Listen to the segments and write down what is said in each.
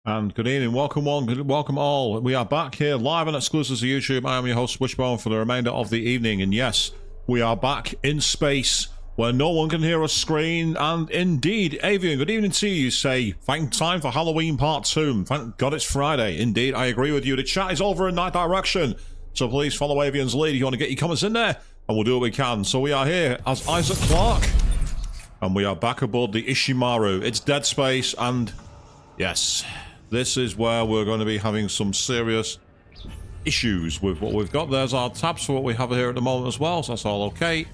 And good evening, welcome welcome all. We are back here live and exclusive to YouTube. I am your host Wishbone for the remainder of the evening, and yes, we are back in space where no one can hear us scream. And indeed, Avian, good evening to you. You say, thank time for Halloween Part 2. Thank God it's Friday. Indeed, I agree with you. The chat is over in that direction, so please follow Avian's lead if you want to get your comments in there, and we'll do what we can. So we are here as Isaac Clarke, and we are back aboard the Ishimura. It's dead space, and yes, this is where we're going to be having some serious issues with what we've got. There's our tabs for what we have here at the moment as well, so that's all okay.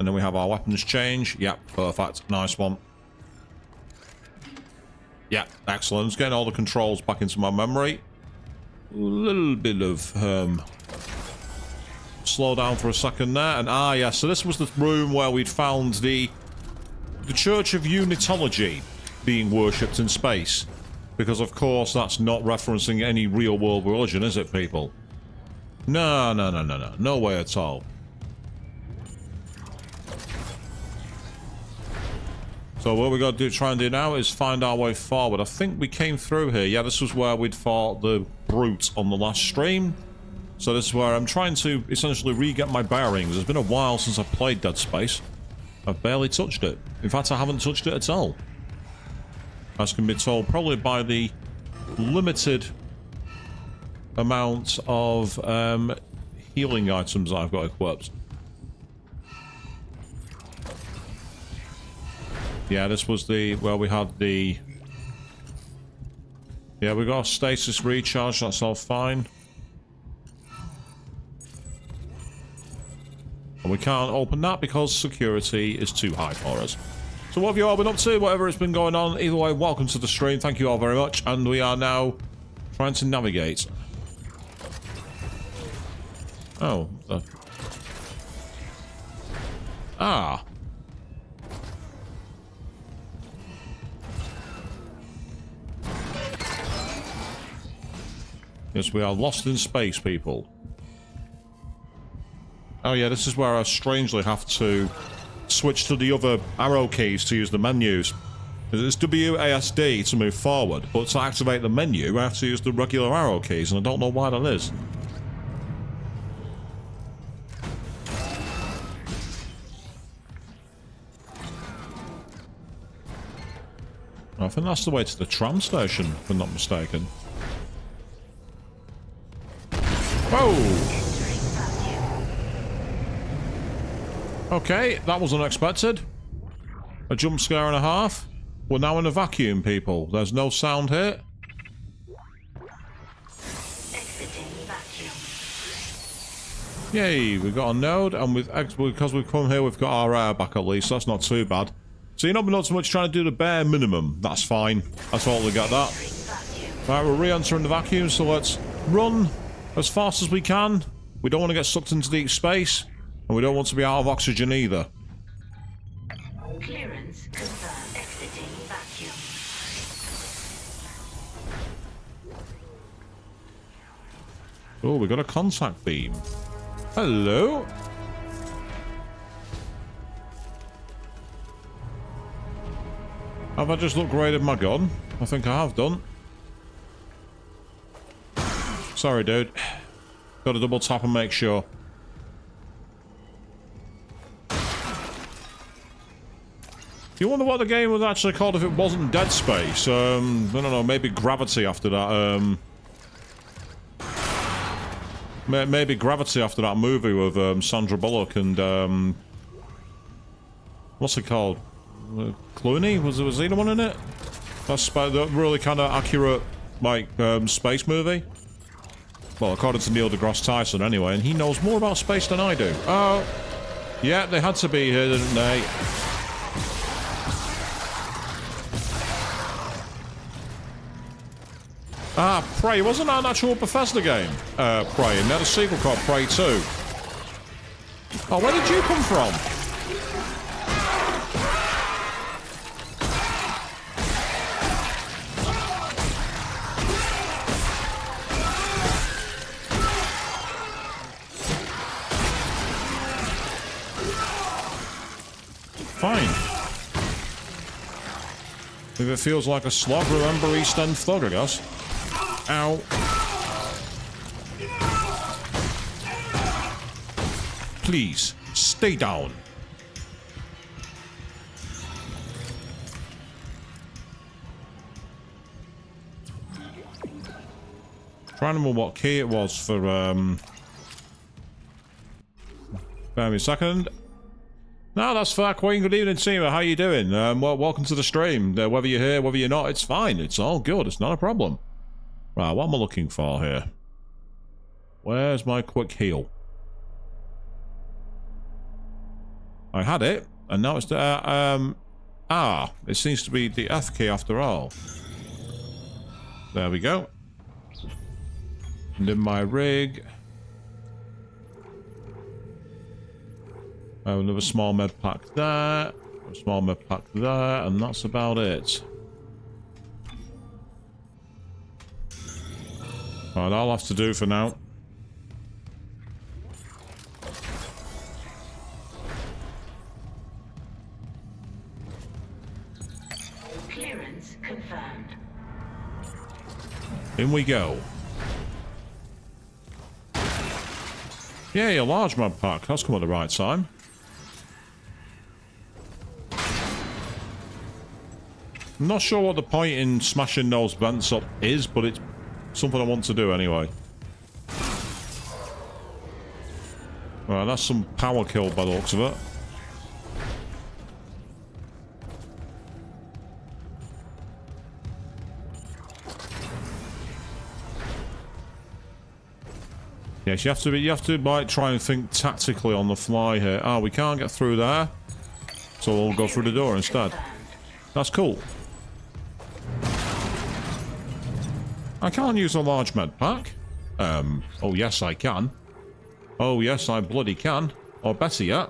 And then we have our weapons change. Yep, perfect. Nice one. Yeah, excellent. Just getting all the controls back into my memory. A little bit of slow down for a second there. And yeah, so this was the room where we'd found the Church of Unitology being worshipped in space. Because, of course, that's not referencing any real-world religion, is it, people? No. No way at all. So what we got to try and do now is find our way forward. I think we came through here. Yeah, this was where we'd fought the brute on the last stream. So this is where I'm trying to essentially re-get my bearings. It's been a while since I've played Dead Space. I've barely touched it. In fact, I haven't touched it at all. As can be told probably by the limited amount of healing items I've got equipped. Yeah, this was the where we had the... Yeah, we got a stasis recharge, that's all fine. And we can't open that because security is too high for us. So what have you all been up to? Whatever has been going on. Either way, welcome to the stream. Thank you all very much. And we are now trying to navigate. Oh. Ah. Yes, we are lost in space, people. Oh yeah, this is where I strangely have to switch to the other arrow keys to use the menus. It's WASD to move forward, but to activate the menu I have to use the regular arrow keys, and I don't know why that is. I think that's the way to the tram station, if I'm not mistaken. Whoa! Okay, that was unexpected. A jump scare and a half. We're now in a vacuum, people. There's no sound here. Yay, we've got a node, and because we've come here, we've got our air back at least. So that's not too bad. So you're not been up so much trying to do the bare minimum. That's fine. I totally get that. Right, we're re-entering the vacuum, so let's run as fast as we can. We don't want to get sucked into deep space. And we don't want to be out of oxygen either. Clearance confirmed. Exiting vacuum. Oh, we got a contact beam. Hello? Have I just upgraded my gun? I think I have done. Sorry, dude. Got to double tap and make sure. You wonder what the game was actually called if it wasn't Dead Space. I don't know, maybe Gravity after that. Maybe Gravity after that movie with Sandra Bullock and what's it called? Clooney? Was he the one in it? That's the really kind of accurate, like, space movie. Well, according to Neil deGrasse Tyson, anyway, and he knows more about space than I do. Oh, yeah, they had to be here, didn't they? Ah, Prey. Wasn't that an actual Bethesda game? Prey. And they had a sequel called Prey 2. Oh, where did you come from? Fine. If it feels like a slog, remember East End Thug, I guess. Ow. Please, stay down. Trying to remember what key it was for, bear me a second. No, that's fair, Queen. Good evening, Seema. How you doing? Well, welcome to the stream. Whether you're here, whether you're not, it's fine. It's all good. It's not a problem. Right, what am I looking for here? Where's my quick heal? I had it, and now it's the, it seems to be the F key after all. There we go. And in my rig... another small med pack there, a small med pack there, and that's about it. Right, I'll have to do for now. Clearance confirmed. In we go. Yeah, a large med pack. That's come at the right time. I'm not sure what the point in smashing those vents up is, but it's something I want to do anyway. Right, that's some power kill by the looks of it. Yes, you have to like try and think tactically on the fly here. Ah, we can't get through there, so we'll go through the door instead. That's cool. I can't use a large med pack. Oh yes I can. Oh yes I bloody can. Or better yet,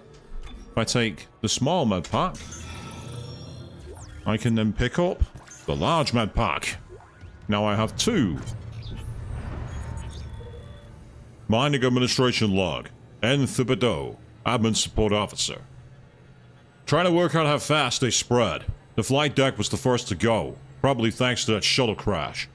if I take the small med pack, I can then pick up the large med pack. Now I have two. Mining Administration Log. N. Thibodeau, Admin Support Officer. Trying to work out how fast they spread. The flight deck was the first to go, probably thanks to that shuttle crash.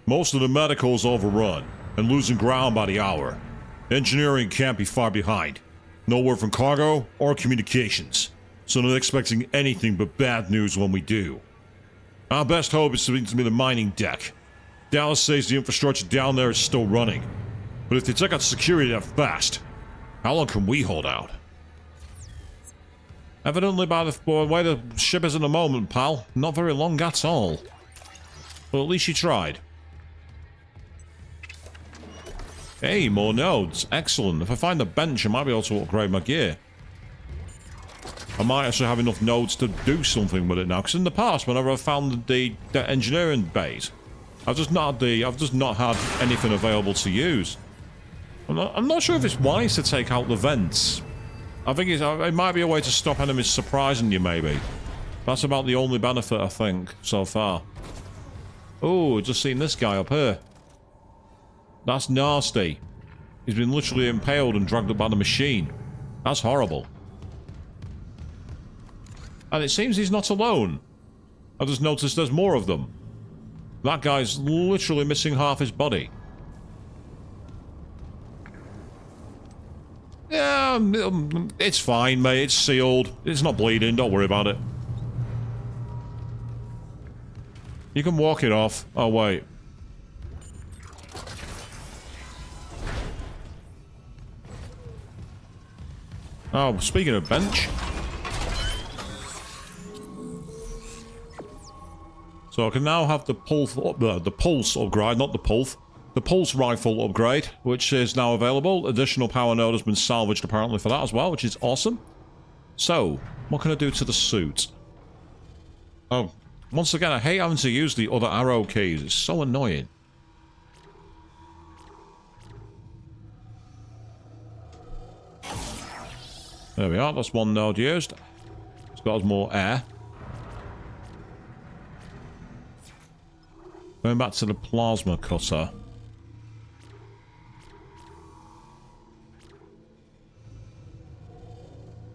Most of the medical is overrun, and losing ground by the hour. Engineering can't be far behind. No word from cargo or communications, so not expecting anything but bad news when we do. Our best hope is to be the mining deck. Dallas says the infrastructure down there is still running, but if they take out security that fast, how long can we hold out? Evidently by the way the ship is in the moment, pal, not very long at all. But at least you tried. Hey, more nodes. Excellent. If I find a bench, I might be able to upgrade my gear. I might actually have enough nodes to do something with it now. Because in the past, whenever I found the engineering base, I've just not had anything available to use. I'm not sure if it's wise to take out the vents. I think it might be a way to stop enemies surprising you, maybe. That's about the only benefit, I think, so far. Oh, just seen this guy up here. That's nasty. He's been literally impaled and dragged up by the machine. That's horrible. And it seems he's not alone. I've just noticed there's more of them. That guy's literally missing half his body. Yeah, it's fine, mate. It's sealed. It's not bleeding. Don't worry about it. You can walk it off. Oh, wait. Oh, speaking of bench. So I can now have the pulse upgrade, not the pulse. The pulse rifle upgrade, which is now available. Additional power node has been salvaged apparently for that as well, which is awesome. So, what can I do to the suit? Oh, once again, I hate having to use the other arrow keys. It's so annoying. There we are, that's one node used. It's got us more air. Going back to the plasma cutter.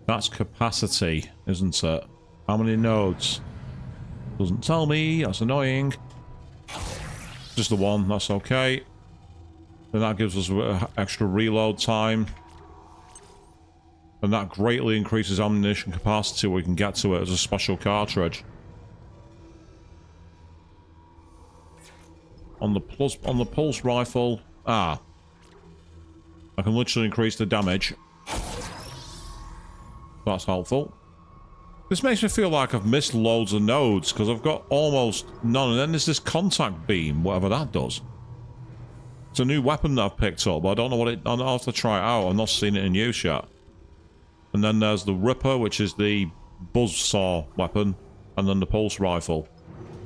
That's capacity, isn't it? How many nodes? Doesn't tell me. That's annoying. Just the one. That's okay. Then that gives us a bit of extra reload time. And that greatly increases ammunition capacity. We can get to it as a special cartridge. On the pulse rifle. I can literally increase the damage. That's helpful. This makes me feel like I've missed loads of nodes, because I've got almost none. And then there's this contact beam, whatever that does. It's a new weapon that I've picked up, but I don't know what it... I'll have to try it out. I've not seen it in use yet. And then there's the Ripper, which is the buzzsaw weapon. And then the pulse rifle.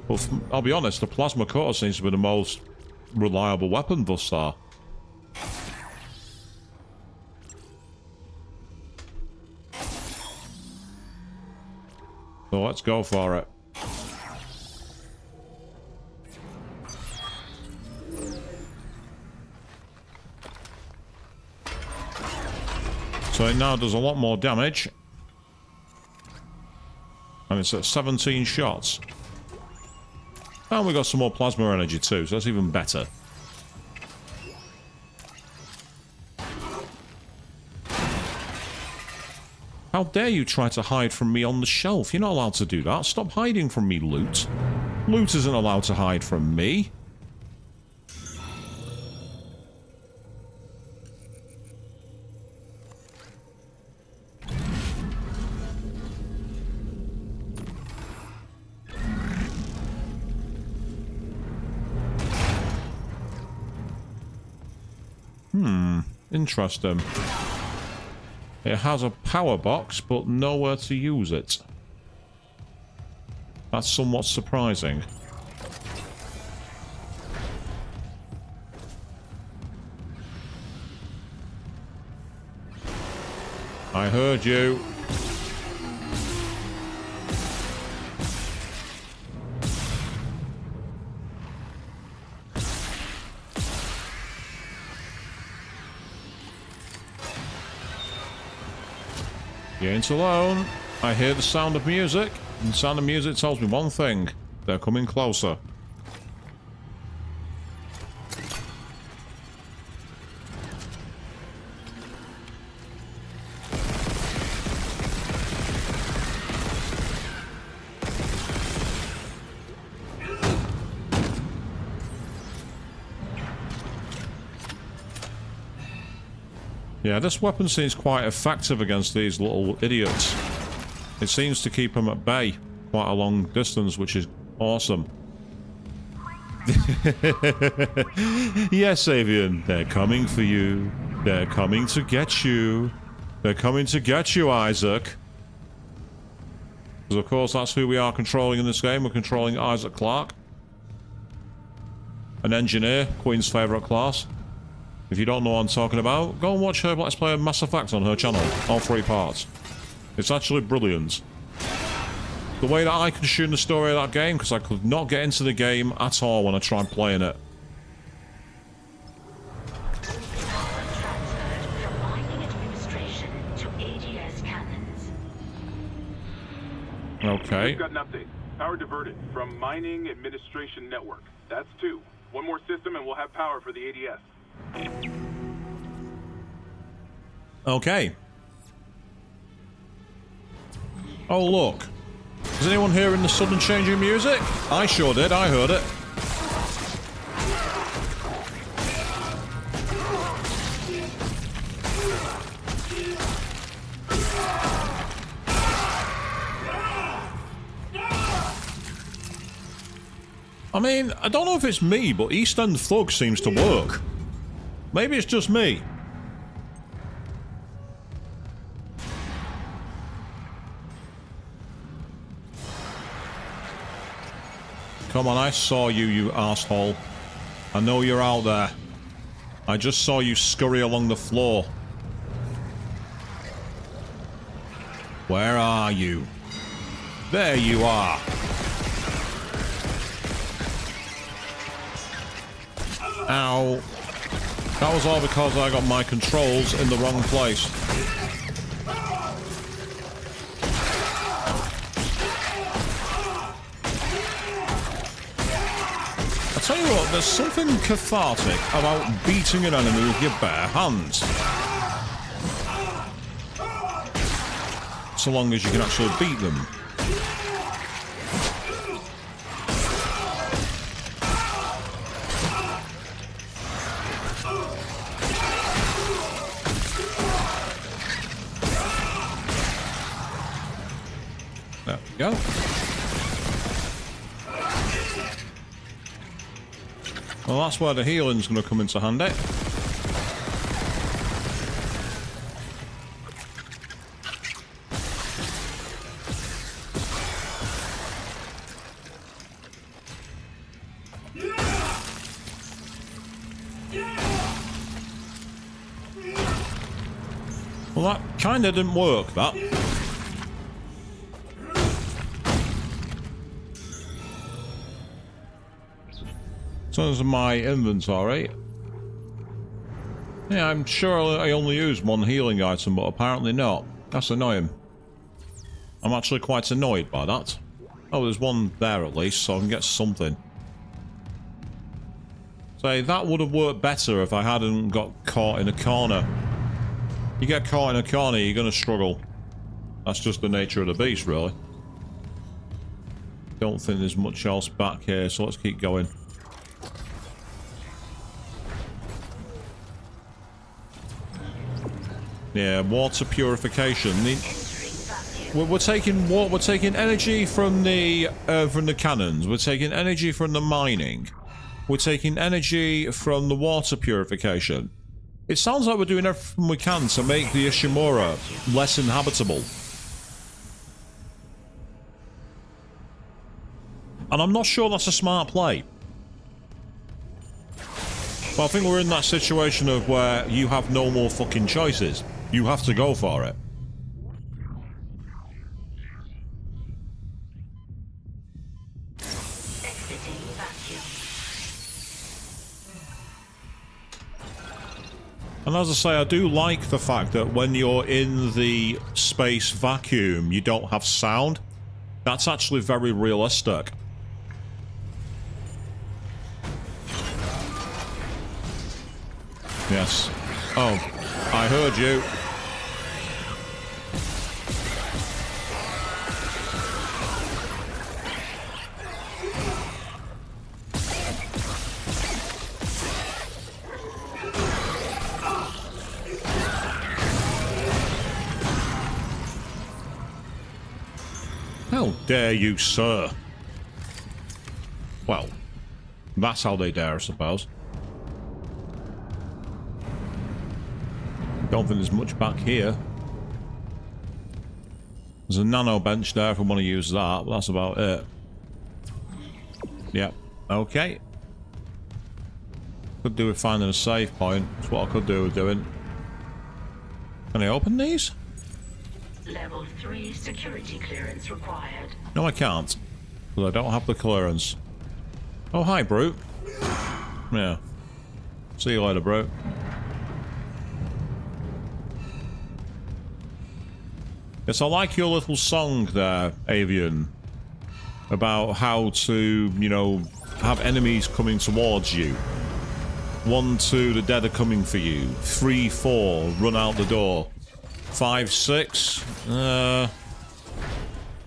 But I'll be honest, the plasma cutter seems to be the most reliable weapon thus far. So let's go for it. So it now does a lot more damage. And it's at 17 shots. And we got some more plasma energy too, so that's even better. How dare you try to hide from me on the shelf? You're not allowed to do that. Stop hiding from me, Loot. Loot isn't allowed to hide from me. Interesting. It has a power box, but nowhere to use it. That's somewhat surprising. I heard you. You ain't alone. I hear the sound of music, and the sound of music tells me one thing. They're coming closer. Yeah, this weapon seems quite effective against these little idiots. It seems to keep them at bay quite a long distance, which is awesome. Yes, Avian, they're coming for you. They're coming to get you. They're coming to get you, Isaac. Because, of course, that's who we are controlling in this game. We're controlling Isaac Clarke. An engineer, Queen's favourite class. If you don't know what I'm talking about, go and watch her Let's Play Mass Effect on her channel. All 3 parts. It's actually brilliant. The way that I consume the story of that game, because I could not get into the game at all when I tried playing it. Okay. We've got an update. Power diverted from Mining Administration Network. That's 2. One more system and we'll have power for the ADS. Okay. Oh, look. Is anyone hearing the sudden change in music? I sure did. I heard it. I mean, I don't know if it's me, but East End Thug seems to work. Maybe it's just me. Come on, I saw you, you arsehole. I know you're out there. I just saw you scurry along the floor. Where are you? There you are. Ow. That was all because I got my controls in the wrong place. tell you what, there's something cathartic about beating an enemy with your bare hands. So long as you can actually beat them. There we go. Well, that's where the healing's going to come into handy. Well, that kind of didn't work, that. In terms of my inventory, yeah, I'm sure I only used one healing item, but apparently not. That's annoying. I'm actually quite annoyed by that. Oh, there's one there at least, so I can get something. Say, that would have worked better if I hadn't got caught in a corner. You get caught in a corner, you're going to struggle. That's just the nature of the beast, really. Don't think there's much else back here, so let's keep going. Yeah, water purification. We're taking what? We're taking energy from the cannons. We're taking energy from the mining. We're taking energy from the water purification. It sounds like we're doing everything we can to make the Ishimura less inhabitable. And I'm not sure that's a smart play. But I think we're in that situation of where you have no more fucking choices. You have to go for it. And as I say, I do like the fact that when you're in the space vacuum, you don't have sound. That's actually very realistic. Yes. Oh, I heard you. How dare you, sir? Well, that's how they dare, I suppose. Don't think there's much back here. There's a nano bench there if I want to use that, but that's about it. Yep. Okay. Could do with finding a save point. That's what I could do with doing. Can I open these? Level 3 security clearance required. No, I can't. Because I don't have the clearance. Oh, hi, Brute. Yeah. See you later, Brute. Yes, I like your little song there, Avian. About how to, you know, have enemies coming towards you. 1, 2, the dead are coming for you. 3, 4, run out the door. 5, 6, yeah,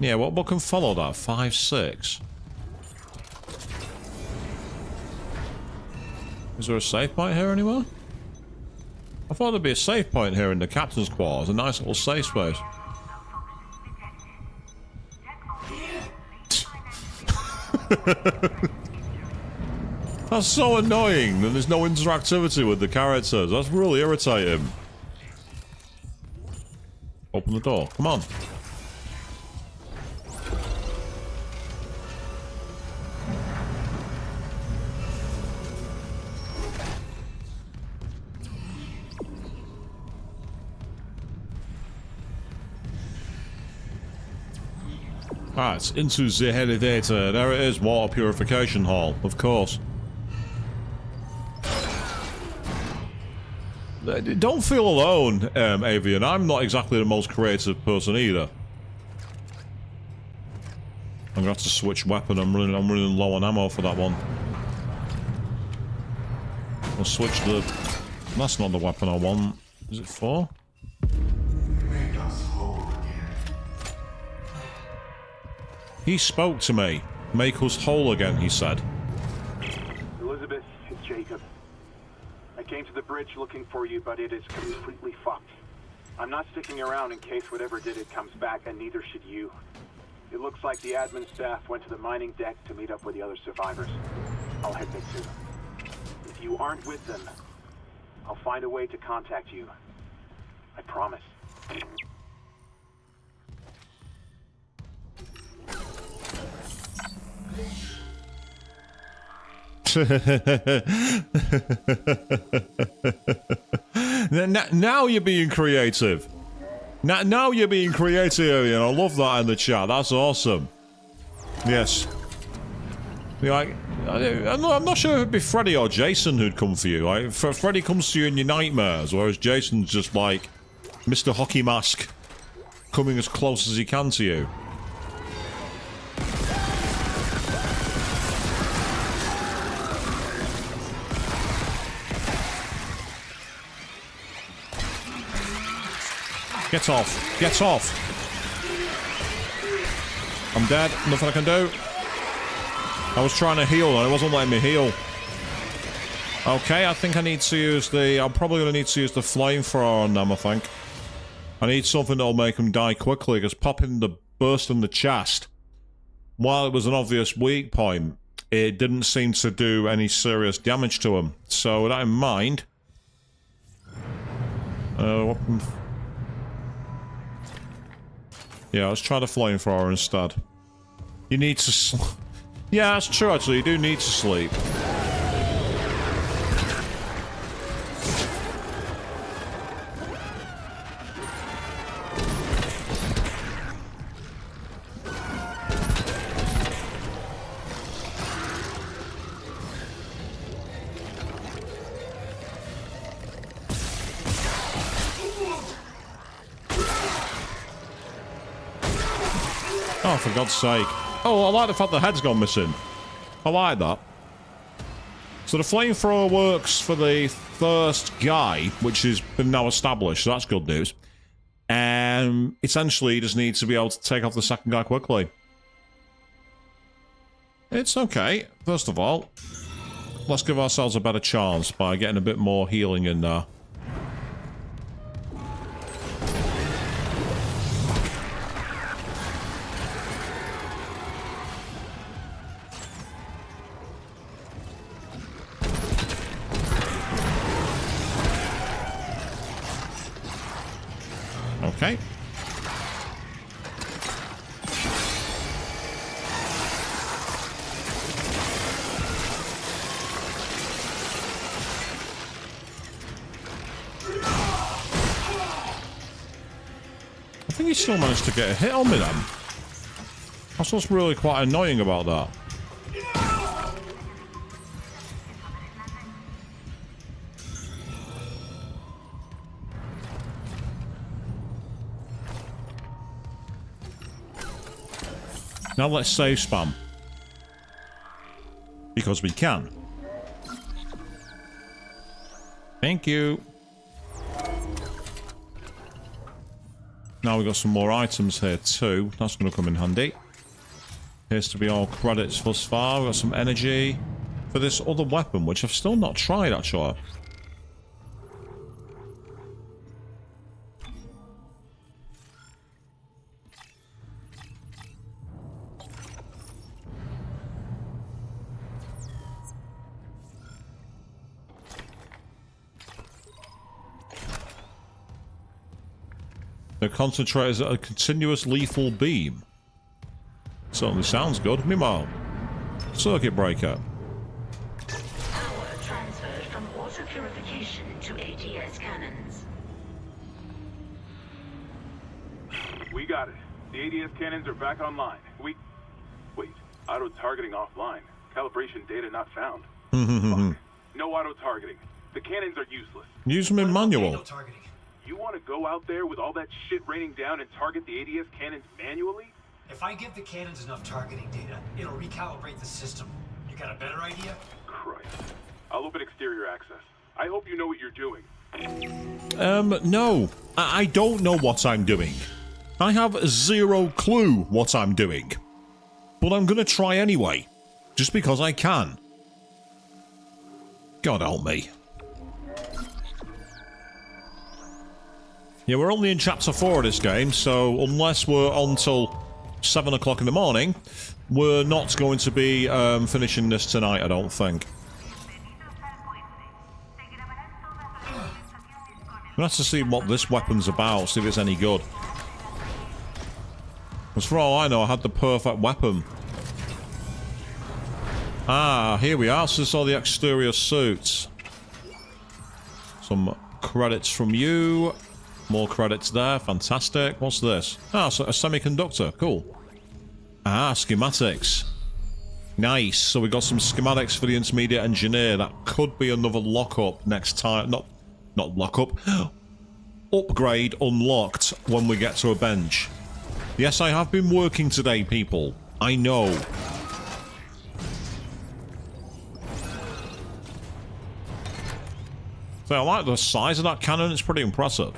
what can follow that? 5, 6. Is there a save point here anywhere? I thought there'd be a save point here in the captain's quarters, a nice little safe space. That's so annoying that there's no interactivity with the characters. That's really irritating. Open the door. Come on. Right, into the elevator. There it is, water purification hall, of course. Don't feel alone, Avian. I'm not exactly the most creative person either. I'm gonna have to switch weapon. I'm running low on ammo for that one. We'll switch the... That's not the weapon I want. Is it for? He spoke to me. Make us whole again, he said. Elizabeth, it's Jacob. I came to the bridge looking for you, but it is completely fucked. I'm not sticking around in case whatever did it comes back, and neither should you. It looks like the admin staff went to the mining deck to meet up with the other survivors. I'll head there too. If you aren't with them, I'll find a way to contact you. I promise. Now you're being creative. Now you're being creative, and I love that in the chat. That's awesome. Yes. Like, I'm not sure if it'd be Freddy or Jason who'd come for you. Like, Freddy comes to you in your nightmares, whereas Jason's just like Mr. Hockey Mask, coming as close as he can to you. Get off. Get off. I'm dead. Nothing I can do. I was trying to heal and it wasn't letting me heal. Okay, I think I need to use the... I'm probably going to need to use the flamethrower on them, I think. I need something that'll make them die quickly, because popping the burst in the chest, while it was an obvious weak point, it didn't seem to do any serious damage to him. So with that in mind... yeah, let's try the flamethrower instead. You need to yeah, that's true actually, you do need to sleep. Oh, for God's sake. Oh, I like the fact the head's gone missing. I like that. So the flamethrower works for the first guy, which has been now established, so that's good news. And essentially, you just need to be able to take off the second guy quickly. It's okay. First of all, let's give ourselves a better chance by getting a bit more healing in there. Okay. I think he still managed to get a hit on me then. That's what's really quite annoying about that. Now let's save spam. Because we can. Thank you. Now we've got some more items here too. That's going to come in handy. Appears to be all credits thus far. We've got some energy for this other weapon, which I've still not tried actually. The concentrator is a continuous lethal beam. Certainly sounds good. Meanwhile, circuit breaker. Power transferred from auto purification to ADS cannons. We got it. The ADS cannons are back online. Wait, auto-targeting offline. Calibration data not found. Fuck. No auto-targeting. The cannons are useless. Use them in manual. Auto-targeting. You want to go out there with all that shit raining down and target the ADS cannons manually? If I give the cannons enough targeting data, it'll recalibrate the system. You got a better idea? Christ. I'll open exterior access. I hope you know what you're doing. No. I don't know what I'm doing. I have zero clue what I'm doing. But I'm gonna try anyway. Just because I can. God help me. Yeah, we're only in Chapter 4 of this game, so unless we're on till 7 o'clock in the morning, we're not going to be finishing this tonight, I don't think. We'll have to see what this weapon's about, see if it's any good. Because for all I know, I had the perfect weapon. Ah, here we are. So this is all the exterior suits. Some credits from you. More credits there. Fantastic. What's this? Ah, so a semiconductor. Cool. Ah, schematics. Nice. So we got some schematics for the intermediate engineer. That could be another lockup next time. Not lockup. Upgrade unlocked when we get to a bench. Yes, I have been working today, people. I know. So I like the size of that cannon. It's pretty impressive.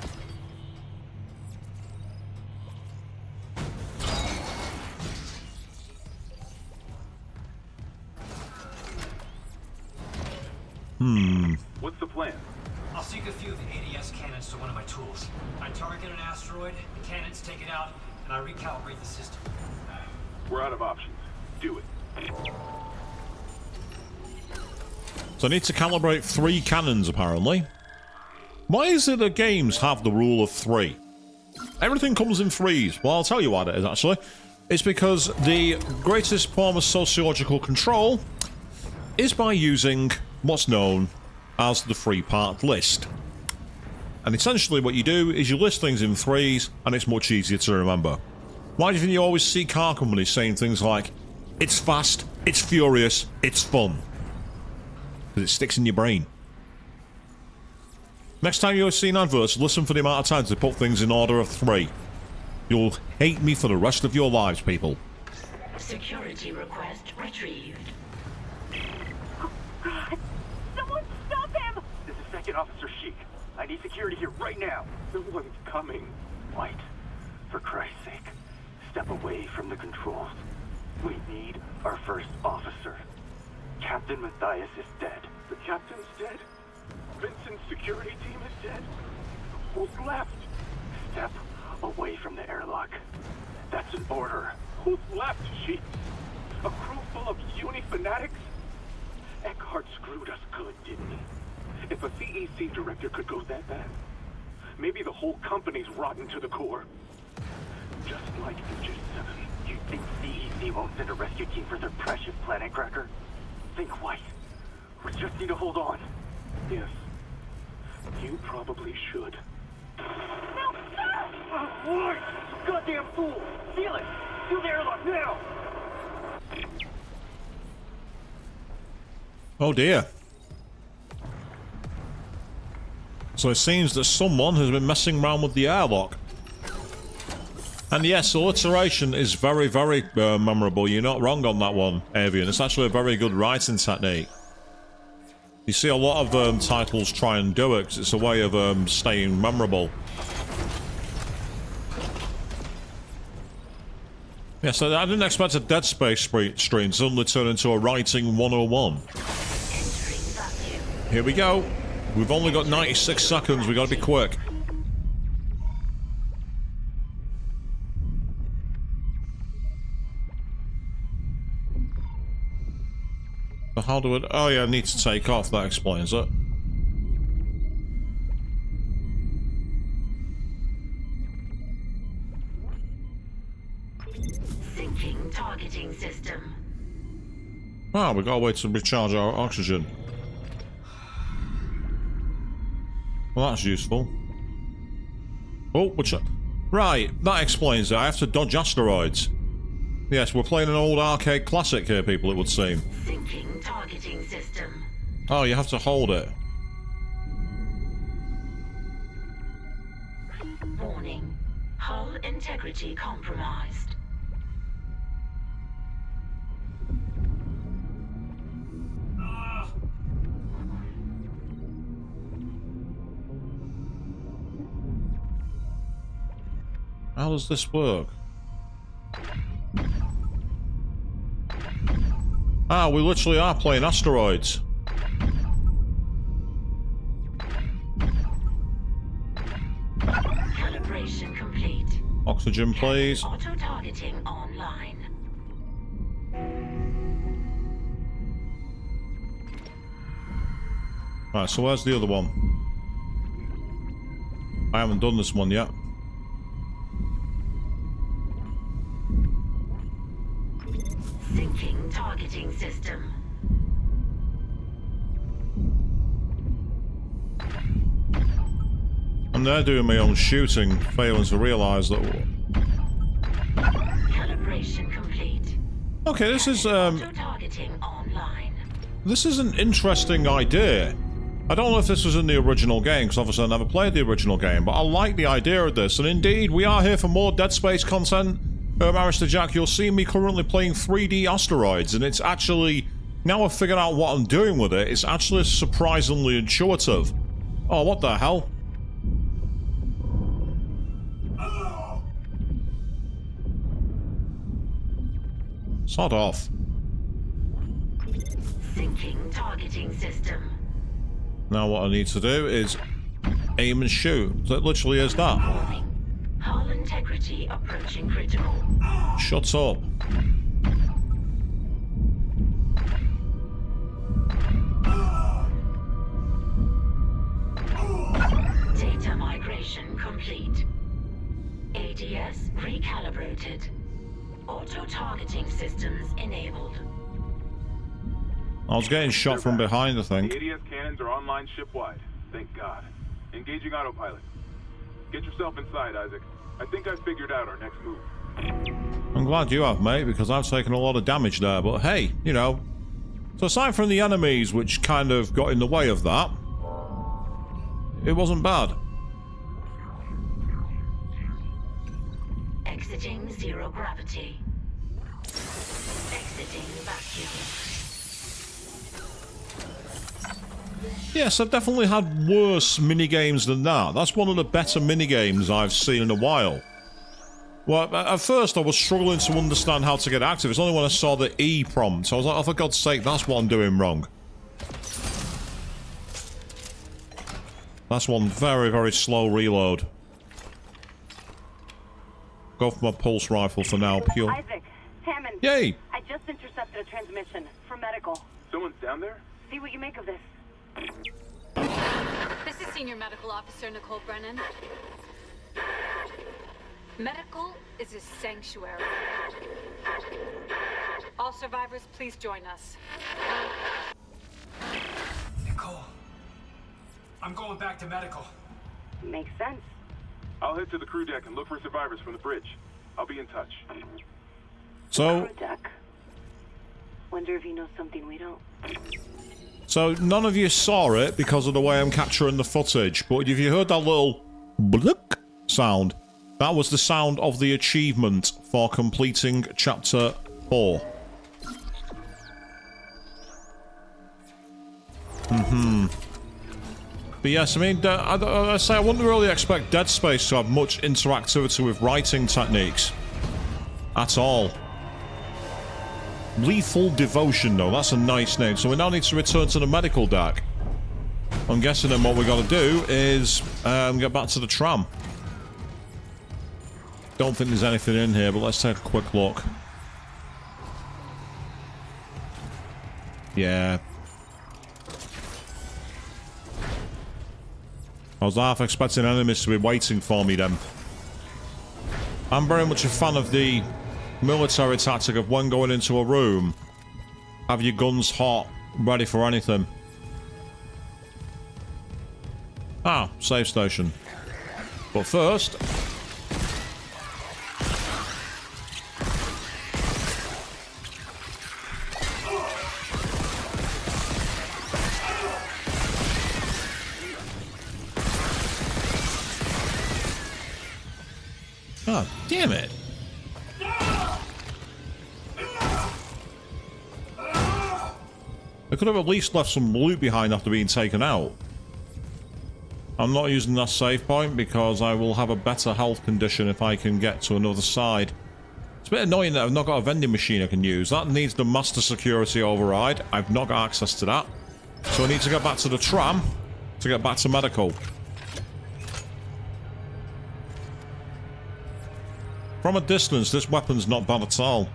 What's the plan? I'll sink a few of the ADS cannons to one of my tools. I target an asteroid, the cannons take it out, and I recalibrate the system. We're out of options. Do it. So I need to calibrate 3 cannons, apparently. Why is it that games have the rule of 3? Everything comes in 3s. Well, I'll tell you why that is, actually. It's because the greatest form of sociological control is by using what's known as the 3-part list. And essentially what you do is you list things in 3s, and it's much easier to remember. Why do you think you always see car companies saying things like, it's fast, it's furious, it's fun? Because it sticks in your brain. Next time you're seeing adverts, listen for the amount of times they put things in order of 3. You'll hate me for the rest of your lives, people. Security request retrieved. God! Someone stop him! This is Second Officer Sheik. I need security here right now. No one's coming. White, for Christ's sake, step away from the controls. We need our first officer. Captain Matthias is dead. The captain's dead? Vincent's security team is dead? Who's left? Step away from the airlock. That's an order. Who's left, Sheik? A crew full of uni fanatics? Eckhart screwed us good, didn't he? If a CEC director could go that bad, maybe the whole company's rotten to the core. Just like Future 7. You think CEC won't send a rescue team for their precious planet cracker? Think White. We just need to hold on. Yes. You probably should. No, sir! White! Goddamn fool! Feel it! Feel the airlock now! Oh dear. So it seems that someone has been messing around with the airlock. And yes, alliteration is very, very memorable. You're not wrong on that one, Avian. It's actually a very good writing technique. You see a lot of titles try and do it because it's a way of staying memorable. Yeah, so I didn't expect a Dead Space stream to suddenly turn into a writing 101. Here we go. We've only got 96 seconds. We gotta be quick. So how do it? Oh yeah, I need to take off. That explains it. Syncing targeting system. Ah, we gotta wait to recharge our oxygen. Well, that's useful. Oh, which... Right, that explains it. I have to dodge asteroids. Yes, we're playing an old arcade classic here, people, it would seem. Syncing targeting system. Oh, you have to hold it. Warning. Hull integrity compromised. How does this work? Ah, we literally are playing asteroids. Calibration complete. Oxygen, please. Auto-targeting online. Right, so where's the other one? I haven't done this one yet. Syncing targeting system. And they're doing my own shooting, failing to realise that... Calibration complete. Okay, this is Auto-targeting online. this is an interesting idea. I don't know if this was in the original game, because obviously I never played the original game, but I like the idea of this, and indeed, we are here for more Dead Space content. Marister Jack, you'll see me currently playing 3D asteroids, and it's actually, now I've figured out what I'm doing with it, it's actually surprisingly intuitive. Oh, what the hell? Sod off. Syncing targeting system. Now what I need to do is aim and shoot. So it literally is that. Warning. Hull integrity approaching critical. Shut up. Data migration complete. ADS recalibrated. Auto-targeting systems enabled. I was getting shot from behind, I The think. ADS cannons are online ship-wide. Thank God. Engaging autopilot. Get yourself inside, Isaac. I think I've figured out our next move. I'm glad you have, mate, because I've taken a lot of damage there, but hey, you know. So aside from the enemies, which kind of got in the way of that, it wasn't bad. Exiting zero gravity. Exiting vacuum. Yes, I've definitely had worse minigames than that. That's one of the better minigames I've seen in a while. Well, at first I was struggling to understand how to get active. It's only when I saw the E prompt. I was like, oh, for God's sake, that's what I'm doing wrong. That's one very, very slow reload. Go for my pulse rifle for now, pure. Isaac, Hammond. Yay! I just intercepted a transmission for medical. Someone's down there? See what you make of this. This is Senior Medical Officer Nicole Brennan. Medical is a sanctuary. All survivors, please join us. Nicole, I'm going back to medical. Makes sense. I'll head to the crew deck and look for survivors from the bridge. I'll be in touch. So, Crew deck. Wonder if he knows something we don't. so none of you saw it because of the way I'm capturing the footage, but if you heard that little blook sound, that was the sound of the achievement for completing Chapter 4. But yes, I mean, I say I wouldn't really expect Dead Space to have much interactivity with writing techniques. At all. Lethal Devotion, though, that's a nice name. So we now need to return to the medical deck. I'm guessing then what we got to do is get back to the tram. Don't think there's anything in here, but let's take a quick look. Yeah. I was half expecting enemies to be waiting for me then. I'm very much a fan of the military tactic of when going into a room, have your guns hot, ready for anything. Ah, save station. But first... God damn it. They could have at least left some loot behind after being taken out. I'm not using that save point because I will have a better health condition if I can get to another side. It's a bit annoying that I've not got a vending machine I can use. That needs the master security override. I've not got access to that. So I need to get back to the tram to get back to medical. From a distance, this weapon's not bad at all.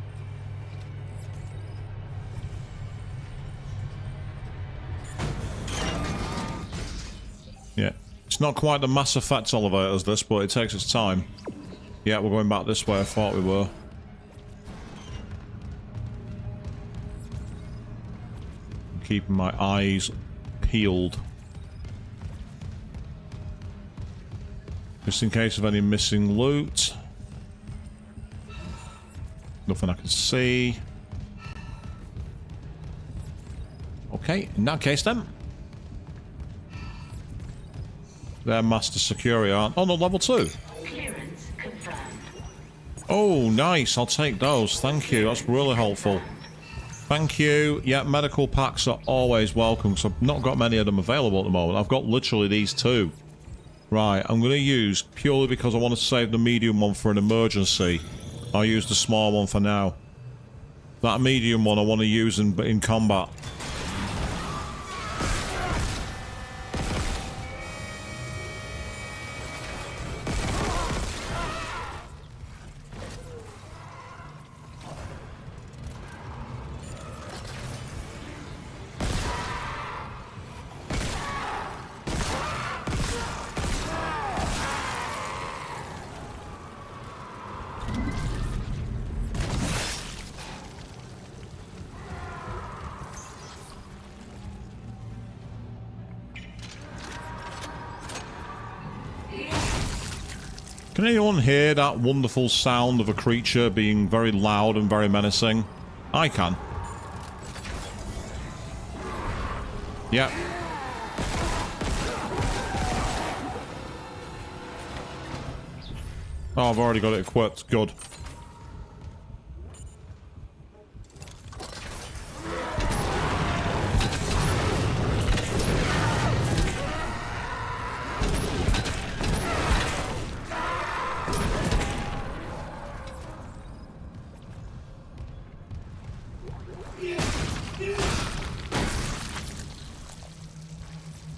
Yeah. It's not quite the Mass Effect elevator as this, but it takes its time. Yeah, we're going back this way. I thought we were. Keeping my eyes peeled. Just in case of any missing loot. Nothing I can see. Okay, in that case then. They're Master Security, aren't... Oh, no, level 2. Clearance confirmed. Oh, nice. I'll take those. Thank you. That's really helpful. Thank you. Yeah, medical packs are always welcome, so I've not got many of them available at the moment. I've got literally these 2. Right, I'm going to use, purely because I want to save the medium one for an emergency, I'll use the small one for now. That medium one I want to use in combat. Can anyone hear that wonderful sound of a creature being very loud and very menacing? I can. Yeah. Oh, I've already got it equipped. Good.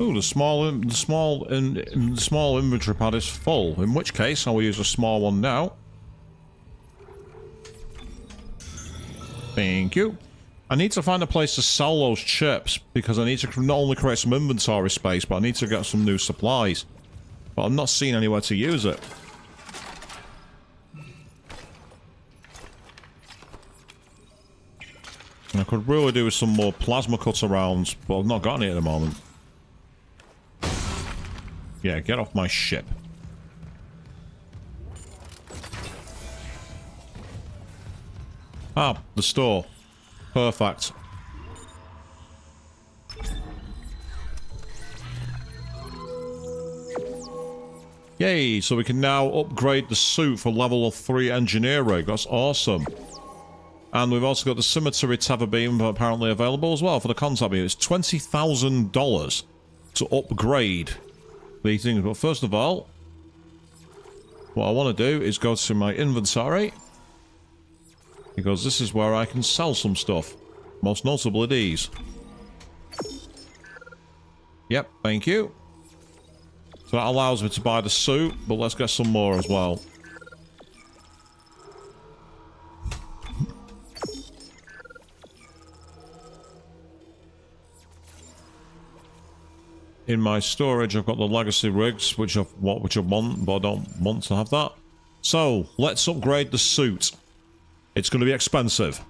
Ooh, the small inventory pad is full. In which case, I will use a small one now. Thank you. I need to find a place to sell those chips because I need to not only create some inventory space, but I need to get some new supplies. But I'm not seeing anywhere to use it. And I could really do with some more plasma cutter rounds, but I've not got any at the moment. Yeah, get off my ship. Ah, the store. Perfect. Yay, so we can now upgrade the suit for level 3 engineer rig. That's awesome. And we've also got the cemetery tether beam apparently available as well for the contact beam. It's $20,000 to upgrade these things. But first of all, what I want to do is go to my inventory, because this is where I can sell some stuff. Most notably these. Yep, thank you. So that allows me to buy the suit, but let's get some more as well. In my storage, I've got the legacy rigs, which I want, but I don't want to have that. So, let's upgrade the suit. It's going to be expensive.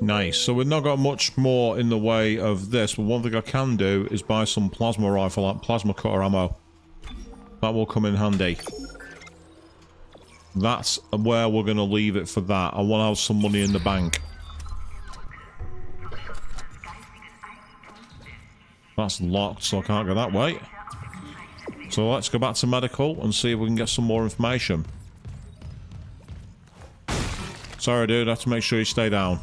Nice. So we've not got much more in the way of this, but one thing I can do is buy some plasma rifle, like plasma cutter ammo. That will come in handy. That's where we're going to leave it for that. I want to have some money in the bank. That's locked, so I can't go that way. So let's go back to medical and see if we can get some more information. Sorry, dude. I have to make sure you stay down.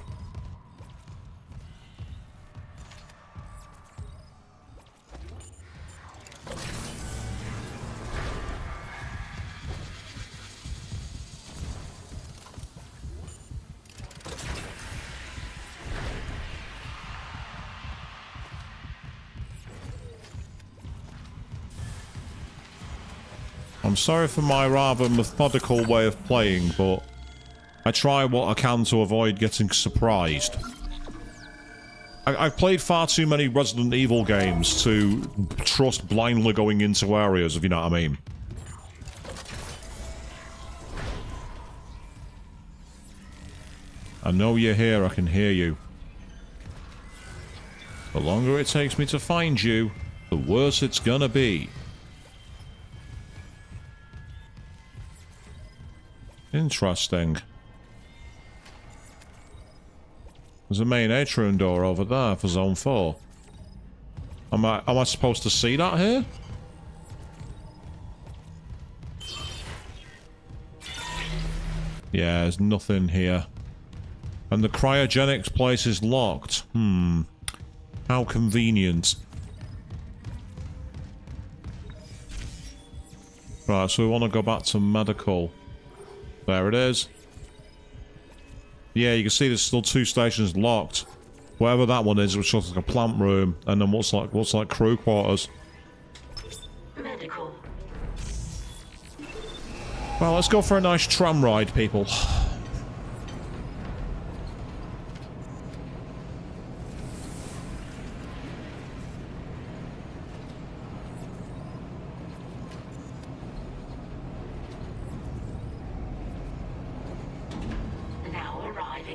I'm sorry for my rather methodical way of playing, but I try what I can to avoid getting surprised. I've played far too many Resident Evil games to trust blindly going into areas, if you know what I mean. I know you're here, I can hear you. The longer it takes me to find you, the worse it's gonna be. Interesting. There's a main atrium door over there for Zone 4. Am I supposed to see that here? Yeah, there's nothing here. And the cryogenics place is locked. How convenient. Right, so we want to go back to medical. There it is. Yeah, you can see there's still 2 stations locked. Wherever that one is, which looks like a plant room, and then what's like crew quarters. Medical. Well, let's go for a nice tram ride, people.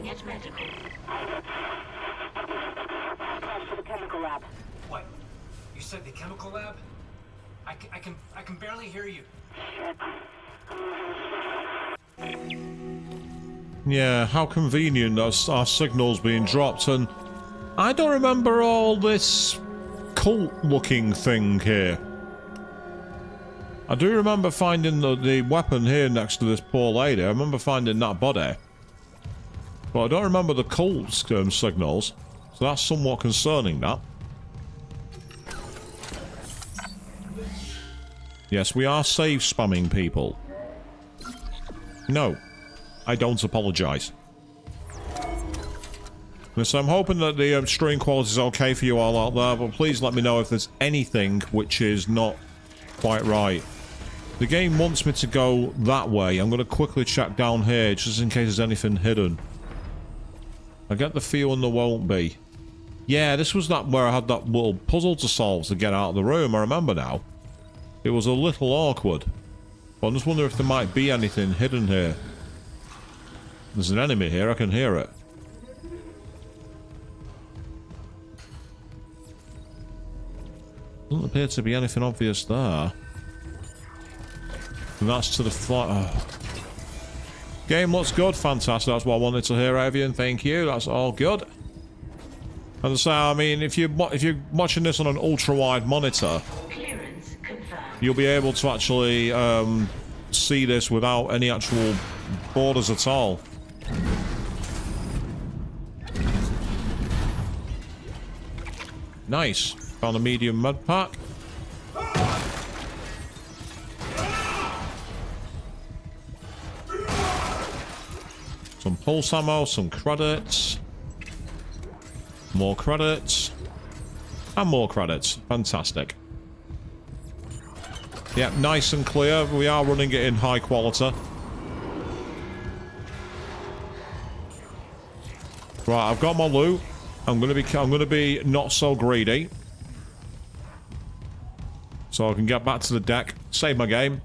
At medical. To the chemical lab. What? You said the chemical lab? I can barely hear you. Yeah, how convenient our signal's being dropped, and I don't remember all this cult-looking thing here. I do remember finding the weapon here next to this poor lady. I remember finding that body. But I don't remember the cult signals, so that's somewhat concerning, that. Yes, we are save spamming people. No, I don't apologise. So I'm hoping that the stream quality is okay for you all out there, but please let me know if there's anything which is not quite right. The game wants me to go that way. I'm going to quickly check down here, just in case there's anything hidden. I get the feeling there won't be. Yeah, this was that where I had that little puzzle to solve to get out of the room, I remember now. It was a little awkward. But I'm just wondering if there might be anything hidden here. There's an enemy here, I can hear it. Doesn't appear to be anything obvious there. And that's to the flight. Oh. Game looks good, fantastic. That's what I wanted to hear out of you, and thank you. That's all good. As I say, I mean, if you're watching this on an ultra-wide monitor, Clearance confirmed. you'll be able to actually see this without any actual borders at all. Nice. Found a medium med pack. Some pulse ammo, some credits. More credits. And more credits. Fantastic. Yep, nice and clear. We are running it in high quality. Right, I've got my loot. I'm gonna be not so greedy. So I can get back to the deck, save my game,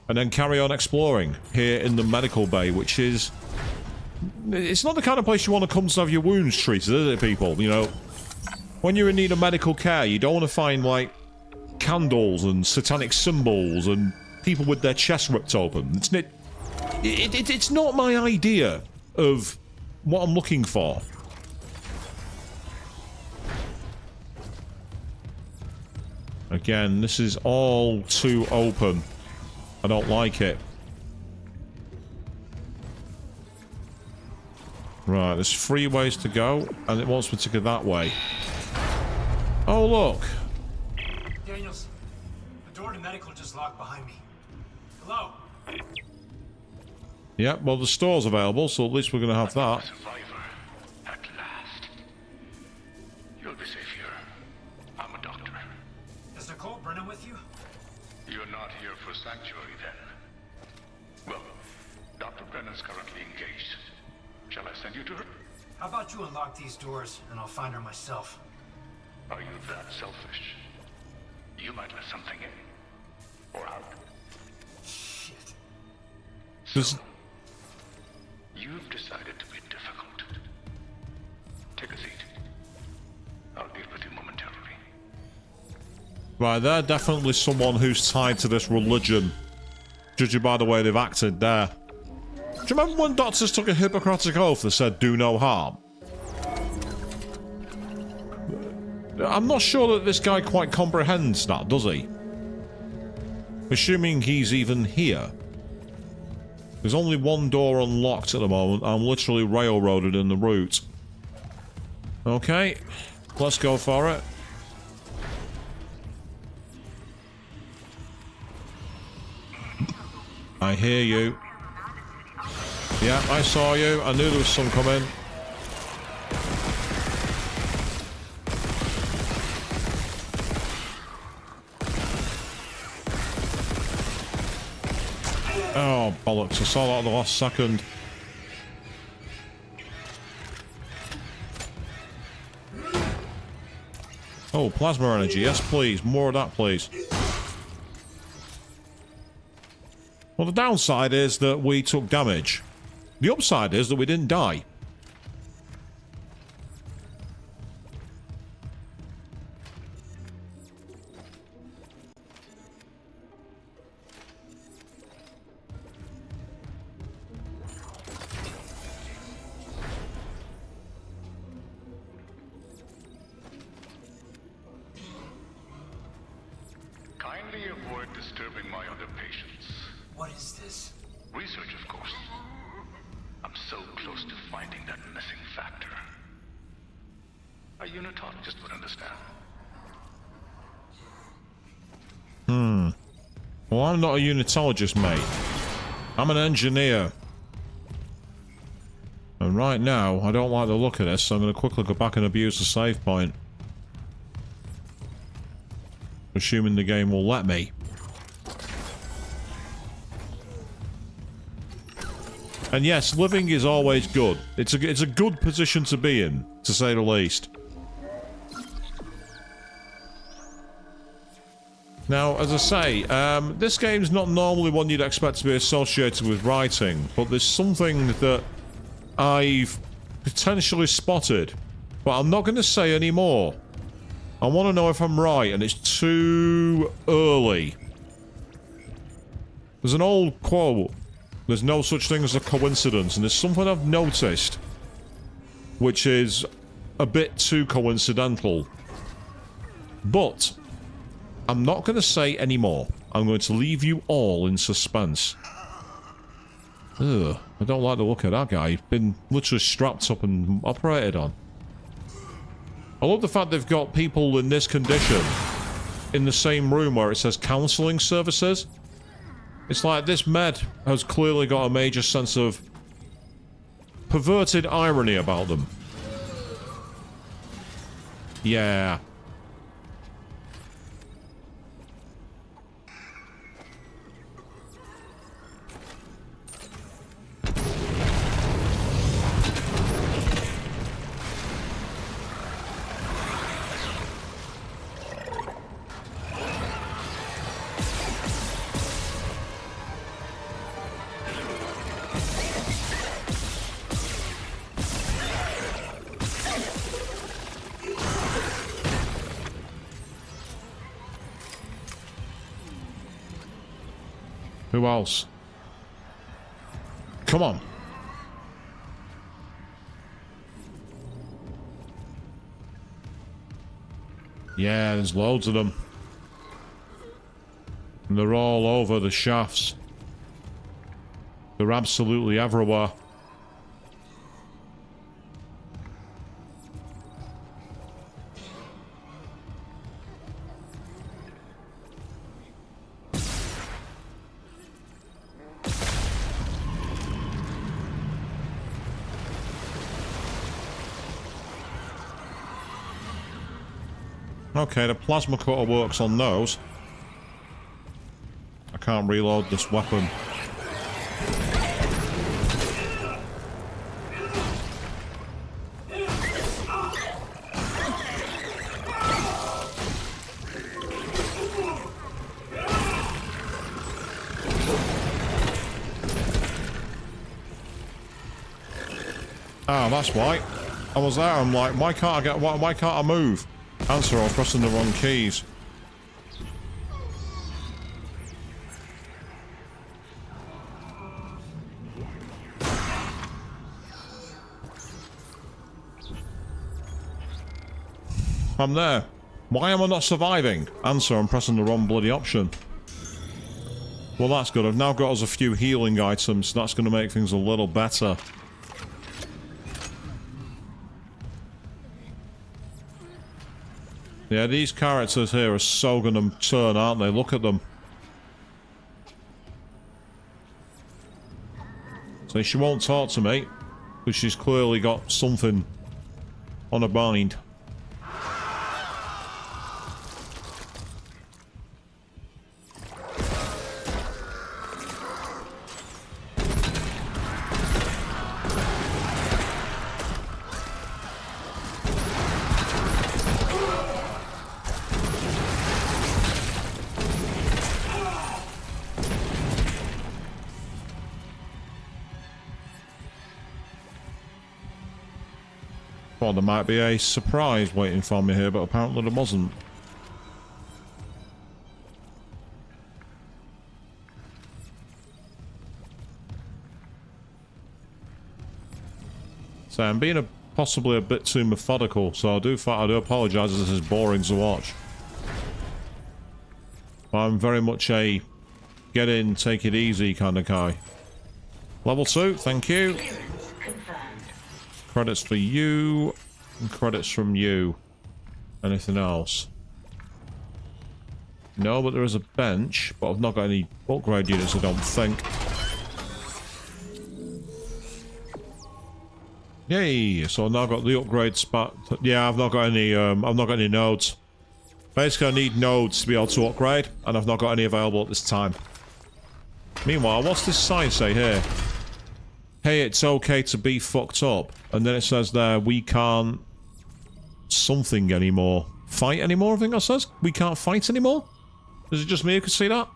and then carry on exploring here in the medical bay, which is It's not the kind of place you want to come to have your wounds treated, is it, people? You know, when you're in need of medical care, you don't want to find, like, candles and satanic symbols and people with their chests ripped open. It's not my idea of what I'm looking for. Again, this is all too open. I don't like it. Right, there's 3 ways to go, and it wants me to go that way. Oh, look. Daniels, the door to medical just locked behind me. Hello? Yeah, well, the store's available, so at least we're going to have that. Survivor, at last. You'll be safe here. I'm a doctor. Is Nicole Brennan with you? You're not here for sanctuary, then. Well, Dr. Brennan's currently engaged. Shall I send you to her? How about you unlock these doors and I'll find her myself? Are you that selfish? You might let something in. Or out. Shit. This... You've decided to be difficult. Take a seat. I'll deal with you momentarily. Right, they're definitely someone who's tied to this religion, judging by the way they've acted there. Do you remember when doctors took a Hippocratic oath that said do no harm? I'm not sure that this guy quite comprehends that, does he? Assuming he's even here. There's only one door unlocked at the moment. I'm literally railroaded in the route. Okay, let's go for it. I hear you. Yeah, I saw you. I knew there was some coming. Oh, bollocks. I saw that at the last second. Oh, plasma energy. Yes, please. More of that, please. Well, the downside is that we took damage. The upside is that we didn't die. Kindly avoid disturbing my other patients. What is this? Research, of course. I'm so close to finding that missing factor. A unitologist would understand. Well, I'm not a unitologist, mate. I'm an engineer. And right now, I don't like the look of this, so I'm going to quickly go back and abuse the save point. Assuming the game will let me. And yes, living is always good. It's a good position to be in, to say the least. Now, as I say, this game's not normally one you'd expect to be associated with writing, but there's something that I've potentially spotted, but I'm not going to say any more. I want to know if I'm right, and it's too early. There's an old quote. There's no such thing as a coincidence, and there's something I've noticed, which is a bit too coincidental. But I'm not going to say any more. I'm going to leave you all in suspense. Ugh, I don't like the look of that guy. He's been literally strapped up and operated on. I love the fact they've got people in this condition in the same room where it says counselling services. It's like this med has clearly got a major sense of perverted irony about them. Yeah. Who else? Come on. Yeah, there's loads of them. And they're all over the shafts. They're absolutely everywhere. Okay, the plasma cutter works on those. I can't reload this weapon. Ah, that's why. I was there, I'm like, why can't I move? Answer, I was pressing the wrong keys. I'm there. Why am I not surviving? Answer, I'm pressing the wrong bloody option. Well, that's good. I've now got us a few healing items, so that's going to make things a little better. Yeah, these characters here are so gonna turn, aren't they? Look at them. So she won't talk to me, because she's clearly got something on her mind. Well, there might be a surprise waiting for me here, but apparently there wasn't. So I'm being possibly a bit too methodical, so I do apologise if this is boring to watch. But I'm very much a get in, take it easy kind of guy. Level 2, thank you. Credits for you, and credits from you. Anything else? No, but there is a bench, but I've not got any upgrade units, I don't think. Yay! So I've now got the upgrade spot. Yeah, I've not got any nodes. Basically, I need nodes to be able to upgrade, and I've not got any available at this time. Meanwhile, what's this sign say here? Hey, it's okay to be fucked up. And then it says there, we can't something anymore. Fight anymore, I think that says? We can't fight anymore? Is it just me who can see that?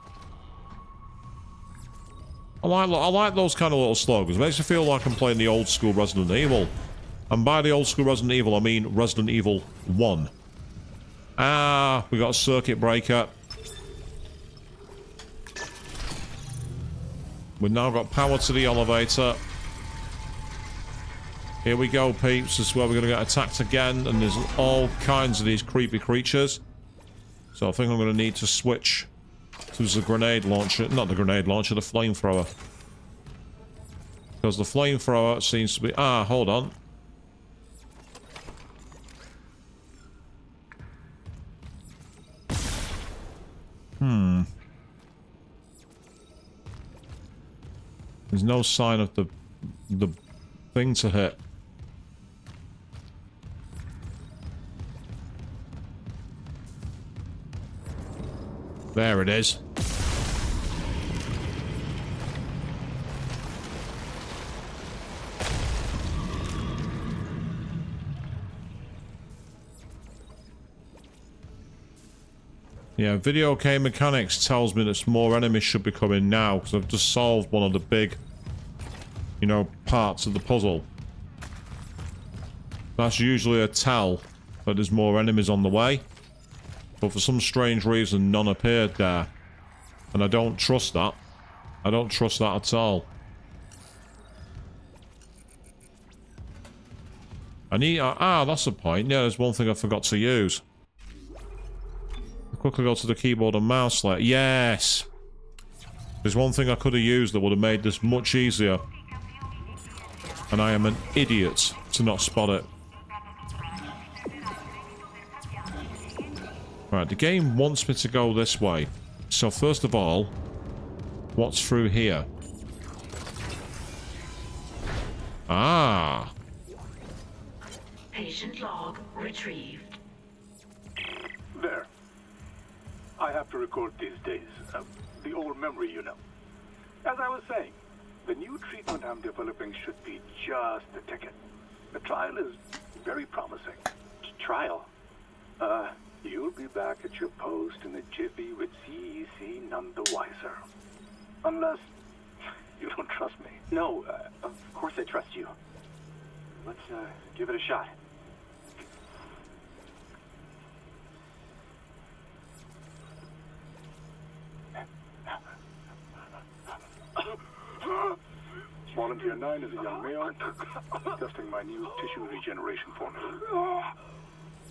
I like those kind of little slogans. It makes me feel like I'm playing the old school Resident Evil. And by the old school Resident Evil, I mean Resident Evil 1. Ah, we got a circuit breaker. We've now got power to the elevator. Here we go, peeps. This is where we're going to get attacked again. And there's all kinds of these creepy creatures. So I think I'm going to need to switch to the grenade launcher. Not the grenade launcher, the flamethrower. Because the flamethrower seems to be... Ah, hold on. There's no sign of the thing to hit. There it is. Yeah, video game mechanics tells me that more enemies should be coming now, because I've just solved one of the big, you know, parts of the puzzle. That's usually a tell that there's more enemies on the way. But for some strange reason, none appeared there. And I don't trust that. I don't trust that at all. I need... that's the point. Yeah, there's one thing I forgot to use. Quickly go to the keyboard and mouse layer. Yes! There's one thing I could have used that would have made this much easier. And I am an idiot to not spot it. Right, the game wants me to go this way. So first of all, what's through here? Ah! Patient log retrieved. There. I have to record these days. The old memory, you know. As I was saying, the new treatment I'm developing should be just the ticket. The trial is very promising. Trial? You'll be back at your post in a jiffy with CEC none the wiser. Unless you don't trust me. No, of course I trust you. Let's, give it a shot. Volunteer 9 is a young male, testing my new tissue regeneration formula.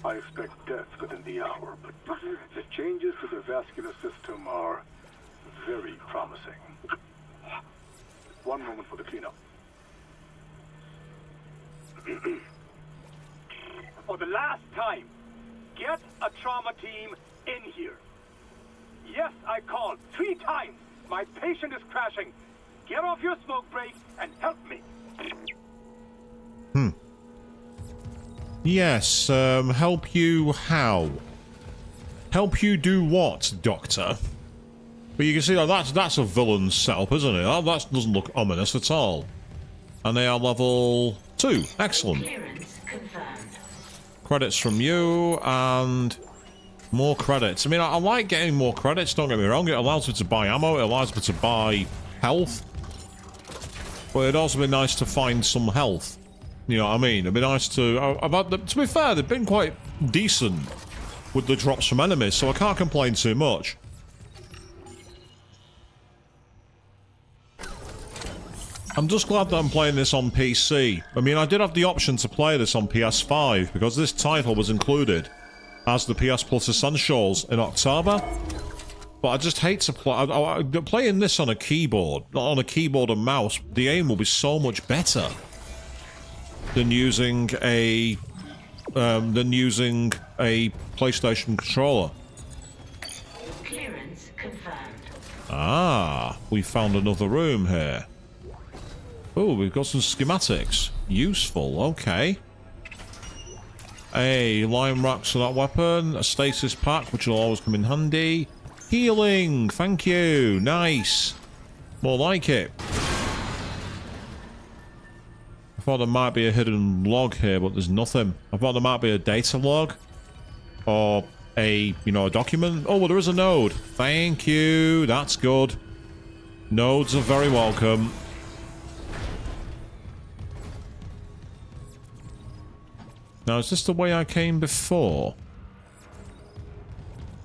I expect death within the hour, but the changes to the vascular system are very promising. One moment for the cleanup. For the last time, get a trauma team in here. Yes, I called 3 times. My patient is crashing. Get off your smoke break and help me. Yes, help you how? Help you do what, Doctor? But you can see that's a villain setup, isn't it? That doesn't look ominous at all. And they are level 2. Excellent. Clearance confirmed. Credits from you, and more credits. I mean, I like getting more credits, don't get me wrong. It allows me to buy ammo, it allows me to buy health. But it'd also be nice to find some health. You know what I mean? It'd be nice to... to be fair, they've been quite decent with the drops from enemies, so I can't complain too much. I'm just glad that I'm playing this on PC. I mean, I did have the option to play this on PS5, because this title was included as the PS Plus Essentials in October. But I just hate to play... playing this on a keyboard, not on a keyboard and mouse, the aim will be so much better than using a PlayStation controller. Clearance confirmed. Ah, we found another room here. Oh, we've got some schematics. Useful, okay. A lime racks for that weapon, a stasis pack, which will always come in handy. Healing, thank you, nice. More like it. I thought there might be a hidden log here, but there's nothing. I thought there might be a data log. Or a, a document. Oh, well, there is a node. Thank you, that's good. Nodes are very welcome. Now, is this the way I came before?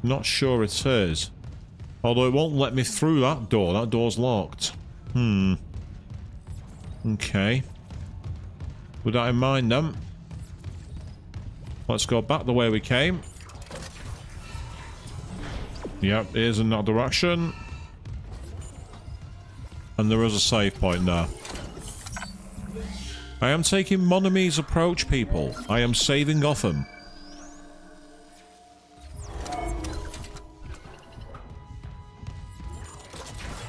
Not sure it is. Although it won't let me through that door. That door's locked. Okay. With that in mind, then. Let's go back the way we came. Yep, it is in that direction. And there is a save point there. I am taking Monami's approach, people. I am saving off him.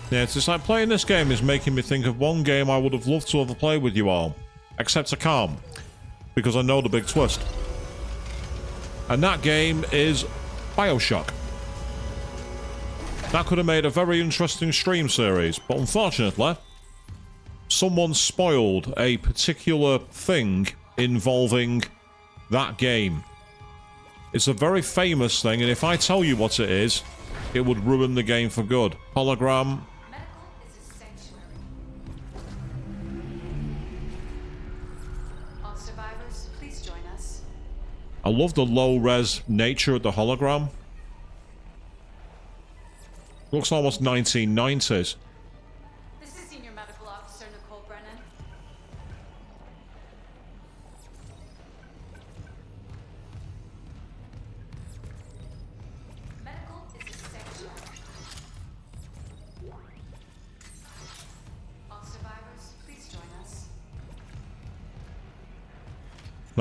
Yeah, it's just like playing this game is making me think of one game I would have loved to have played with you all. Except I can't. Because I know the big twist. And that game is BioShock. That could have made a very interesting stream series, but unfortunately, someone spoiled a particular thing involving that game. It's a very famous thing, and if I tell you what it is, it would ruin the game for good. Hologram. Medical is a sanctuary. All survivors, please join us. I love the low-res nature of the hologram. Looks almost 1990s.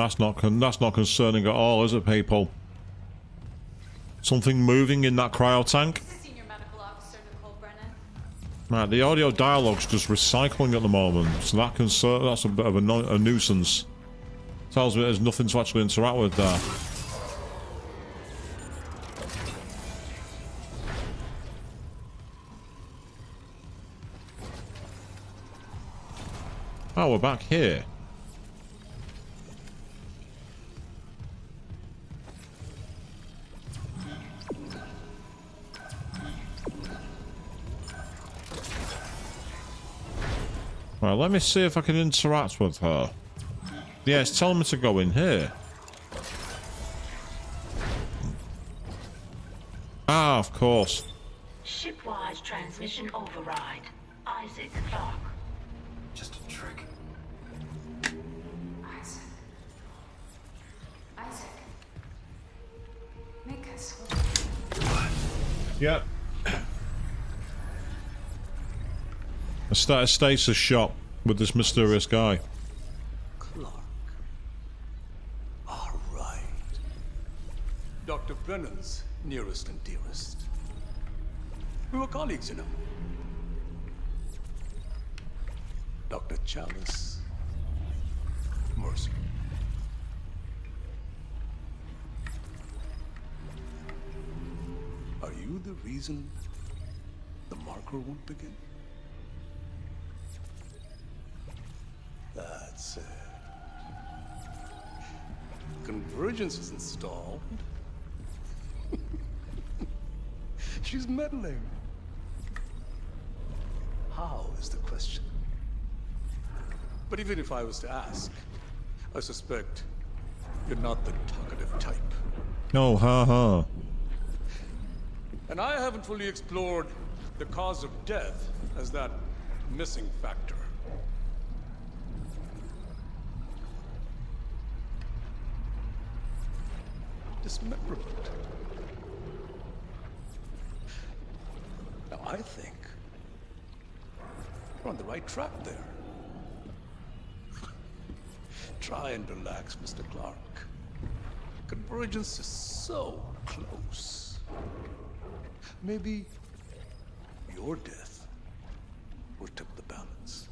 That's not concerning at all, is it, people? Something moving in that cryo tank. Senior Medical Officer Nicole Brennan. Right, the audio dialogue's just recycling at the moment, so that's a bit of a nuisance. Tells me there's nothing to actually interact with there. Oh, we're back here. Right, let me see if I can interact with her. Yeah, it's telling me to go in here. Ah, of course. Shipwide transmission override. Isaac Clarke. Just a trick. Isaac. Isaac. Make us whole. Yep. A status shot with this mysterious guy. Clarke. All right. Dr. Brennan's nearest and dearest. We were colleagues, you know. Dr. Chalice. Mercer. Are you the reason the marker won't begin? That's it. Convergence is installed. She's meddling. How is the question? But even if I was to ask, I suspect you're not the talkative type. Oh, ha. And I haven't fully explored the cause of death as that missing factor. Dismemberment. Now I think we're on the right track there. Try and relax, Mr. Clarke. Convergence is so close. Maybe your death will tip the balance.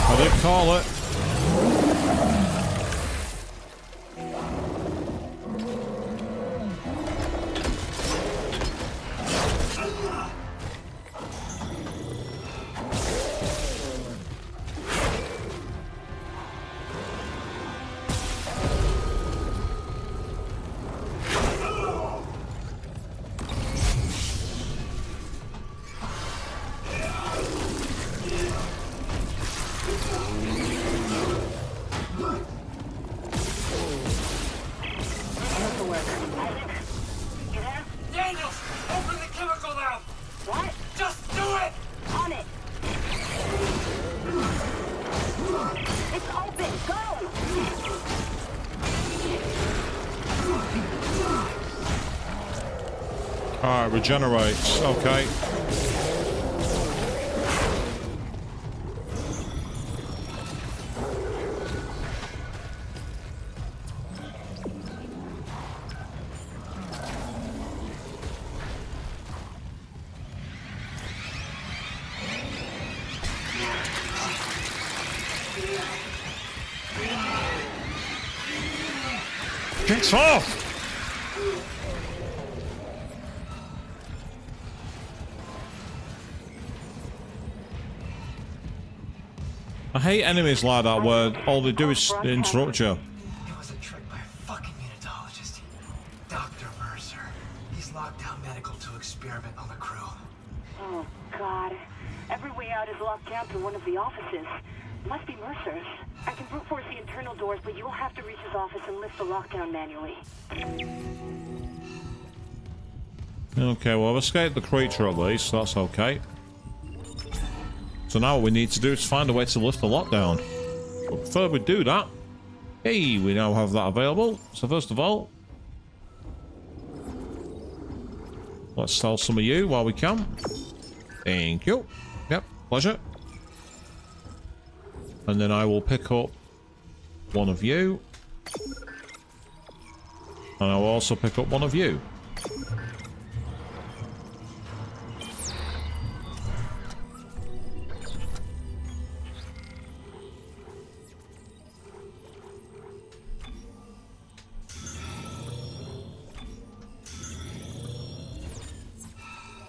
I did call it. Daniels, open the chemical lab. What? Just do it. On it. It's open. Go! Alright, regenerates. Okay. It's off! I hate enemies like that where all they do is interrupt you. It was a trick by a fucking unitologist. Dr. Mercer. He's locked down medical to experiment on the crew. Oh, God. Every way out is locked down through one of the offices. Must be Mercer's. I can brute force the internal doors, but you'll have to reach his office and lift the lockdown manually. Okay, well, I've escaped the creature at least, so that's okay. So now what we need to do is find a way to lift the lockdown. But before we do that, hey, we now have that available. So first of all, Let's sell some of you while we can. Thank you. Yep, pleasure. And then I will pick up one of you. And I will also pick up one of you.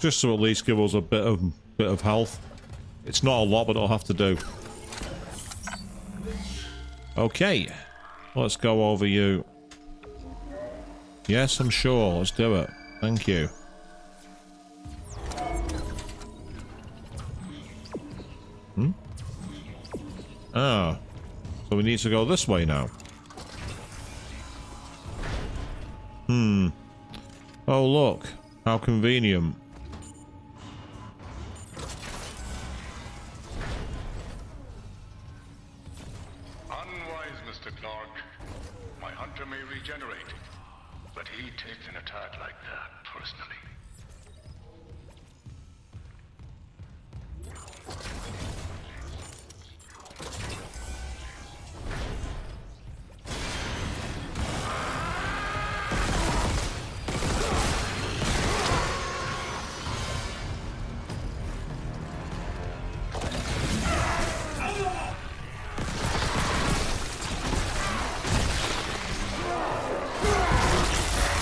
Just to at least give us a bit of health. It's not a lot, but it'll have to do. Okay. Let's go over you. Yes, I'm sure. Let's do it. Thank you. Ah. So we need to go this way now. Oh, look. How convenient. Unwise, Mr. Clarke. My hunter may regenerate, but he takes an attack like that personally.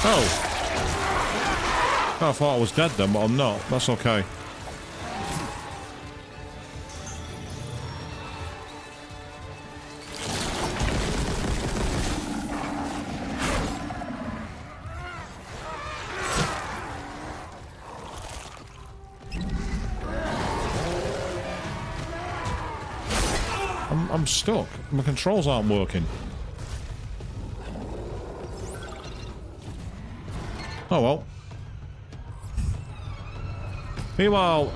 Oh. I thought I was dead then, but I'm not. That's okay. I'm stuck. My controls aren't working. Oh well. Meanwhile,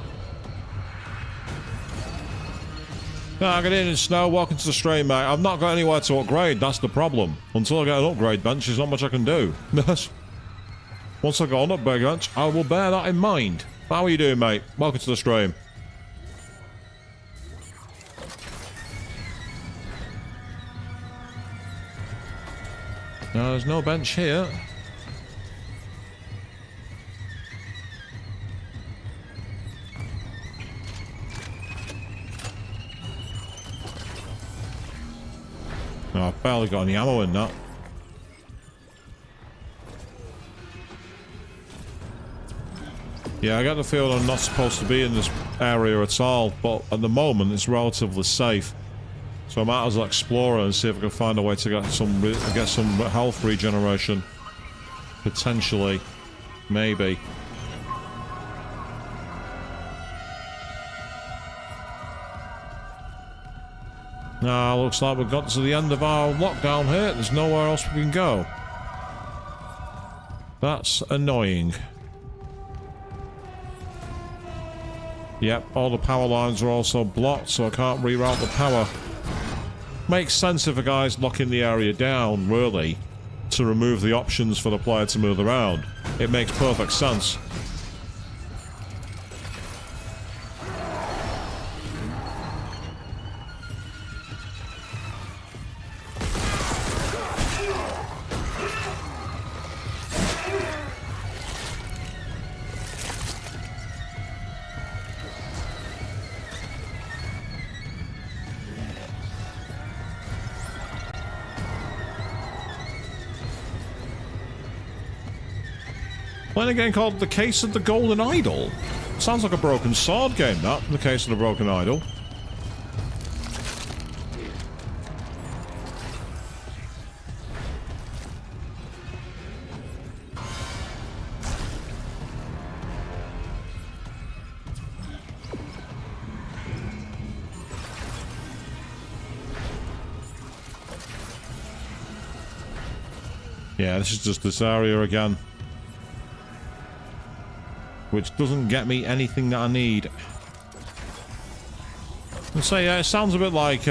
get in and Snow, welcome to the stream, mate. I've not got anywhere to upgrade, that's the problem. Until I get an upgrade bench, there's not much I can do. Once I got an upgrade bench, I will bear that in mind. How are you doing, mate? Welcome to the stream. No, there's no bench here. Oh, I've barely got any ammo in that. Yeah, I get the feeling I'm not supposed to be in this area at all, but at the moment it's relatively safe. So I might as well explore it and see if I can find a way to get some health regeneration. Potentially. Maybe. Now, looks like we've got to the end of our lockdown here. There's nowhere else we can go. That's annoying. Yep, all the power lines are also blocked, so I can't reroute the power. Makes sense if a guy's locking the area down, really, to remove the options for the player to move around. It makes perfect sense. Playing a game called The Case of the Golden Idol. Sounds like a Broken Sword game, that. The Case of the Broken Idol. Yeah, this is just this area again. Which doesn't get me anything that I need. And so yeah, it sounds a bit like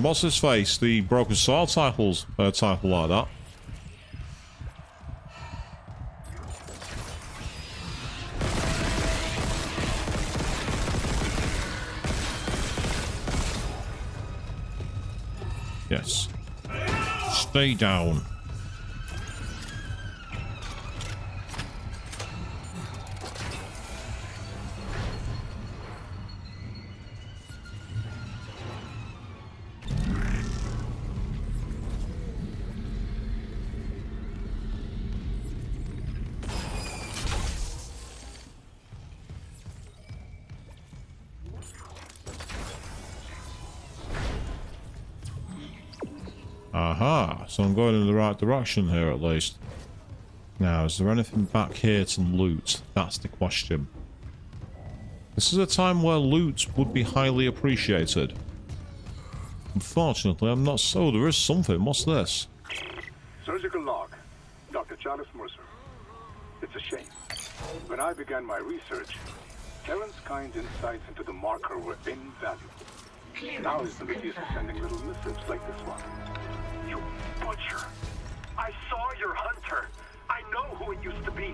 what's his face? The Broken Sword title like that. Yes. Stay down. Aha, so I'm going in the right direction here at least. Now, is there anything back here to loot? That's the question. This is a time where loot would be highly appreciated. Unfortunately, I'm not so. There is something. What's this? Surgical log. Dr. Charles Mercer. It's a shame. When I began my research, Terrence Kyne's insights into the marker were invaluable. Now he's been accused of sending little missives like this one. You butcher! I saw your hunter! I know who it used to be!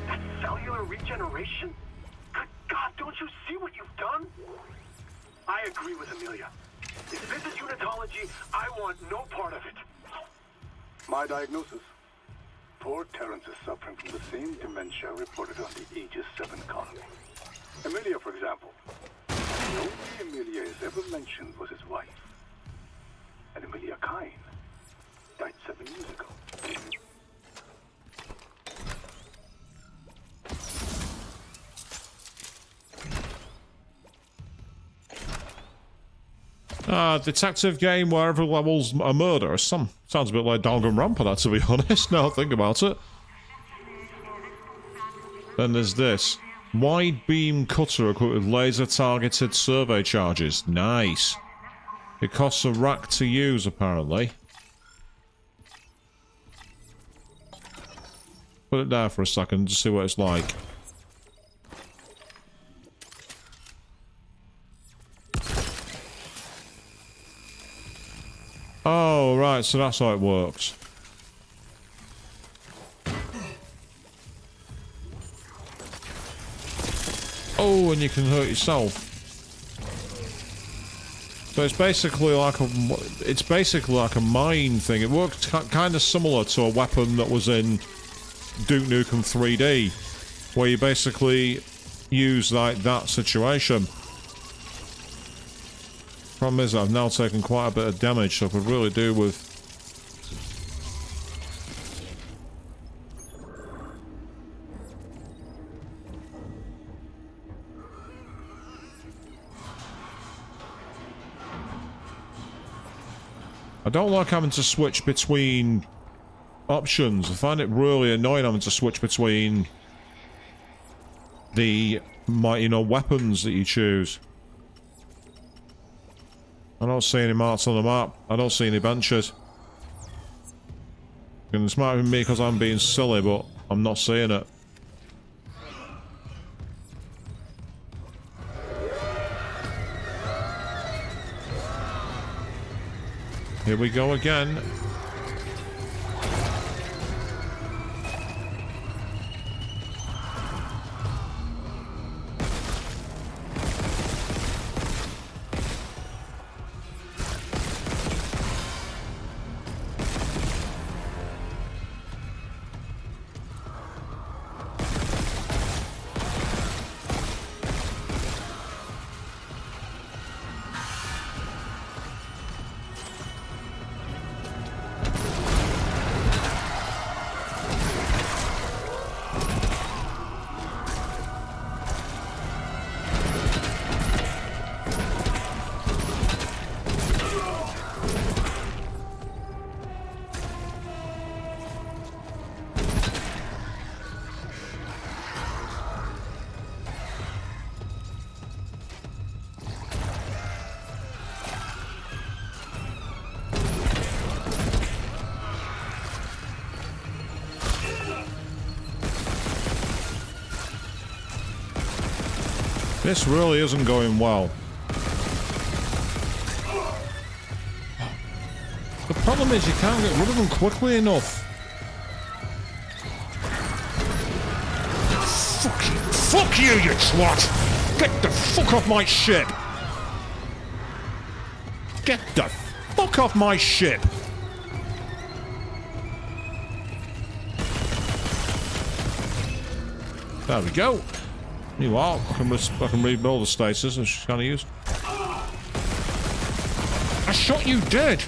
That cellular regeneration? Good God, don't you see what you've done? I agree with Amelia. If this is unitology, I want no part of it. My diagnosis. Poor Terrence is suffering from the same dementia reported on the Aegis 7 colony. Amelia, for example. The only Amelia is ever mentioned was his wife. And Amelia Kyne died 7 years ago. Detective game where every level's a murder. Sounds a bit like Danganronpa, to be honest, now I think about it. Then there's this. Wide beam cutter equipped with laser targeted survey charges. Nice. It costs a rack to use, apparently. Put it there for a second to see what it's like. Oh, right, so that's how it works. Oh, and you can hurt yourself. So it's basically like a mine thing. It works kind of similar to a weapon that was in Duke Nukem 3D, where you basically use like that situation. Problem is, I've now taken quite a bit of damage, so I could really do with. I don't like having to switch between options. I find it really annoying having to switch between the weapons that you choose. I don't see any marks on the map. I don't see any benches. And it's might be me because I'm being silly, but I'm not seeing it. Here we go again. This really isn't going well. The problem is you can't get rid of them quickly enough. Fuck you, you twat! Get the fuck off my ship! Get the Fuck off my ship! There we go. Meanwhile, I can rebuild the stasis, which is kind of useful. I shot you dead!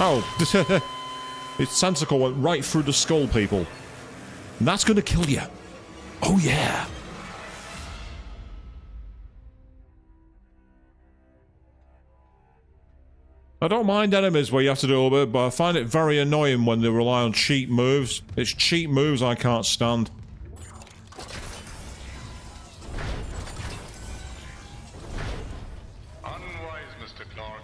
Oh, its tentacle went right through the skull, people. And that's gonna kill you. Oh, yeah. I don't mind enemies where you have to do a bit, but I find it very annoying when they rely on cheap moves. It's cheap moves I can't stand. Unwise, Mr. Clarke.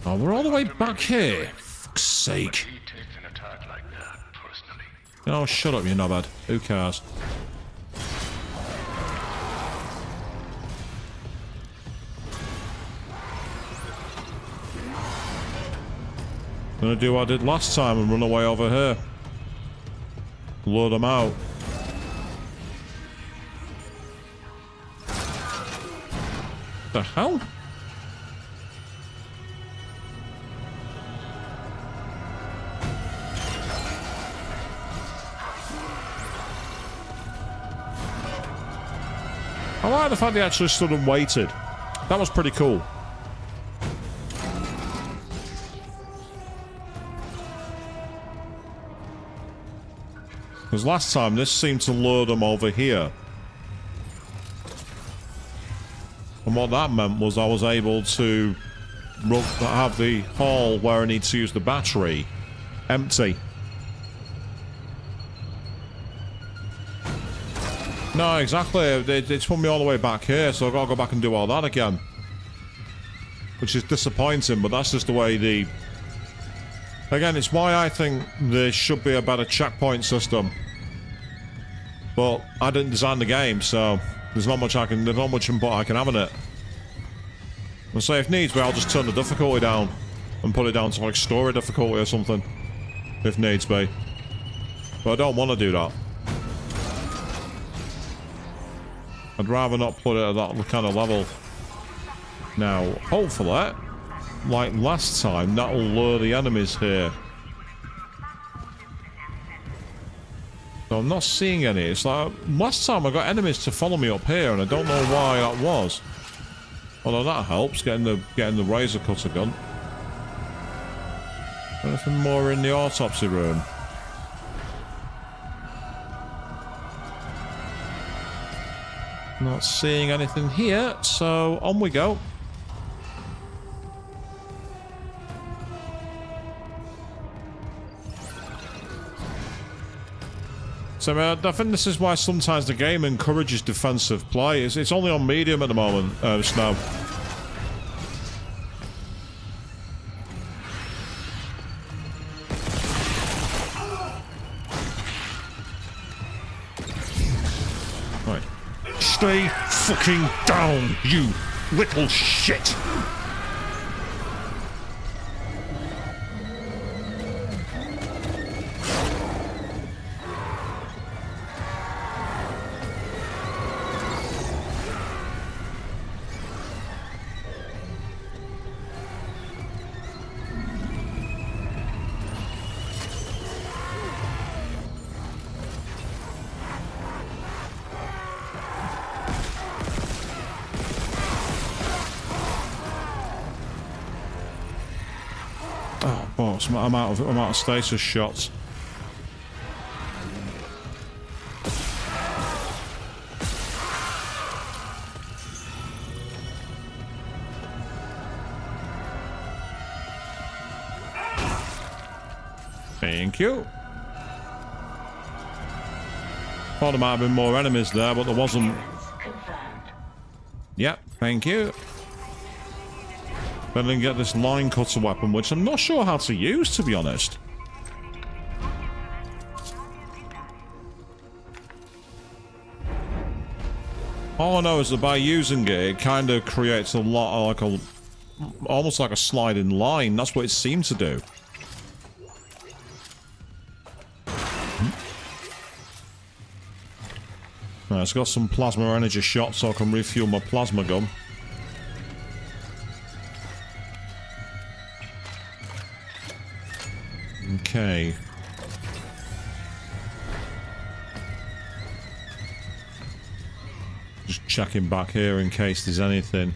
Oh, we're all the way back here. Fuck's sake. He takes an attack like that personally. Oh, shut up, you knobhead. Who cares? Gonna do what I did last time and run away over here. Lure them out. The hell? I like the fact they actually stood and waited. That was pretty cool. Because last time this seemed to lure them over here. And what that meant was I was able to have the hall where I need to use the battery empty. No, exactly. It's put me all the way back here, so I've got to go back and do all that again. Which is disappointing, but that's just the way the... Again, it's why I think there should be a better checkpoint system. But I didn't design the game, so there's not much input I can have in it. I'll say if needs be, I'll just turn the difficulty down and put it down to like story difficulty or something, if needs be. But I don't want to do that. I'd rather not put it at that kind of level. Now, hopefully, like last time, that'll lure the enemies here. So I'm not seeing any. It's like, last time I got enemies to follow me up here, and I don't know why that was. Although that helps, getting the razor cutter gun. Anything more in the autopsy room? Not seeing anything here, so on we go. So I think this is why sometimes the game encourages defensive play. It's only on medium at the moment, Snow. Right. Stay fucking down, you little shit! I'm out of stasis shots. Thank you. Thought there might have been more enemies there, but there wasn't. Yep, thank you. Then I can get this line cutter weapon, which I'm not sure how to use, to be honest. All I know is that by using it, it kind of creates a lot of almost like a sliding line. That's what it seemed to do. Right, it's got some plasma energy shots so I can refuel my plasma gun. Okay. Just checking back here in case there's anything.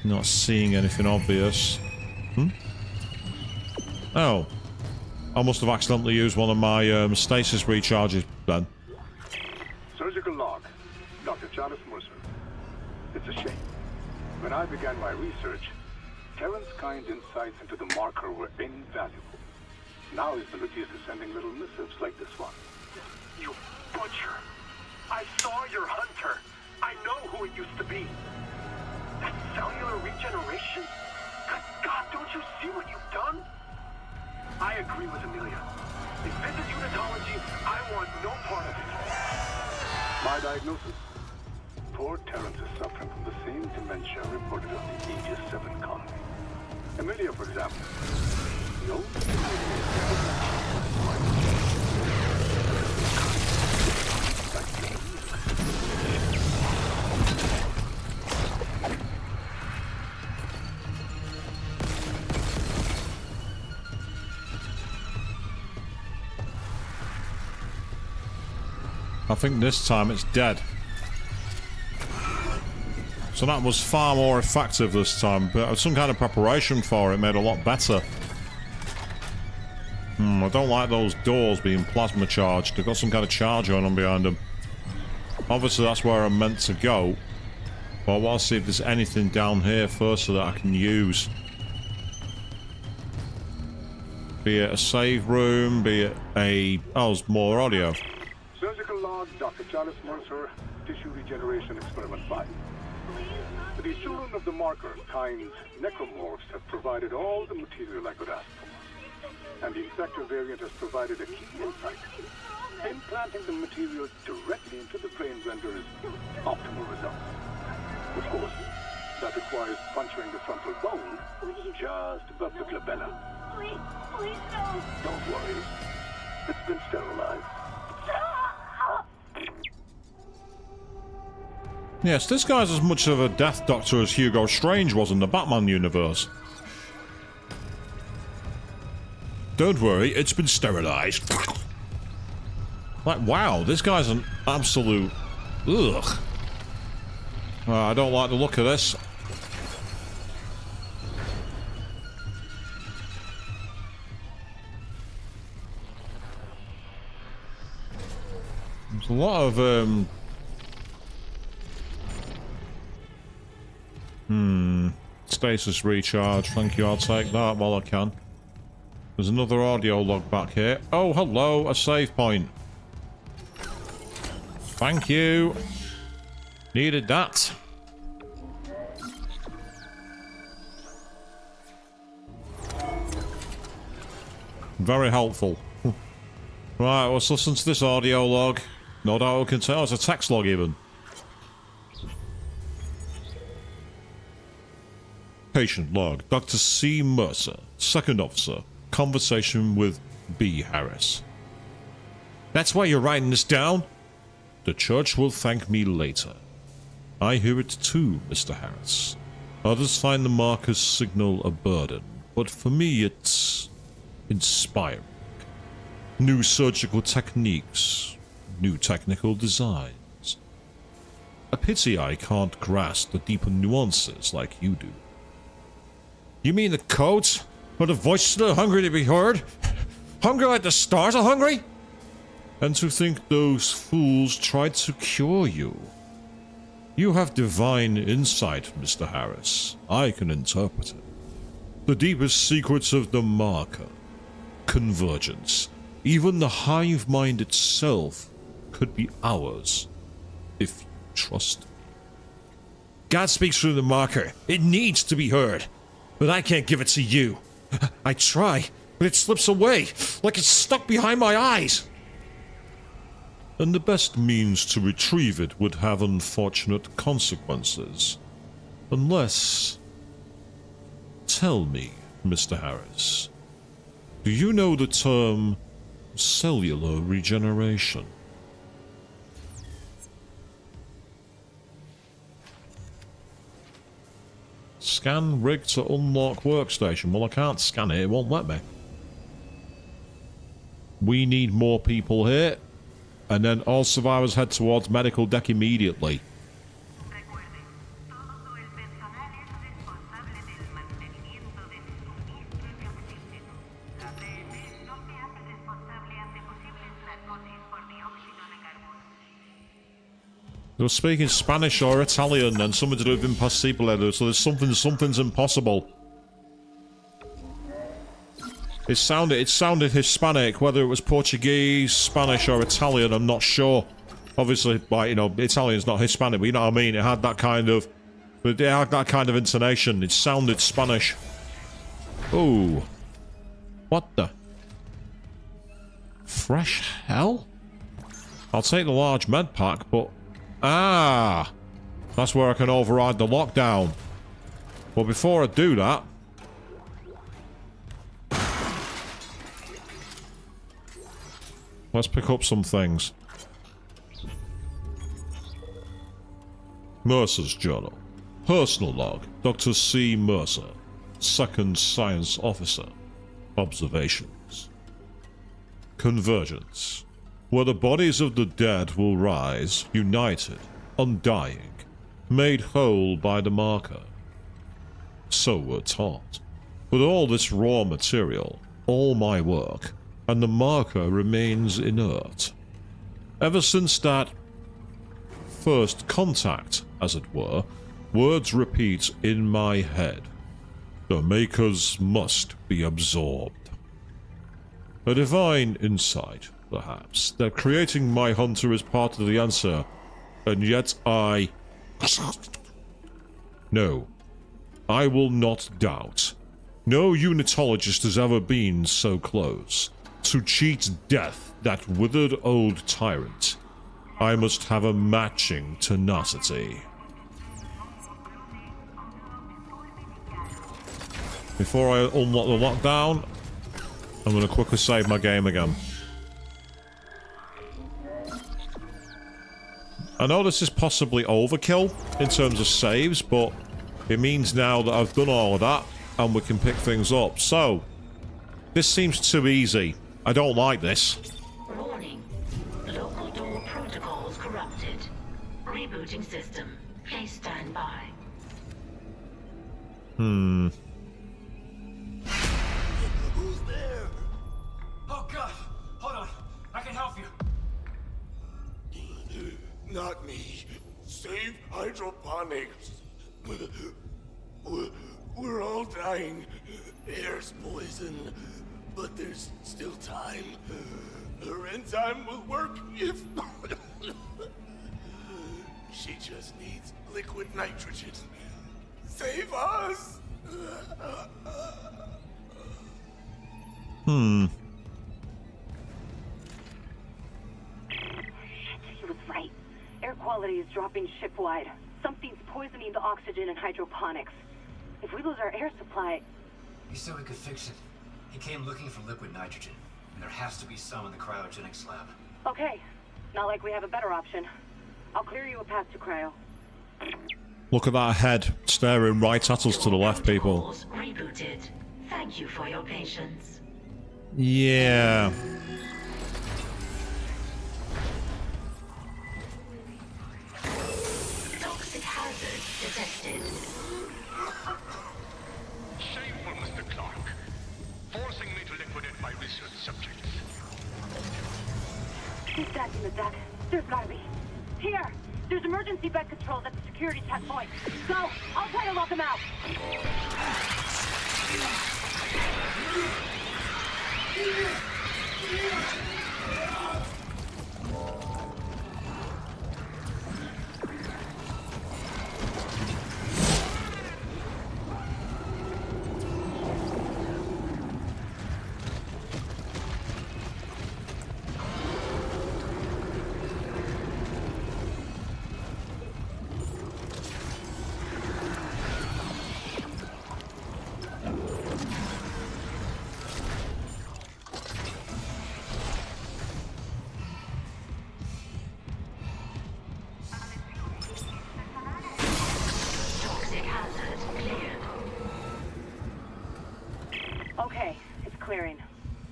Not seeing anything obvious. Oh. I must have accidentally used one of my stasis recharges then. Surgical log. Dr. Charles Mercer. It's a shame. When I began my research, Terran's kind insights into the marker were invaluable. Now his abilities are sending little missives like this one. You butcher! I saw your hunter! I know who it used to be! That cellular regeneration? Good God, don't you see what you've done? I agree with Amelia. If this is unitology, I want no part of it. My diagnosis? Poor Terrence is suffering from the same dementia reported on the Aegis 7 colony. Amelia, for example. No? I think this time it's dead. So that was far more effective this time, but some kind of preparation for it made it a lot better. I don't like those doors being plasma charged. They've got some kind of charge going on behind them. Obviously that's where I'm meant to go. But I want to see if there's anything down here first so that I can use. Be it a save room, be it a... Oh, there's more audio. Surgical log, Dr. Charles Mercer, tissue regeneration experiment 5. The children of the marker, kind necromorphs, have provided all the material I could ask for. And the infector variant has provided a key insight. Implanting the material directly into the brain renders optimal results. Of course, that requires puncturing the frontal bone just above the glabella. Please, no. Don't worry. It's been sterilized. Yes, this guy's as much of a Death Doctor as Hugo Strange was in the Batman universe. Don't worry, it's been sterilized. Like, wow, this guy's an absolute... Ugh. I don't like the look of this. There's a lot of, stasis recharge. Thank you, I'll take that while I can. There's another audio log back here. Oh, hello, a save point. Thank you. Needed that. Very helpful. Right, let's listen to this audio log. No doubt we can tell it's a text log even. Patient log. Dr. C. Mercer, second officer. Conversation with B. Harris. That's why you're writing this down? The church will thank me later. I hear it too, Mr. Harris. Others find the marker's signal a burden, but for me it's inspiring. New surgical techniques, new technical designs. A pity I can't grasp the deeper nuances like you do. You mean the codes? Or the voices that are hungry to be heard? Hungry like the stars are hungry? And to think those fools tried to cure you. You have divine insight, Mr. Harris. I can interpret it. The deepest secrets of the marker. Convergence. Even the hive mind itself could be ours. If you trust. God speaks through the marker. It needs to be heard. But I can't give it to you. I try, but it slips away, like it's stuck behind my eyes. And the best means to retrieve it would have unfortunate consequences. Unless... Tell me, Mr. Harris, do you know the term cellular regeneration? Scan rig to unlock workstation. Well, I can't scan it. It won't let me. We need more people here. And then all survivors head towards medical deck immediately. They were speaking Spanish or Italian and something to do with impossible, so there's something's impossible. It sounded Hispanic, whether it was Portuguese, Spanish or Italian, I'm not sure. Obviously, like, you know, Italian's not Hispanic, but you know what I mean? It had that kind of intonation. It sounded Spanish. Ooh. What the? Fresh hell? I'll take the large med pack, but... Ah! That's where I can override the lockdown. But before I do that... let's pick up some things. Mercer's Journal. Personal log. Dr. C. Mercer. Second Science Officer. Observations. Convergence. Where the bodies of the dead will rise, united, undying, made whole by the marker. So we're taught. With all this raw material, all my work, and the marker remains inert. Ever since that first contact, as it were, words repeat in my head. The makers must be absorbed. A divine insight, perhaps, that creating my hunter is part of the answer, and yet I... No, I will not doubt. No unitologist has ever been so close. To cheat death, that withered old tyrant, I must have a matching tenacity. Before I unlock the lockdown, I'm going to quickly save my game again. I know this is possibly overkill in terms of saves, but it means now that I've done all of that, and we can pick things up. So, this seems too easy. I don't like this. Warning. Local door protocols corrupted. Rebooting system. Please stand by. Who's there? Oh god! Hold on. I can help you. Not me. Save hydroponics. We're all dying. Air's poison. But there's still time. Her enzyme will work if... she just needs liquid nitrogen. Save us! He was right. Air quality is dropping shipwide. Something's poisoning the oxygen in hydroponics. If we lose our air supply... He said we could fix it. He came looking for liquid nitrogen, and there has to be some in the cryogenics lab. Okay. Not like we have a better option. I'll clear you a path to cryo. Look at that head staring right at us to the left, people. Protocols rebooted. Thank you for your patience. Yeah. Toxic hazard detected. Shameful, Mr. Clarke. Forcing me to liquidate my research subjects. He's back in the deck. There's gotta be. Here! There's emergency bed controls at the security checkpoint. Go! I'll try to lock them out!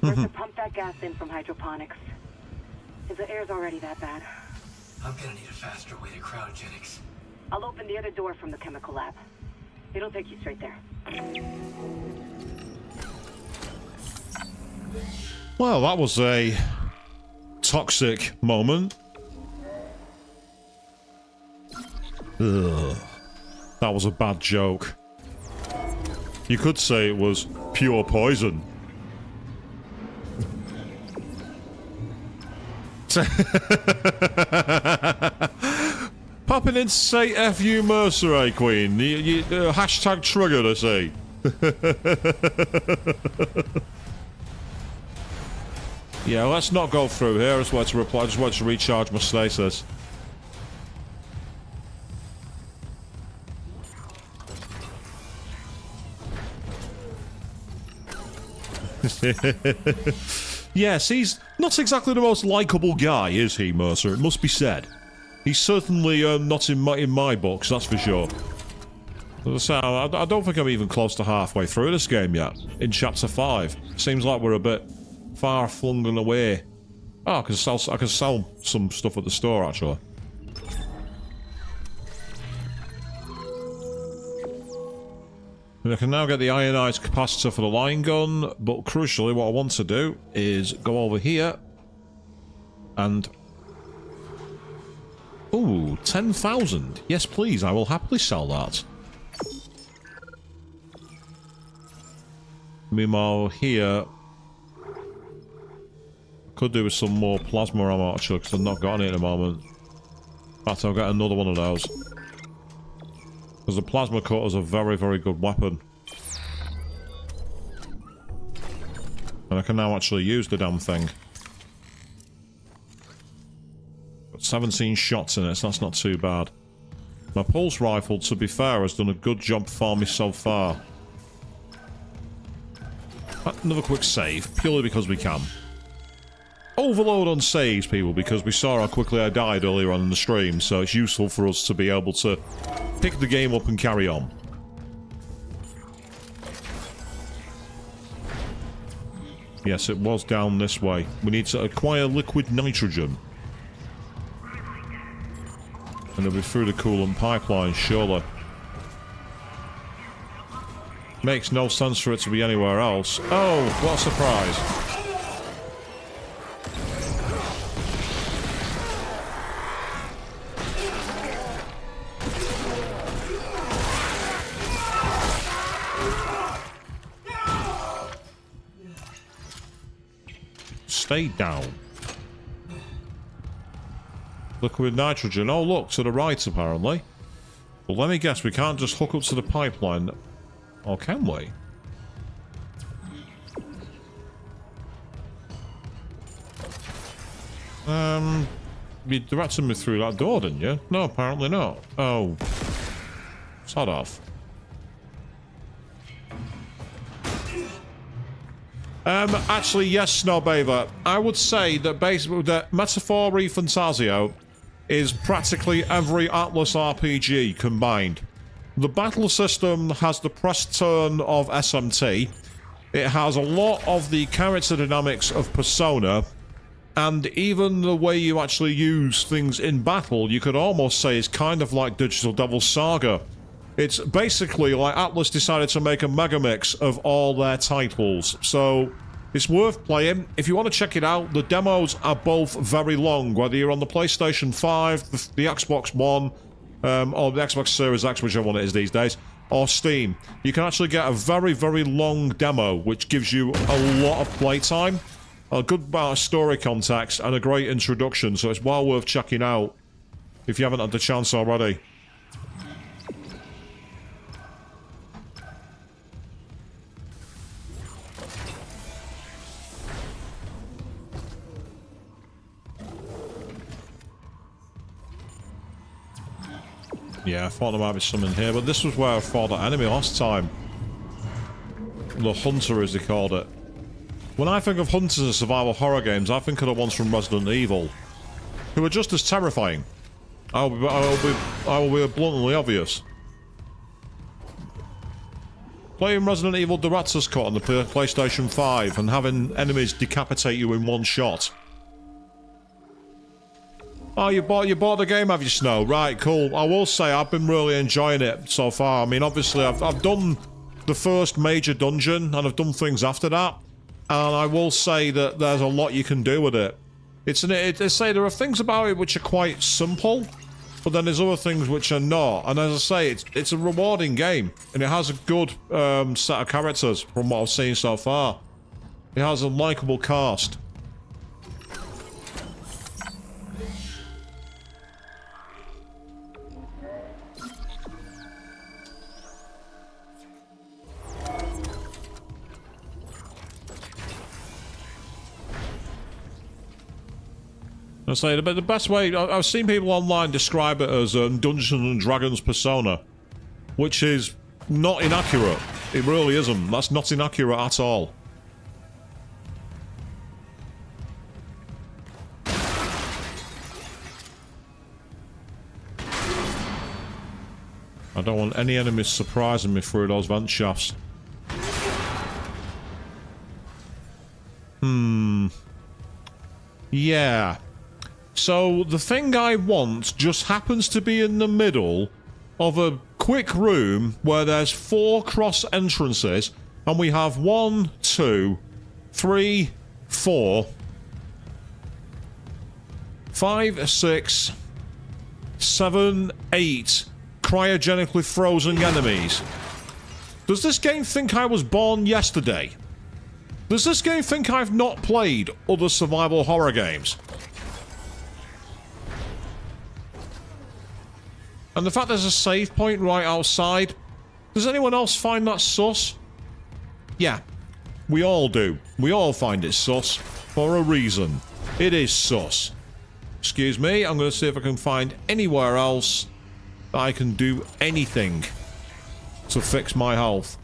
Mercer, pump that gas in from hydroponics. If the air's already that bad. I'm gonna need a faster way to cryogenics. I'll open the other door from the chemical lab. It'll take you straight there. Well, that was a toxic moment. Ugh. That was a bad joke. You could say it was pure poison. Popping in to say F you Mercer, eh, Queen? Hashtag triggered, I see. Yeah, let's not go through here. I just want to reply. I just want to recharge my stasis. Yes, he's not exactly the most likable guy, is he, Mercer? It must be said. He's certainly not in my books, that's for sure. As I say, I don't think I'm even close to halfway through this game yet. In Chapter 5. Seems like we're a bit far flung and away. Oh, I can sell some stuff at the store, actually. And I can now get the ionized capacitor for the line gun, but crucially what I want to do is go over here and... Ooh, 10,000. Yes, please, I will happily sell that. Meanwhile, here... Could do with some more plasma ammo, actually, because I've not got any at the moment. In fact, I'll get another one of those. Because the plasma cutter is a very, very good weapon. And I can now actually use the damn thing. Got 17 shots in it, so that's not too bad. My pulse rifle, to be fair, has done a good job for me so far. Another quick save, purely because we can. Overload on saves, people, because we saw how quickly I died earlier on in the stream, so it's useful for us to be able to pick the game up and carry on. Yes, it was down this way. We need to acquire liquid nitrogen. And it'll be through the coolant pipeline, surely. Makes no sense for it to be anywhere else. Oh, what a surprise. Stay down. Liquid nitrogen. Oh, look, to the right, apparently. But let me guess, we can't just hook up to the pipeline. Or can we? You directed me through that door, didn't you? No, apparently not. Oh. Sod off. Actually, yes, Snowbather. I would say that basically that Metaphor Fantasio is practically every Atlas RPG combined. The battle system has the press turn of SMT. It has a lot of the character dynamics of Persona, and even the way you actually use things in battle, you could almost say is kind of like Digital Devil Saga. It's basically like Atlas decided to make a mega mix of all their titles, so it's worth playing. If you want to check it out, the demos are both very long, whether you're on the PlayStation 5, the Xbox One, or the Xbox Series X, whichever one it is these days, or Steam. You can actually get a very, very long demo, which gives you a lot of playtime, a good amount of story context, and a great introduction, so it's well worth checking out if you haven't had the chance already. Yeah, I thought there might be some in here, but this was where I fought that enemy last time. The Hunter, as they called it. When I think of hunters in survival horror games, I think of the ones from Resident Evil, who are just as terrifying. I will be bluntly obvious. Playing Resident Evil Director's Cut on the PlayStation 5 and having enemies decapitate you in one shot. Oh, you bought the game, have you, Snow? Right, cool. I will say I've been really enjoying it so far. I mean, obviously, I've done the first major dungeon, and I've done things after that. And I will say that there's a lot you can do with it. They say there are things about it which are quite simple, but then there's other things which are not. And as I say, it's a rewarding game, and it has a good set of characters from what I've seen so far. It has a likable cast. I say the best way I've seen people online describe it as Dungeons and Dragons Persona, which is not inaccurate. It really isn't. That's not inaccurate at all. I don't want any enemies surprising me through those vent shafts. Yeah. So the thing I want just happens to be in the middle of a quick room where there's 4 cross entrances, and we have 1, 2, 3, 4, 5, 6, 7, 8 cryogenically frozen enemies. Does this game think I was born yesterday? Does this game think I've not played other survival horror games? And the fact there's a save point right outside, does anyone else find that sus? Yeah, we all do. We all find it sus for a reason. It is sus. Excuse me, I'm going to see if I can find anywhere else that I can do anything to fix my health.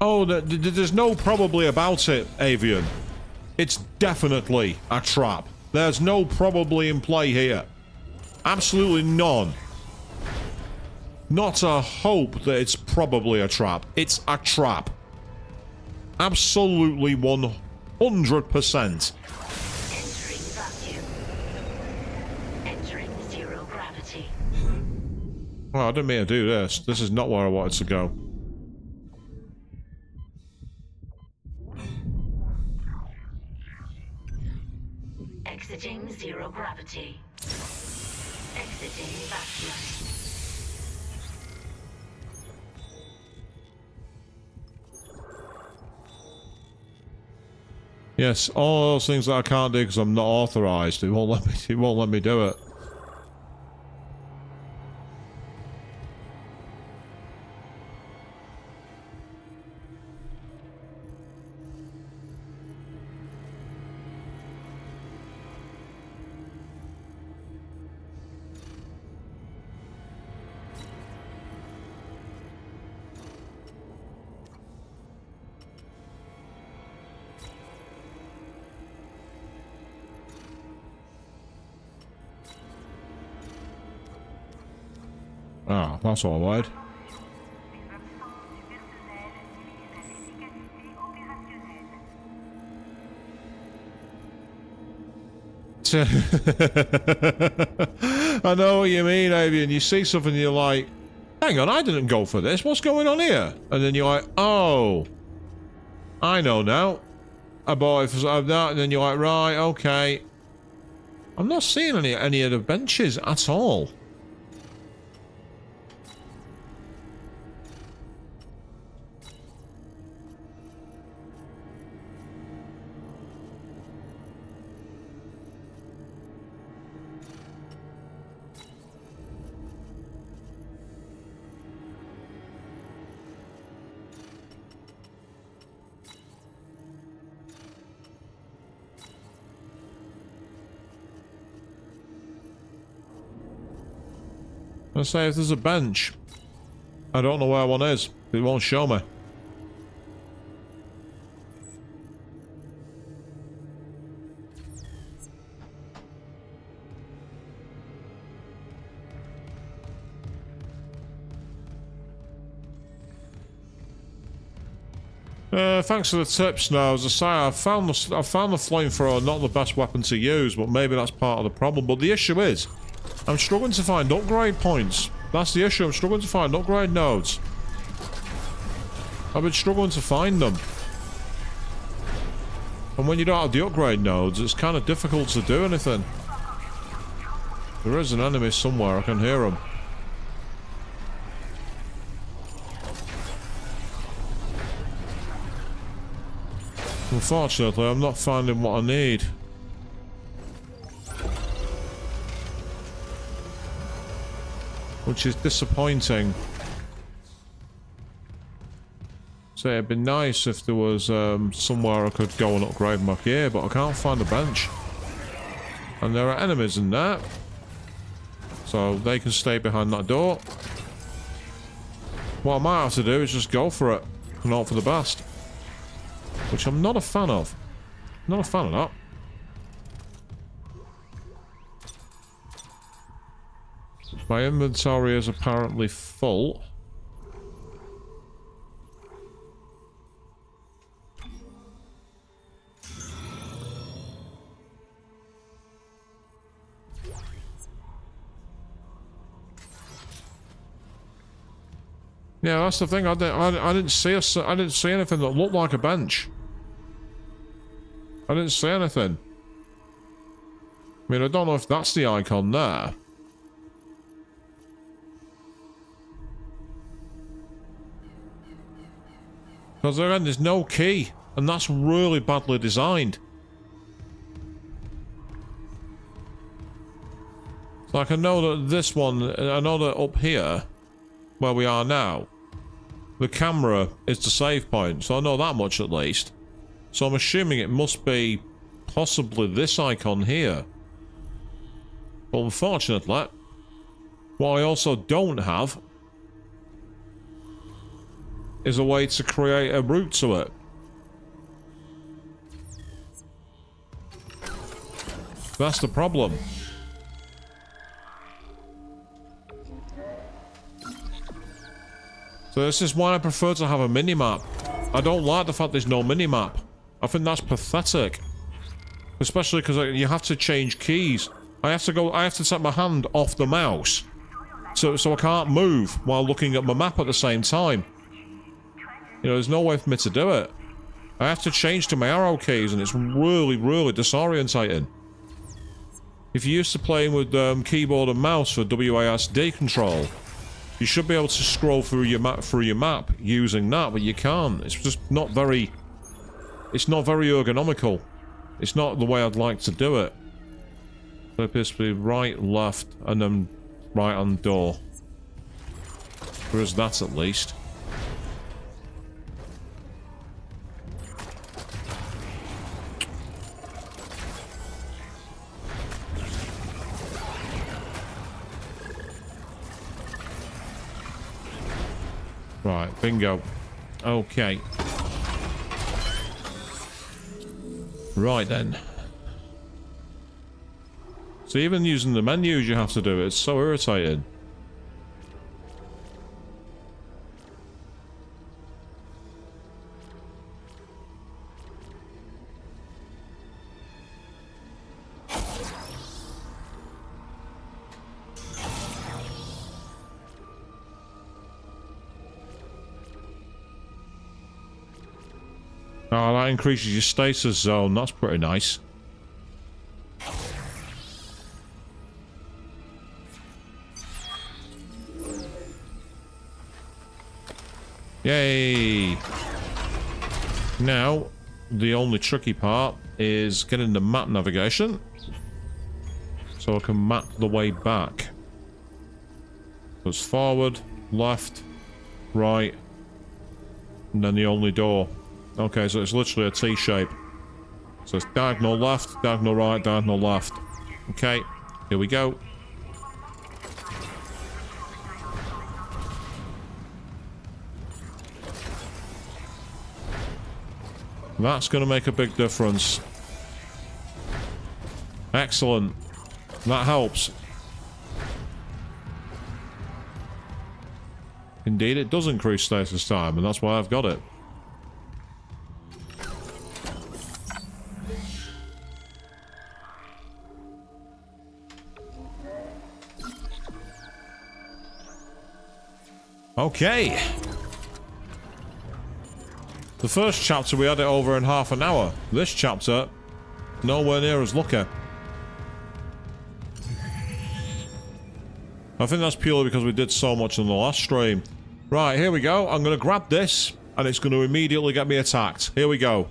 Oh, there's no probably about it, Avian. It's definitely a trap. There's no probably in play here. Absolutely none. Not a hope that it's probably a trap. It's a trap. Absolutely 100%. Entering vacuum. Entering zero gravity. Well, I didn't mean to do this. This is not where I wanted to go. Exiting zero gravity. Exiting vacuum. Yes, all those things that I can't do because I'm not authorized. It won't let me do it. Ah, that's all right. I know what you mean, Avian. You see something and you're like, hang on, I didn't go for this. What's going on here? And then you're like, oh, I know now. I bought it for that, and then you're like, right, okay. I'm not seeing any of the benches at all. Let's say if there's a bench. I don't know where one is. It won't show me. Thanks for the tips. Now, as I say, I found the flamethrower not the best weapon to use, but maybe that's part of the problem. But the issue is, I'm struggling to find upgrade points. That's the issue. I'm struggling to find upgrade nodes. I've been struggling to find them. And when you don't have the upgrade nodes, it's kind of difficult to do anything. There is an enemy somewhere. I can hear him. Unfortunately, I'm not finding what I need. Which is disappointing. So it'd be nice if there was somewhere I could go and upgrade my gear, but I can't find a bench. And there are enemies in there. So they can stay behind that door. What I might have to do is just go for it and hope for the best. Which I'm not a fan of. Not a fan of that. My inventory is apparently full. Yeah, that's the thing. I didn't see anything that looked like a bench. I didn't see anything. I mean, I don't know if that's the icon there. Because again, there's no key, and that's really badly designed. Like, I know that this one, I know that up here, where we are now, the camera is the save point, so I know that much at least. So I'm assuming it must be possibly this icon here. But unfortunately, what I also don't have is a way to create a route to it. That's the problem. So this is why I prefer to have a mini-map. I don't like the fact there's no mini-map. I think that's pathetic. Especially because you have to change keys. I have to take my hand off the mouse. So I can't move while looking at my map at the same time. You know, there's no way for me to do it. I have to change to my arrow keys, and it's really, really disorientating. If you're used to playing with keyboard and mouse for WASD control, you should be able to scroll through your map using that, but you can't. It's just not very... It's not very ergonomical. It's not the way I'd like to do it. So it appears to be right, left, and then right on door. There is that at least. Right, bingo. Okay. Right then. So even using the menus you have to do it, it's so irritating. Oh, that increases your status zone. That's pretty nice. Yay! Now, the only tricky part is getting the map navigation. So I can map the way back. So it's forward, left, right, and then the only door. Okay, so it's literally a T shape. So it's diagonal left, diagonal right, diagonal left. Okay, here we go. That's going to make a big difference. Excellent. That helps. Indeed, it does increase stasis time, and that's why I've got it. Okay. The first chapter we had it over in half an hour. This chapter, nowhere near as lucky. I think that's purely because we did so much in the last stream. Right, here we go. I'm going to grab this, and it's going to immediately get me attacked. Here we go.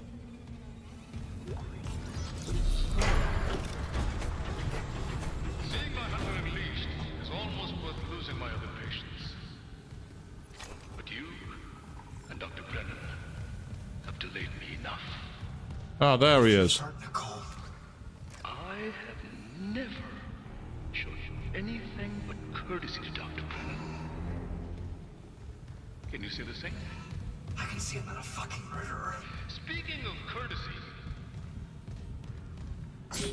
Seeing my hunger unleashed is almost worth losing my other patients. But you and Dr. Brennan have delayed me enough. Ah, there he is. Nicole. I have never shown you anything but courtesy to Dr. Brennan. Can you see the same? I can see I'm not a fucking murderer. Speaking of courtesy, do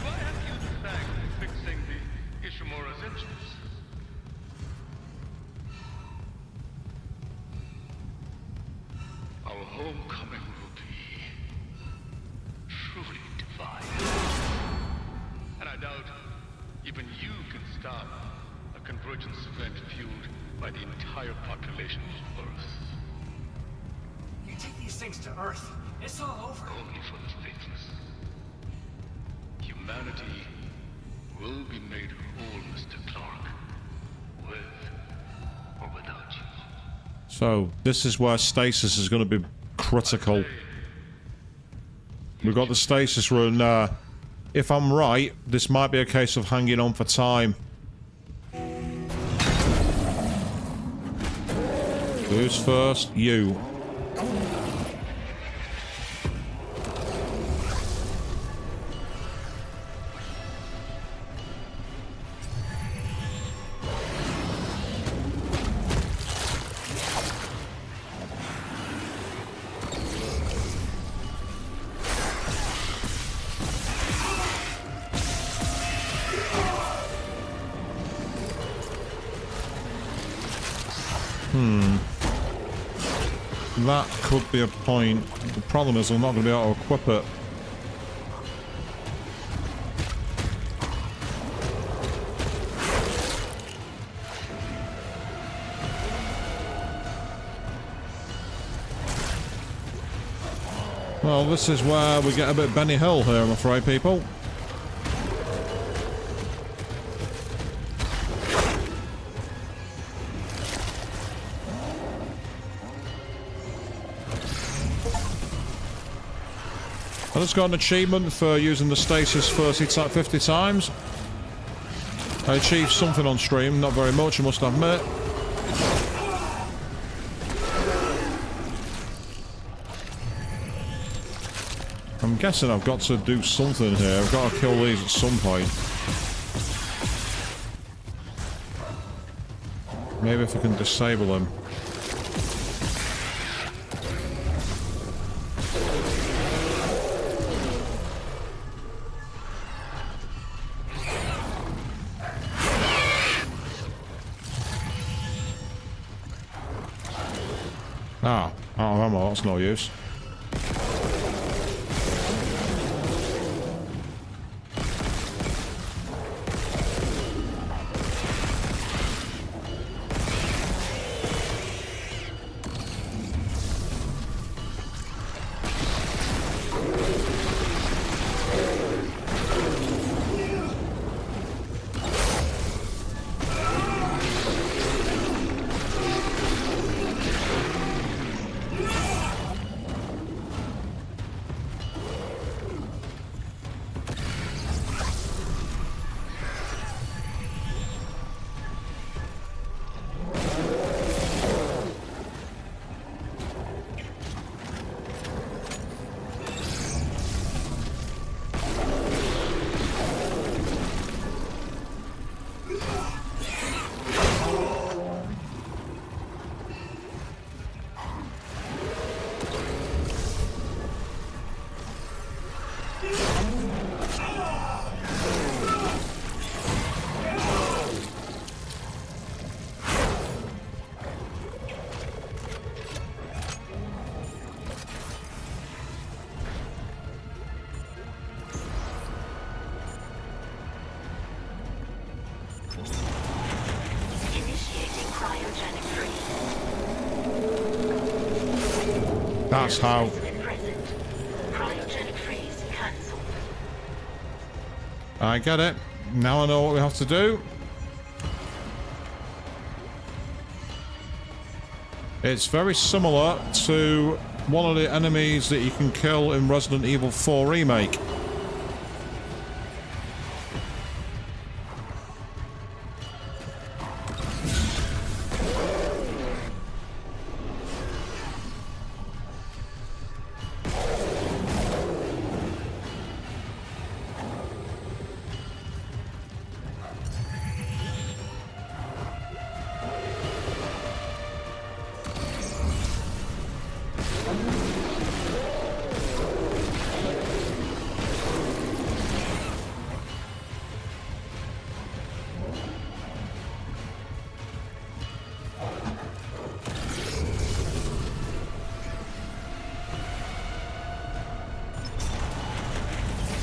I have you to thank for fixing the Ishimura's engines? Our homecoming will be truly divine. And I doubt even you can stop a convergence event fueled by the entire population of Earth. You take these things to Earth, it's all over. Only for the faithless. Humanity will be made whole, Mr. Clarke. With or without you. So, this is where stasis is going to be critical. We've got the stasis rune there. If I'm right, this might be a case of hanging on for time. Who's first? You. That could be a point. The problem is I'm not going to be able to equip it. Well, this is where we get a bit Benny Hill here, I'm afraid, people. I just got an achievement for using the stasis 50 times. I achieved something on stream, not very much, I must admit. I'm guessing I've got to do something here. I've got to kill these at some point. Maybe if I can disable them. Ah, out of ammo, that's no use. Initiating cryogenic freeze. That's how. Specimen present. Cryogenic freeze cancelled. I get it. Now I know what we have to do. It's very similar to one of the enemies that you can kill in Resident Evil 4 Remake.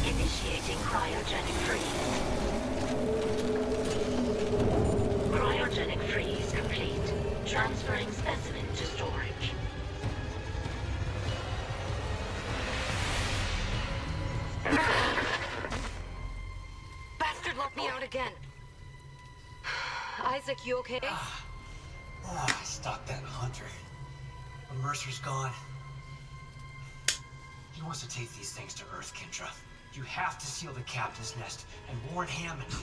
Initiating cryogenic freeze. Cryogenic freeze complete. Transferring specimen to storage. Bastard locked me out again. Isaac, you okay? I stopped that hunter. But Mercer's gone. He wants to take these things to Earth, Kendra. You have to seal the captain's nest and warn Hammond.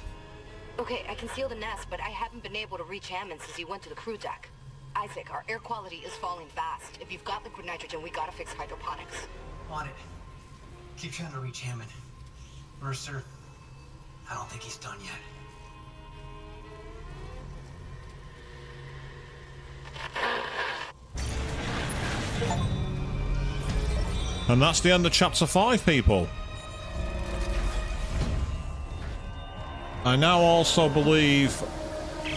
Okay, I can seal the nest, but I haven't been able to reach Hammond since he went to the crew deck. Isaac, our air quality is falling fast. If you've got liquid nitrogen, we gotta fix hydroponics. On it. Keep trying to reach Hammond. Mercer, I don't think he's done yet. And that's the end of chapter 5, people. I now also believe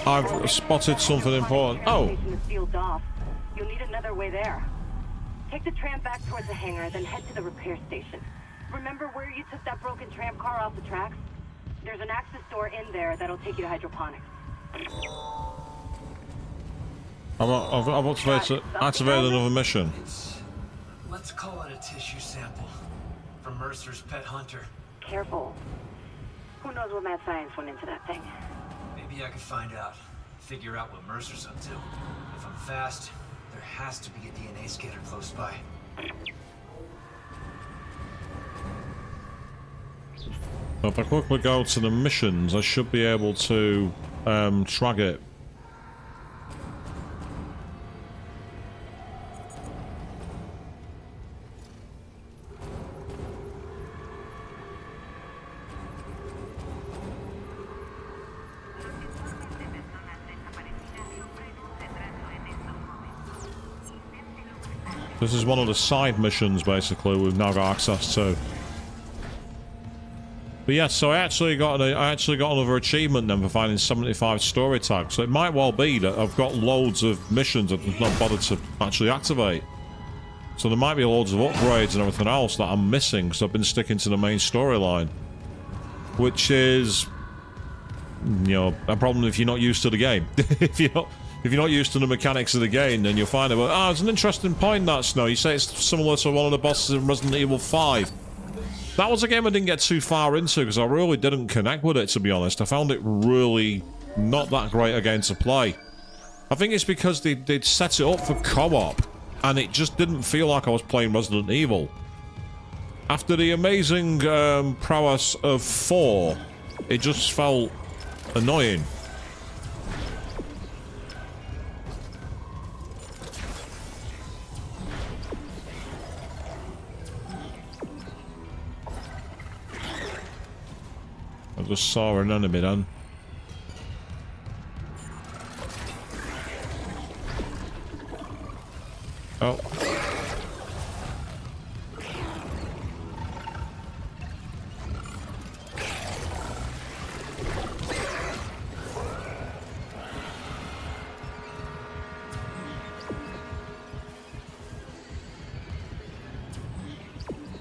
I've spotted something important. Oh. Station is sealed off. You'll need another way there. Take the tram back towards the hangar, then head to the repair station. Remember where you took that broken tram car off the tracks? There's an access door in there that'll take you to hydroponics. I've activated another mission. Let's call it a tissue sample from Mercer's pet hunter. Careful. Who knows what mad science went into that thing? Maybe I could find out. Figure out what Mercer's up to. If I'm fast, there has to be a DNA scanner close by. If I quickly go to the missions, I should be able to track it. This is one of the side missions, basically, we've now got access to. But yeah, so I actually got another achievement then for finding 75 story tags. So it might well be that I've got loads of missions that I've not bothered to actually activate. So there might be loads of upgrades and everything else that I'm missing because I've been sticking to the main storyline. Which is, you know, a problem if you're not used to the game. If you're not used to the mechanics of the game, then you'll find it. But, it's an interesting point, that, Snow. You say it's similar to one of the bosses in Resident Evil 5. That was a game I didn't get too far into because I really didn't connect with it, to be honest. I found it really not that great a game to play. I think it's because they'd set it up for co-op, and it just didn't feel like I was playing Resident Evil. After the amazing prowess of 4, it just felt annoying. I just saw an enemy then. Oh.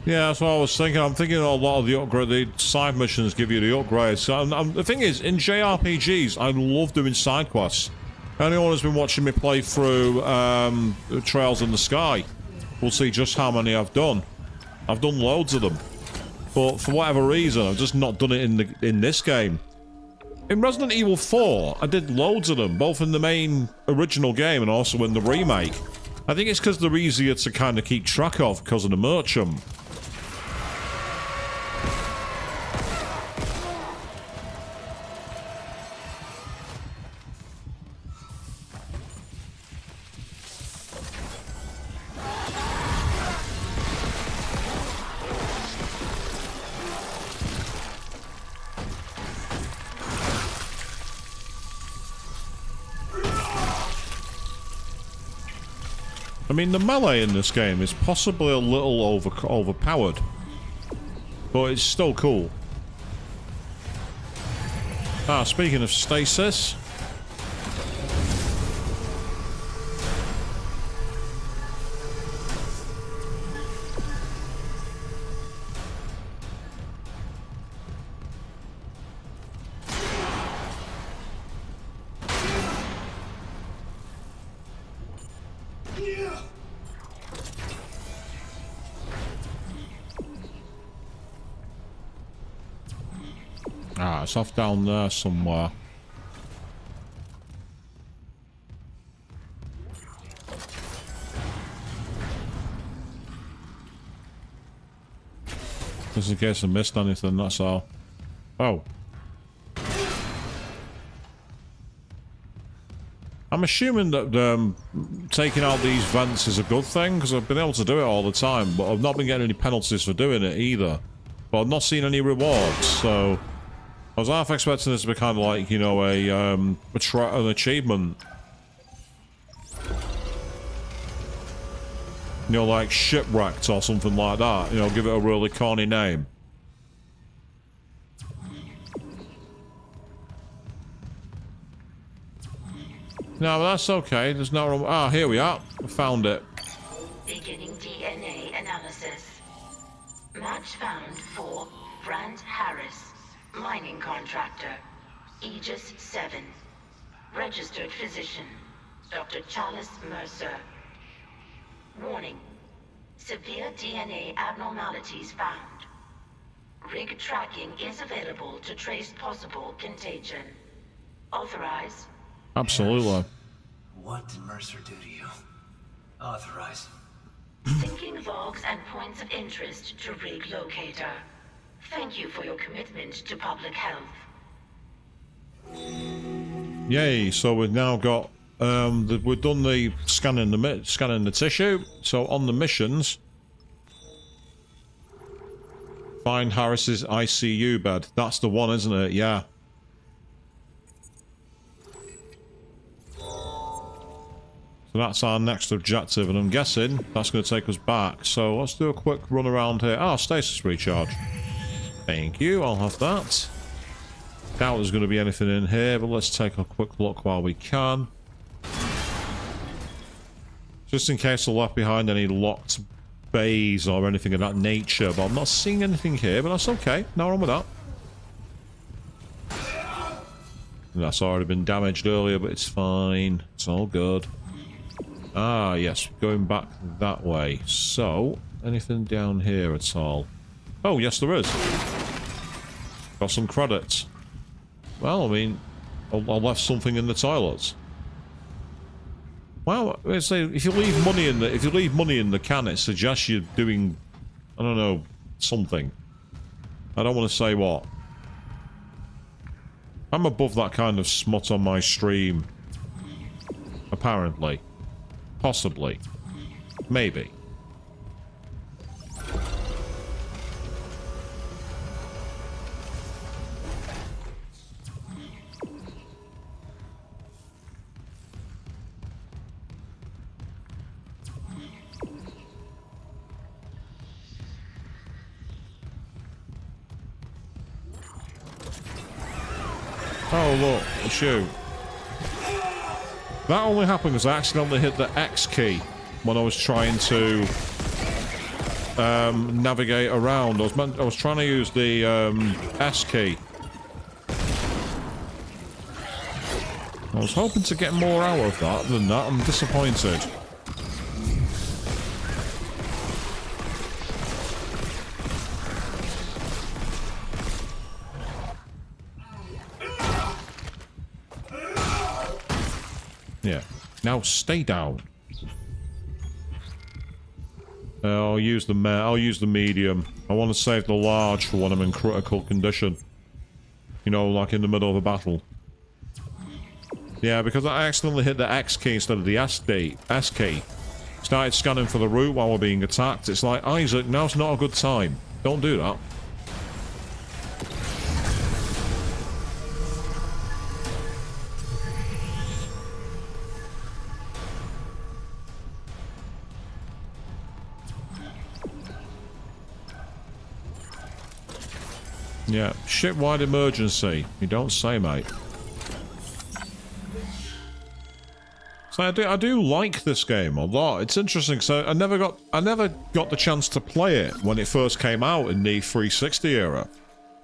Yeah, that's what I was thinking. I'm thinking a lot of the side missions give you the upgrades. So the thing is, in JRPGs, I love doing side quests. Anyone who's been watching me play through Trails in the Sky will see just how many I've done. I've done loads of them. But for whatever reason, I've just not done it in this game. In Resident Evil 4, I did loads of them, both in the main original game and also in the remake. I think it's because they're easier to kind of keep track of because of the merchant. I mean, the melee in this game is possibly a little overpowered, but it's still cool. Ah, speaking of stasis. Ah, it's off down there somewhere. Just in case I missed anything, that's all. Oh. I'm assuming that taking out these vents is a good thing, because I've been able to do it all the time, but I've not been getting any penalties for doing it either. But I've not seen any rewards, so... I was half expecting this to be kind of like, you know, an achievement. You know, like Shipwrecked or something like that. You know, give it a really corny name. No, but that's okay. There's no wrong. Ah, here we are. I found it. Beginning DNA analysis. Match found for Brand Harris. Mining contractor, Aegis 7. Registered physician, Dr. Chalice Mercer. Warning. Severe DNA abnormalities found. Rig tracking is available to trace possible contagion. Authorize? Absolutely. What did Mercer do to you? Authorize. Syncing logs and points of interest to Rig Locator. Thank you for your commitment to public health. Yay! So we've now got we've done the scanning the tissue. So on the missions, find Harris's ICU bed. That's the one, isn't it? Yeah. So that's our next objective, and I'm guessing that's going to take us back. So let's do a quick run around here. Ah, stasis recharge. Thank you, I'll have that. Doubt there's going to be anything in here, but let's take a quick look while we can. Just in case I left behind any locked bays or anything of that nature, but I'm not seeing anything here, but that's okay. No wrong with that. That's already been damaged earlier, but it's fine. It's all good. Ah, yes, going back that way. So, anything down here at all? Oh, yes, there is. Got some credits. Well, I mean, I left something in the toilets. Well, let's say if you leave money in the can, it suggests you're doing, I don't know, something. I don't want to say what. I'm above that kind of smut on my stream. Apparently. Possibly. Maybe. Oh, look, a shoe. That only happened because I accidentally hit the X key when I was trying to navigate around. I was trying to use the S key. I was hoping to get more out of that than that. I'm disappointed. Yeah. Now stay down. I'll use the medium. I want to save the large for when I'm in critical condition. You know, like in the middle of a battle. Yeah, because I accidentally hit the X key instead of the S key. Started scanning for the route while we're being attacked. It's like, Isaac, now's not a good time. Don't do that. Yeah, ship-wide emergency. You don't say, mate. So I do like this game a lot. It's interesting. So I never got the chance to play it when it first came out in the 360 era.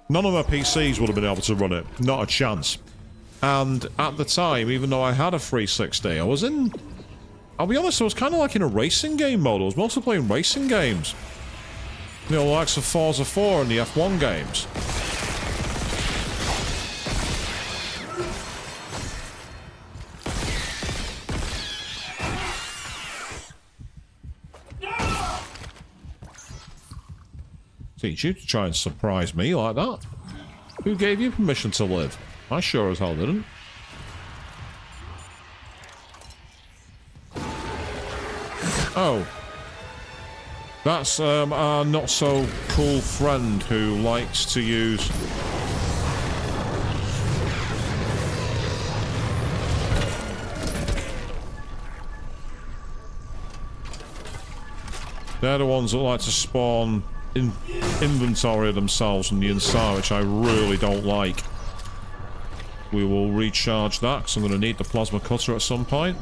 None of my PCs would have been able to run it. Not a chance. And at the time, even though I had a 360, I'll be honest, I was kind of like in a racing game mode. I was mostly playing racing games. You know, likes of Forza 4 and the F1 games. Teach you to try and surprise me like that? Who gave you permission to live? I sure as hell didn't. Oh. That's our not-so-cool friend who likes to use... They're the ones that like to spawn inventory themselves on the inside, which I really don't like. We will recharge that, because I'm going to need the plasma cutter at some point.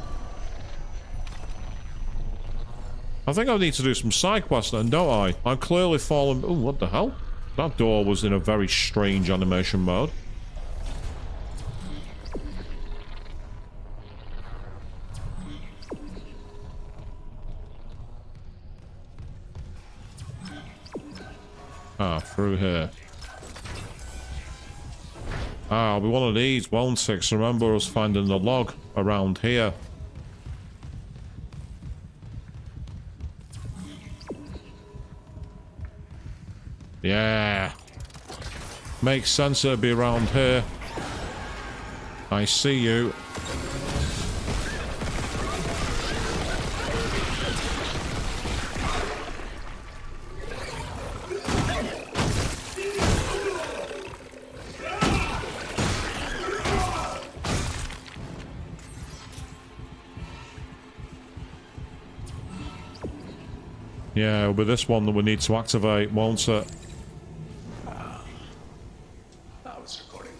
I think I need to do some side quests then, don't I? I've clearly fallen... Oh, what the hell? That door was in a very strange animation mode. Ah, through here. Ah, I'll be one of these, won't it? 'Cause remember us finding the log around here. Yeah. Makes sense it'd be around here. I see you. Yeah, it'll be this one that we need to activate, won't it? I was recording.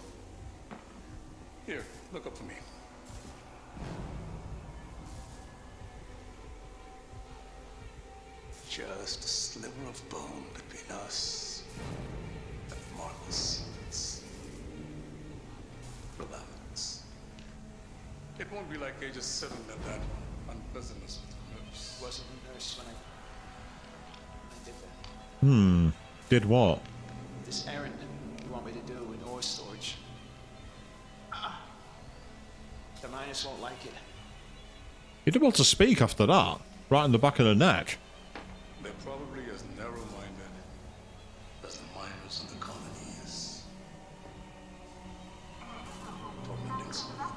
Here, look up for me. Just a sliver of bone between us and Marcus. Relax. It won't be like Aegis 7 at that unpleasantness with the nurse. Wasn't the nurse when I did that. Did what? This errand you want me to do in ore storage. The miners won't like it. You'd be able to speak after that. Right in the back of the neck. They're probably as narrow-minded as the miners in the colonies. Tormenting someone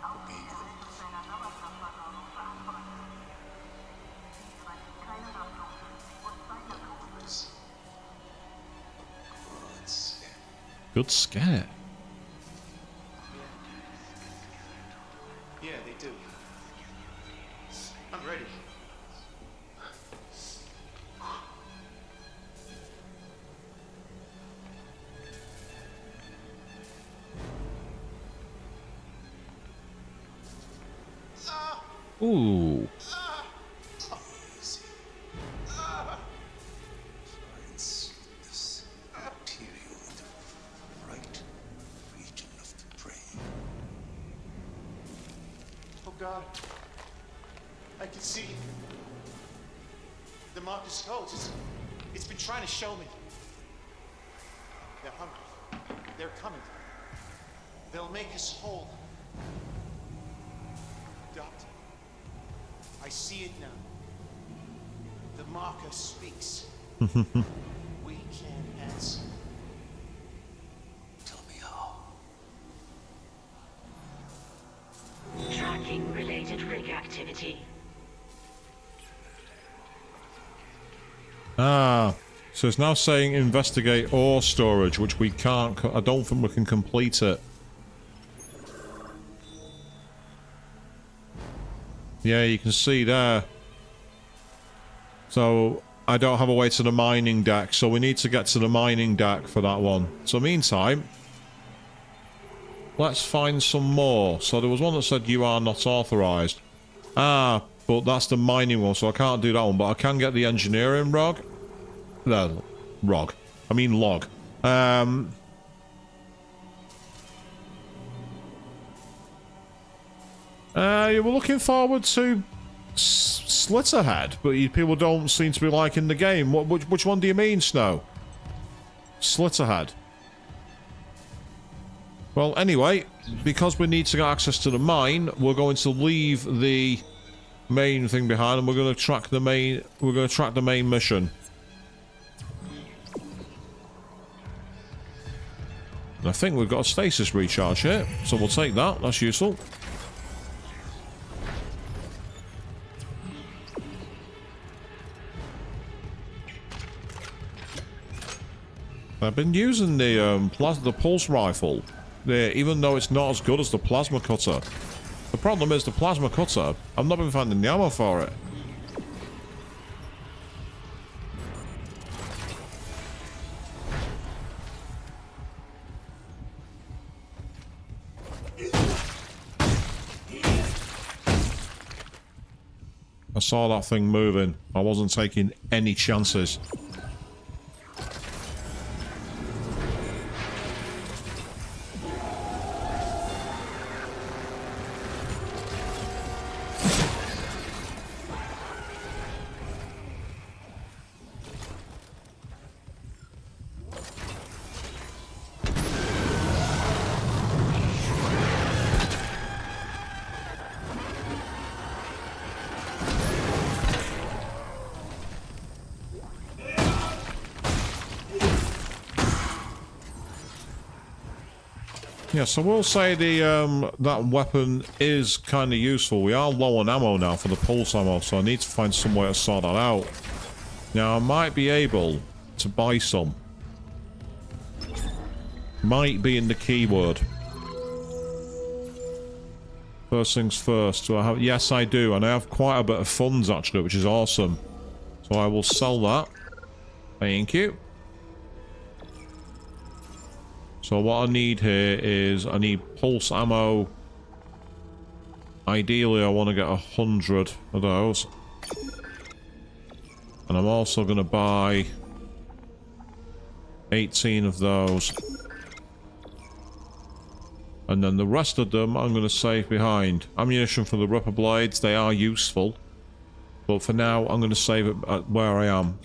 would be Good scare. Yeah, they do. I'm ready. Ooh. God. I can see the Marcus codes. It's been trying to show me. They're hungry. They're coming. They'll make us whole. Doctor, I see it now. The marker speaks. We can answer. Tell me how. Tracking related rig activity. Ah, so it's now saying investigate ore storage, which we can't. I don't think we can complete it. Yeah, you can see there. So I don't have a way to the mining deck, so we need to get to the mining deck for that one. So meantime, let's find some more. So there was one that said you are not authorized. Ah, but that's the mining one, so I can't do that one. But I can get the engineering log. No, log. I mean log. You were looking forward to Slitterhead, but people don't seem to be liking the game. Which one do you mean, Snow? Slitterhead. Well, anyway, because we need to get access to the mine, we're going to leave the main thing behind, and we're going to track the main. We're going to track the main mission. And I think we've got a stasis recharge here, so we'll take that. That's useful. I've been using the pulse rifle, even though it's not as good as the plasma cutter. The problem is the plasma cutter, I've not been finding the ammo for it. I saw that thing moving. I wasn't taking any chances. Yeah, so we'll say the that weapon is kind of useful. We are low on ammo now for the pulse ammo, so I need to find some way to sort that out. Now, I might be able to buy some. Might be in the keyword. First things first. Do I have? Yes, I do, and I have quite a bit of funds actually, which is awesome. So I will sell that. Thank you. So what I need here is I need pulse ammo. Ideally, I want to get 100 of those. And I'm also going to buy 18 of those. And then the rest of them I'm going to save behind. Ammunition for the ripper blades, they are useful. But for now, I'm going to save it at where I am.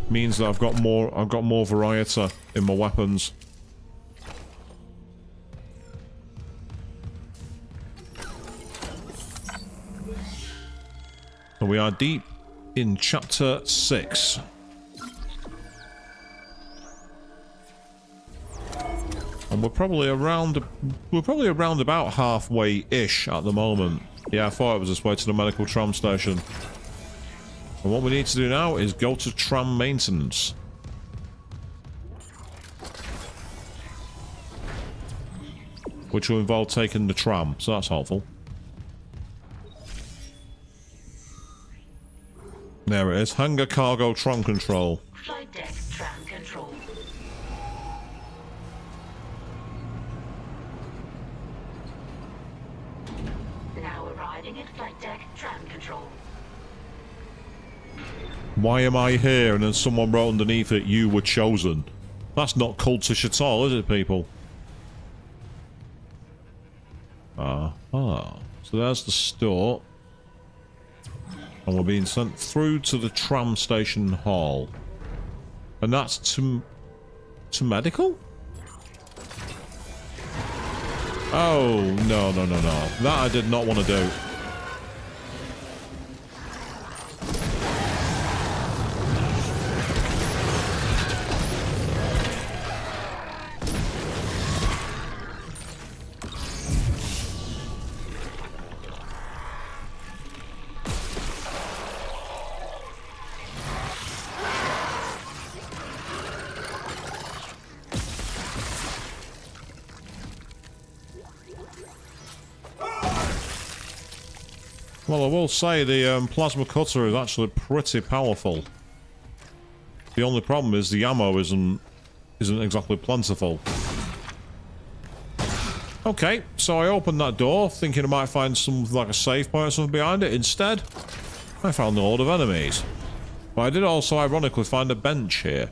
Means that I've got more variety in my weapons. So we are deep in chapter 6. And we're probably around about halfway-ish at the moment. Yeah, I thought it was this way to the medical tram station. And what we need to do now is go to tram maintenance. Which will involve taking the tram, so that's helpful. There it is. Hangar cargo tram control. Flight deck tram control. Now arriving at flight deck tram control. Why am I here? And then someone wrote underneath it, you were chosen. That's not cultish at all, is it, people? So there's the store. And we're being sent through to the tram station hall. And that's to medical? Oh, no. That I did not want to do. Well, I will say the plasma cutter is actually pretty powerful. The only problem is the ammo isn't exactly plentiful. Okay, so I opened that door thinking I might find something like a save point or something behind it. Instead, I found a load of enemies. But I did also ironically find a bench here.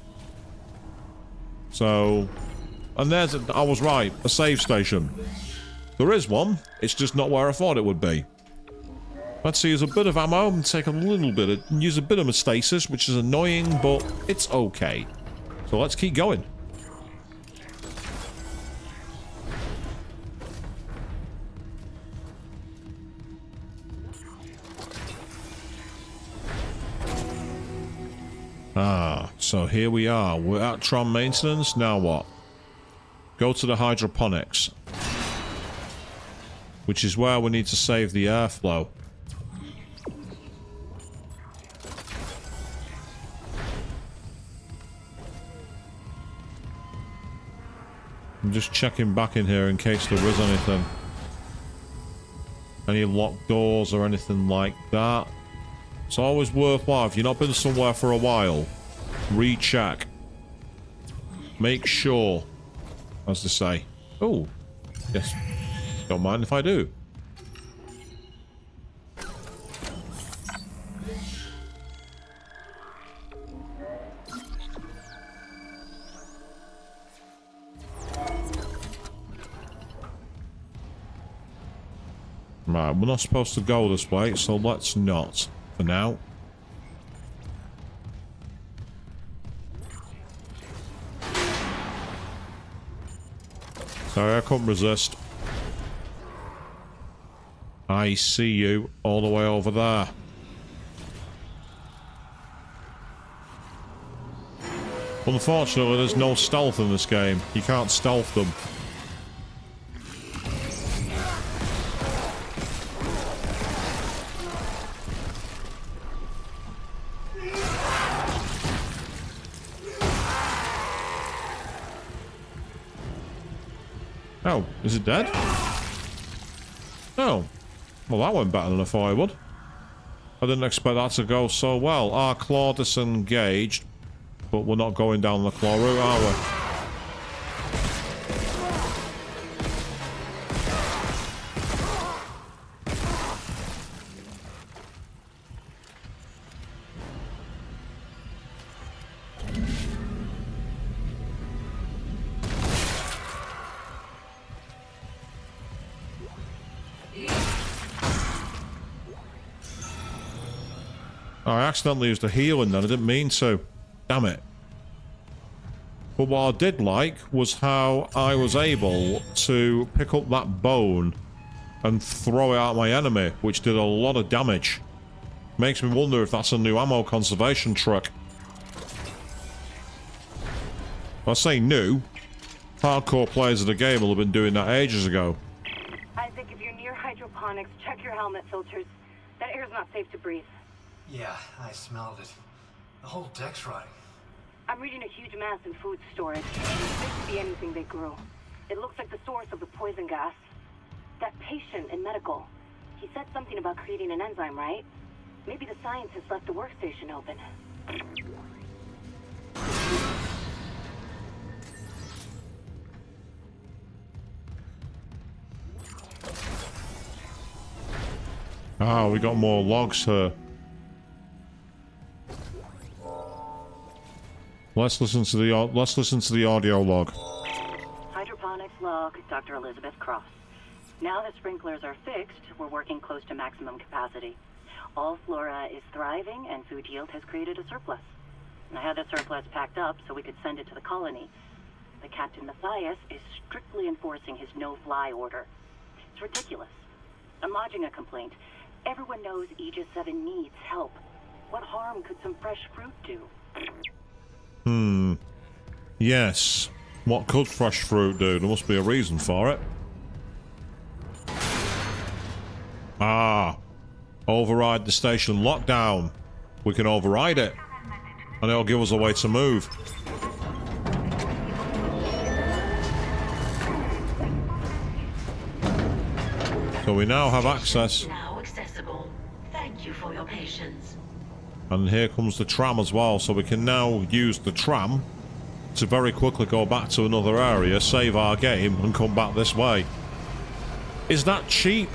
So, and there's, I was right, a save station. There is one, it's just not where I thought it would be. Let's use a bit of ammo and take a little bit of, use a bit of my stasis, which is annoying, but it's okay. So let's keep going. So here we are. We're at tram maintenance. Now what? Go to the hydroponics, which is where we need to save the airflow. I'm just checking back in here in case there is anything. Any locked doors or anything like that. It's always worthwhile, if you've not been somewhere for a while, recheck. Make sure, as they say. Oh, yes. Don't mind if I do. Right, we're not supposed to go this way, so let's not, for now. Sorry, I couldn't resist. I see you all the way over there. Unfortunately, there's no stealth in this game. You can't stealth them. Oh, is it dead? Oh. Well, that went better than I thought it would. I didn't expect that to go so well. Our claw disengaged, but we're not going down the claw route, are we? I accidentally used a healing then, I didn't mean to. Damn it. But what I did like was how I was able to pick up that bone and throw it at my enemy, which did a lot of damage. Makes me wonder if that's a new ammo conservation trick. I say new. Hardcore players of the game will have been doing that ages ago. Isaac, if you're near hydroponics, check your helmet filters. That air's not safe to breathe. Yeah, I smelled it. The whole deck's rotting. I'm reading a huge mass in food storage. It could be anything they grew. It looks like the source of the poison gas. That patient in medical, he said something about creating an enzyme, right? Maybe the scientist left the workstation open. Ah, we got more logs here. Let's listen to the audio log. Hydroponics log, Dr. Elizabeth Cross. Now the sprinklers are fixed, we're working close to maximum capacity. All flora is thriving, and food yield has created a surplus. I had the surplus packed up so we could send it to the colony. The Captain Matthias is strictly enforcing his no-fly order. It's ridiculous. I'm lodging a complaint. Everyone knows Aegis 7 needs help. What harm could some fresh fruit do? Yes. What could fresh fruit do? There must be a reason for it. Ah. Override the station lockdown. We can override it. And it'll give us a way to move. So we now have access. Now accessible. Thank you for your patience. And here comes the tram as well, so we can now use the tram to very quickly go back to another area, save our game, and come back this way. Is that cheap?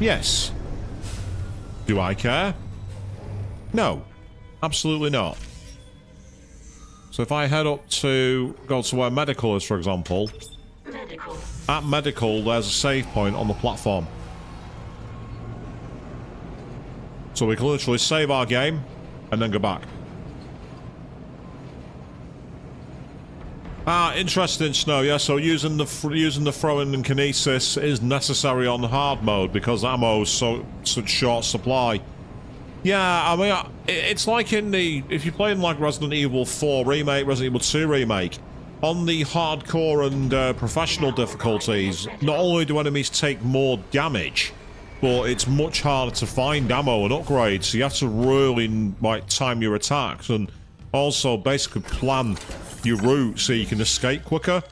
Yes. Do I care? No. Absolutely not. So if I head up to... go to where medical is, for example. Medical. At medical, there's a save point on the platform. So we can literally save our game and then go back. Ah, interesting, Snow. Yeah, so using the throwing and kinesis is necessary on hard mode because ammo's such short supply. Yeah, I mean, it's like in the... if you're playing like Resident Evil 4 Remake, Resident Evil 2 Remake, on the hardcore and professional difficulties, not only do enemies take more damage, but it's much harder to find ammo and upgrades, so you have to really like time your attacks and also basically plan your route so you can escape quicker.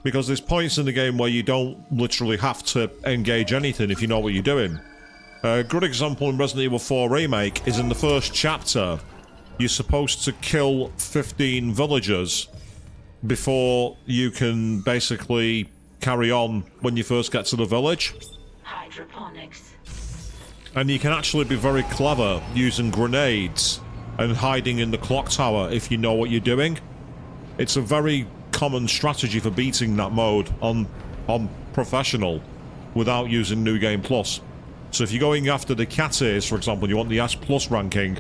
Because there's points in the game where you don't literally have to engage anything if you know what you're doing. A good example in Resident Evil 4 Remake is in the first chapter. You're supposed to kill 15 villagers before you can basically carry on when you first get to the village. Hydroponics. And you can actually be very clever using grenades and hiding in the clock tower if you know what you're doing. It's a very common strategy for beating that mode on professional without using New Game Plus. So if you're going after the cat ears, for example, you want the S Plus ranking,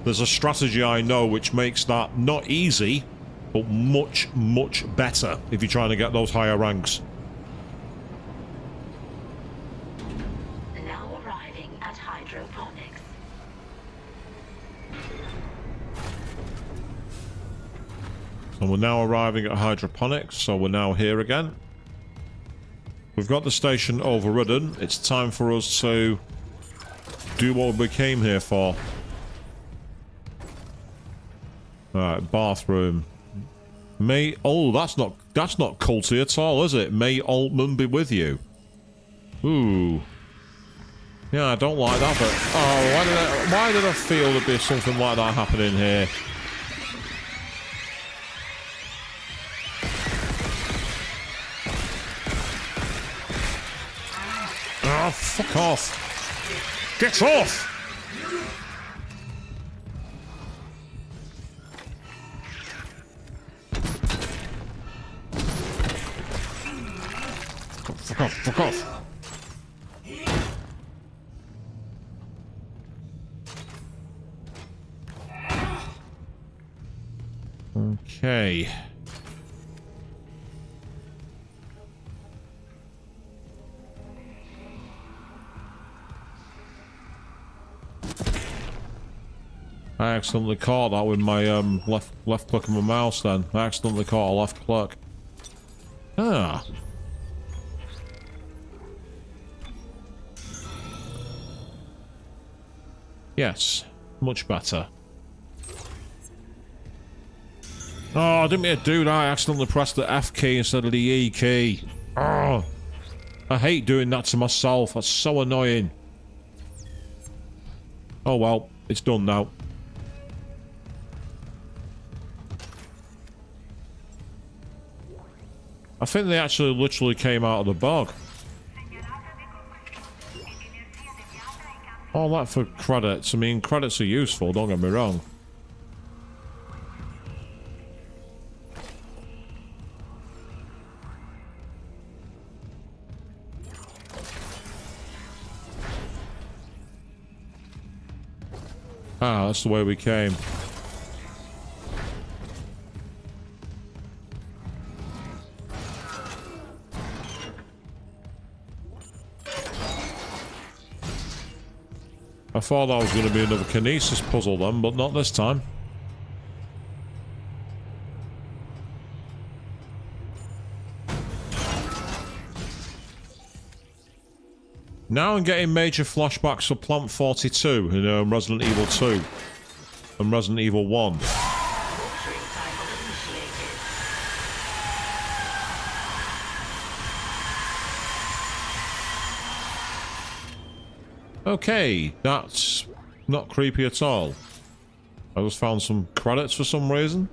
there's a strategy I know which makes that not easy, but much, much better if you're trying to get those higher ranks. Now arriving at hydroponics. And we're now arriving at hydroponics, so we're now here again. We've got the station overridden. It's time for us to do what we came here for. Alright, bathroom. May... oh, that's not culty at all, is it? May Altman be with you. Ooh. Yeah, I don't like that, but... oh, why did I feel there'd be something like that happening here? Oh, fuck off. Get off! Fuck off, fuck off. Okay. I accidentally caught that with my left click of my mouse then. I accidentally caught a left click. Ah. Yes. Much better. Oh, I didn't mean to do that. I accidentally pressed the F key instead of the E key. Oh. I hate doing that to myself. That's so annoying. Oh well. It's done now. I think they actually literally came out of the bog. All that for credits. I mean, credits are useful, don't get me wrong. Ah, that's the way we came. I thought that was going to be another kinesis puzzle then, but not this time. Now I'm getting major flashbacks for Plant 42 in Resident Evil 2 and Resident Evil 1. Okay, that's not creepy at all. I just found some credits for some reason.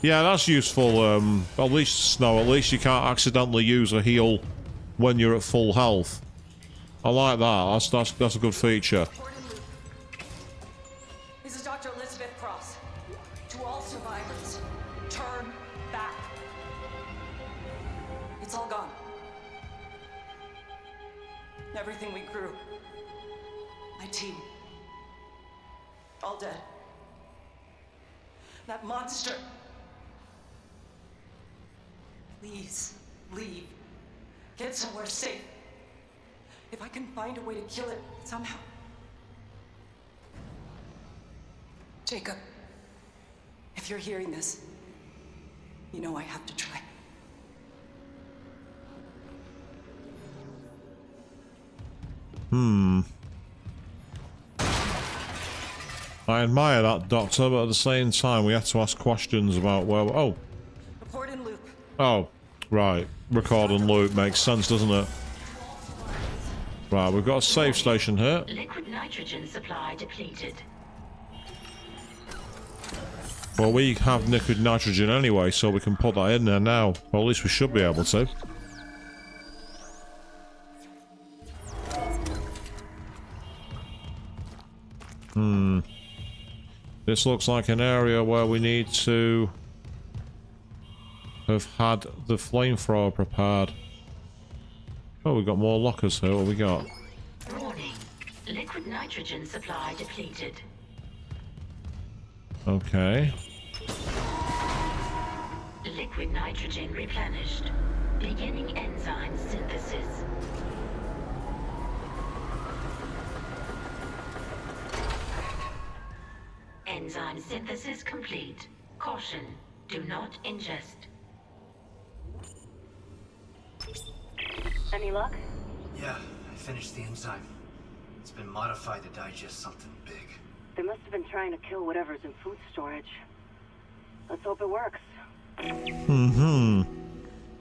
Yeah, that's useful. At least you can't accidentally use a heal when you're at full health. I like that. That's a good feature. This is Dr. Elizabeth Cross. To all survivors, turn back. It's all gone. Everything we grew. My team. All dead. That monster. Please, leave. Get somewhere safe. If I can find a way to kill it somehow. Jacob, if you're hearing this, you know I have to try. I admire that, Doctor, but at the same time, we have to ask questions about where... Oh. Report in loop. Oh, right. Record and loop makes sense, doesn't it? Right, we've got a save station here. Liquid nitrogen supply depleted. Well, we have liquid nitrogen anyway, so we can put that in there now. Well, at least we should be able to. This looks like an area where we need to have had the flamethrower prepared. Oh, we've got more lockers here. What have we got? Warning. Liquid nitrogen supply depleted. Okay. Liquid nitrogen replenished. Beginning enzyme synthesis. Enzyme synthesis complete. Caution. Do not ingest. Any luck? Yeah, I finished the enzyme. It's been modified to digest something big. They must have been trying to kill whatever's in food storage. Let's hope it works.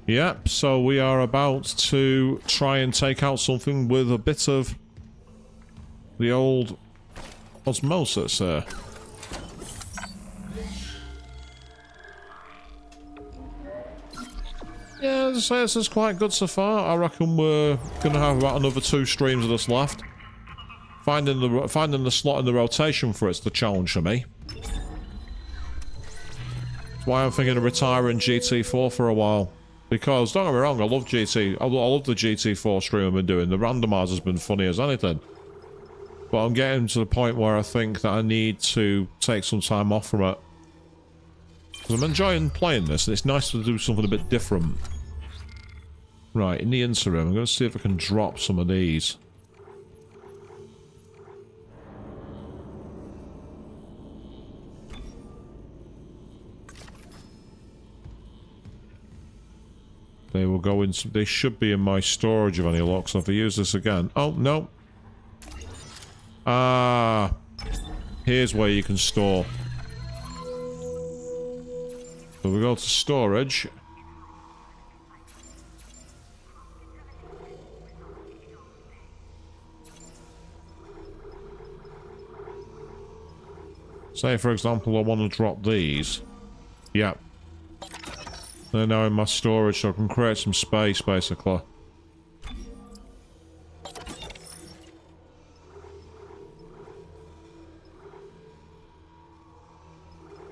Yep, so we are about to try and take out something with a bit of the old osmosis there. Yeah, as I say, this is quite good so far. I reckon we're going to have about another 2 streams of this left. Finding the slot in the rotation for it's the challenge for me. That's why I'm thinking of retiring GT4 for a while. Because, don't get me wrong, I love the GT4 stream I've been doing. The randomizer's been funny as anything. But I'm getting to the point where I think that I need to take some time off from it. Because I'm enjoying playing this, and it's nice to do something a bit different. Right, in the interim, I'm going to see if I can drop some of these. They will go in. They should be in my storage of any luck. So if I use this again, oh no! Ah, here's where you can store. So we go to storage. Say, for example, I want to drop these. Yep. They're now in my storage, so I can create some space, basically.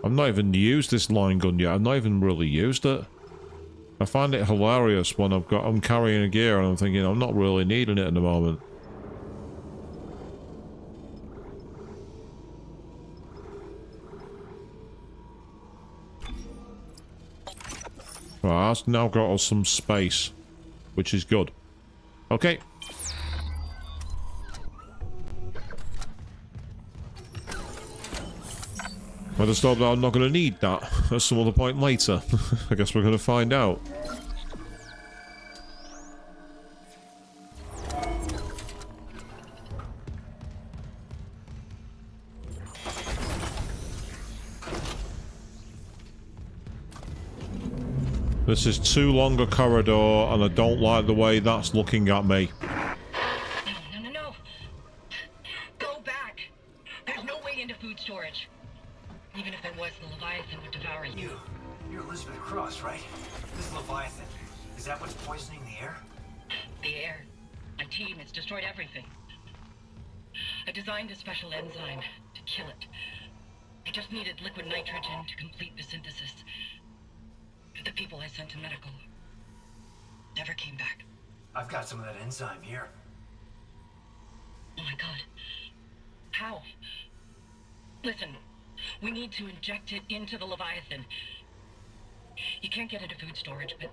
I've not even used this line gun yet. I've not even really used it. I find it hilarious when I'm carrying a gear and I'm thinking I'm not really needing it at the moment. Well, that's now got us some space, which is good. Okay. I just hope that I'm not going to need that at some other point later. I guess we're going to find out. This is too long a corridor, and I don't like the way that's looking at me. No. Go back. There's no way into food storage. Even if there was, the Leviathan would devour you. You're Elizabeth Cross, right? This Leviathan. Is that what's poisoning the air? The air. My team has destroyed everything. I designed a special enzyme to kill it. I just needed liquid nitrogen to complete the synthesis. The people I sent to medical never came back. I've got some of that enzyme here. Oh my god. How? Listen, we need to inject it into the Leviathan. You can't get into food storage, but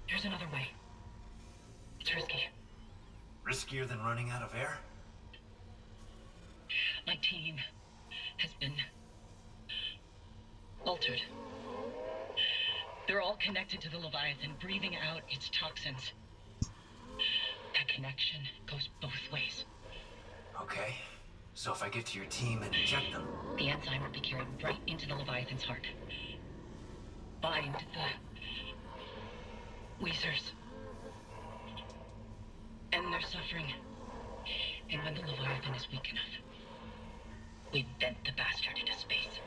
there's another way. It's risky. Riskier than running out of air? My team has been altered. They're all connected to the Leviathan, breathing out its toxins. That connection goes both ways. Okay. So if I get to your team and inject them... The enzyme will be carried right into the Leviathan's heart. Bind the... Weezers. End their suffering. And when the Leviathan is weak enough, we vent the bastard into space.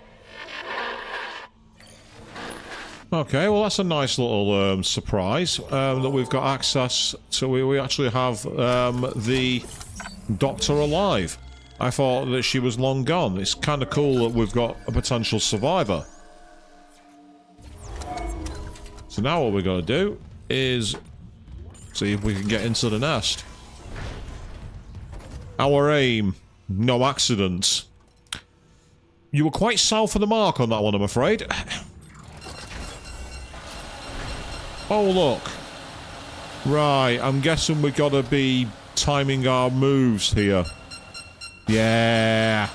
Okay, well that's a nice little surprise that we've got access to. We actually have the Doctor alive. I thought that she was long gone. It's kind of cool that we've got a potential survivor. So now what we're going to do is see if we can get into the nest. Our aim, no accidents. You were quite south of the mark on that one, I'm afraid. Oh, look. Right, I'm guessing we gotta be timing our moves here. Yeah.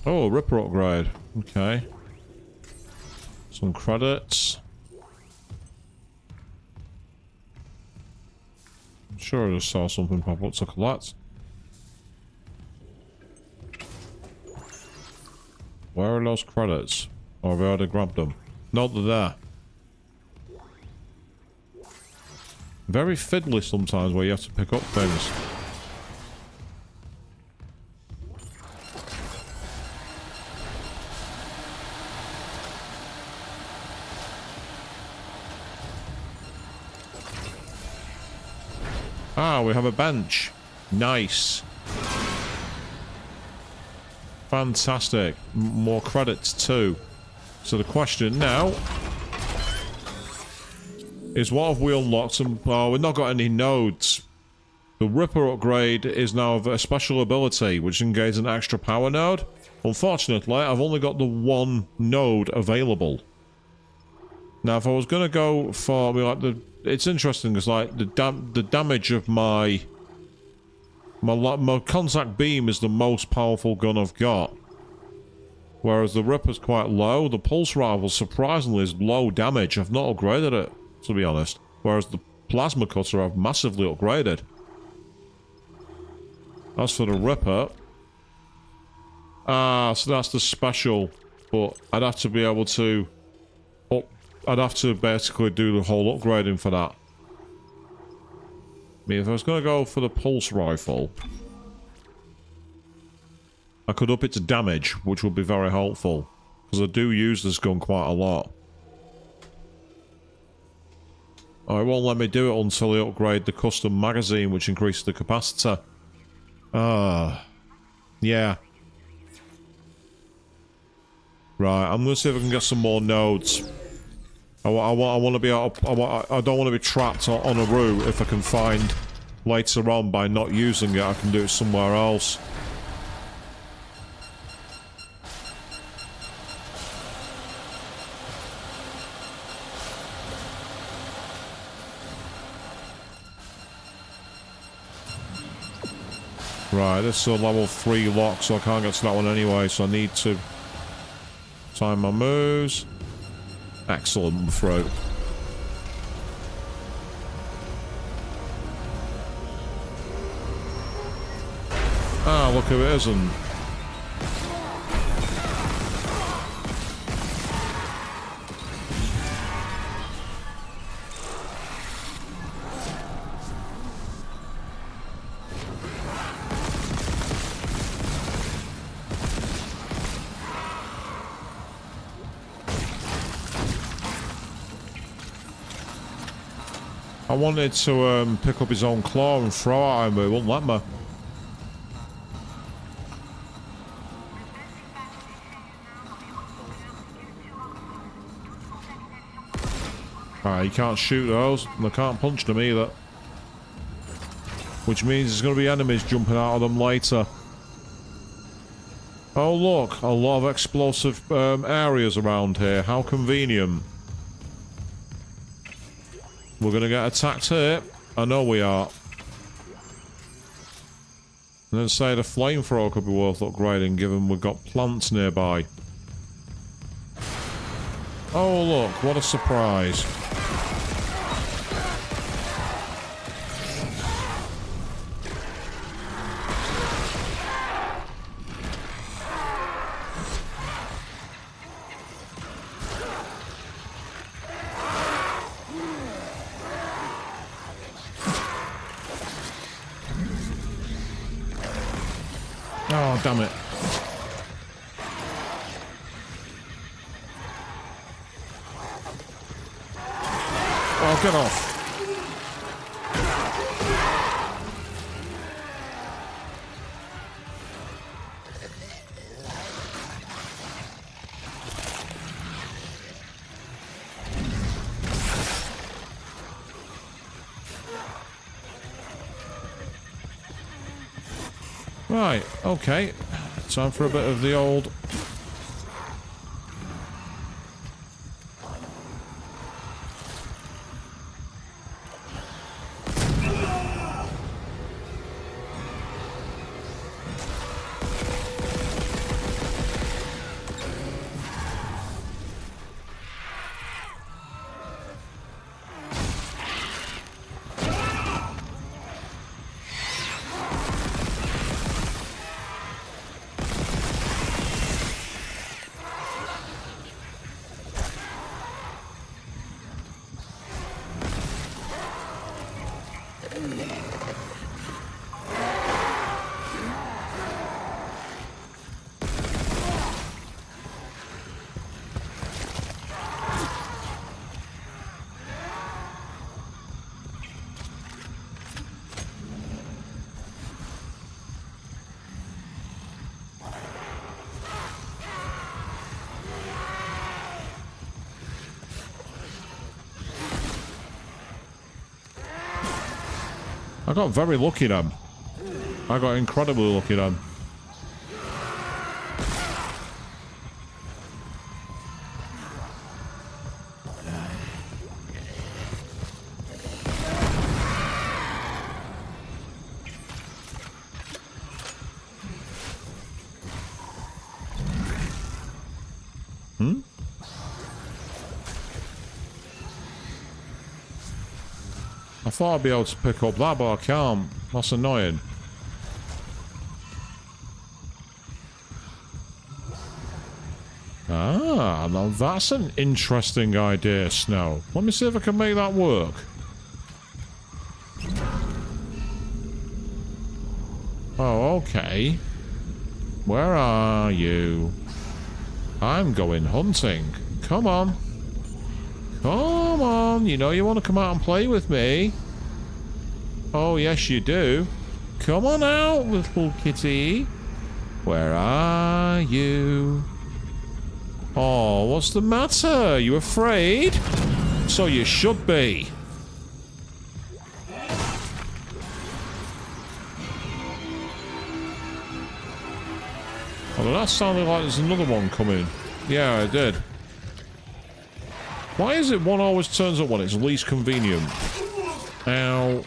Oh, Ripper upgrade. Okay. Some credits. I'm sure I just saw something pop up to collect. Where are those credits? Or have I already grabbed them? No, they're there. Very fiddly sometimes where you have to pick up things. Ah, we have a bench. Nice. Fantastic. More credits too. So the question now is what have we unlocked? Oh, we've not got any nodes. The Ripper upgrade is now a special ability which engages an extra power node. Unfortunately, I've only got the one node available. Now, if I was going to go for, it's interesting because like the damage of my contact beam is the most powerful gun I've got. Whereas the Ripper's quite low. The pulse rifle surprisingly is low damage. I've not upgraded it, to be honest. Whereas the plasma cutter I've massively upgraded. As for the Ripper... Ah, so that's the special. But I'd have to be able to... I'd have to basically do the whole upgrading for that. I mean, if I was going to go for the pulse rifle... I could up it to damage, which would be very helpful. Because I do use this gun quite a lot. Oh, it won't let me do it until I upgrade the custom magazine, which increases the capacitor. Ah. Yeah. Right, I'm going to see if I can get some more nodes. I want to be... I don't want to be trapped on a route if I can find later on by not using it. I can do it somewhere else. Right, this is a level 3 lock, so I can't get to that one anyway, so I need to time my moves. Excellent throw. Ah, look who it isn't. I wanted to pick up his own claw and throw at him, but he wouldn't let me. Alright, you can't shoot those, and I can't punch them either. Which means there's going to be enemies jumping out of them later. Oh look, a lot of explosive areas around here. How convenient. We're going to get attacked here. I know we are. And then say the flamethrower could be worth upgrading given we've got plants nearby. Oh look, what a surprise. Oh, damn it. Oh, get off. Right, okay. Time for a bit of the old... I got very lucky then. I got incredibly lucky then. I thought I'd be able to pick up that, but I can't. That's annoying. Ah, now that's an interesting idea, Snow. Let me see if I can make that work. Oh, okay. Where are you? I'm going hunting. Come on. Come on, you know you want to come out and play with me. Oh, yes you do. Come on out, little kitty. Where are you? Oh, what's the matter? You afraid? So you should be. Although that sounded like there's another one coming. Yeah, it did. Why is it one always turns up when it's least convenient? Ow.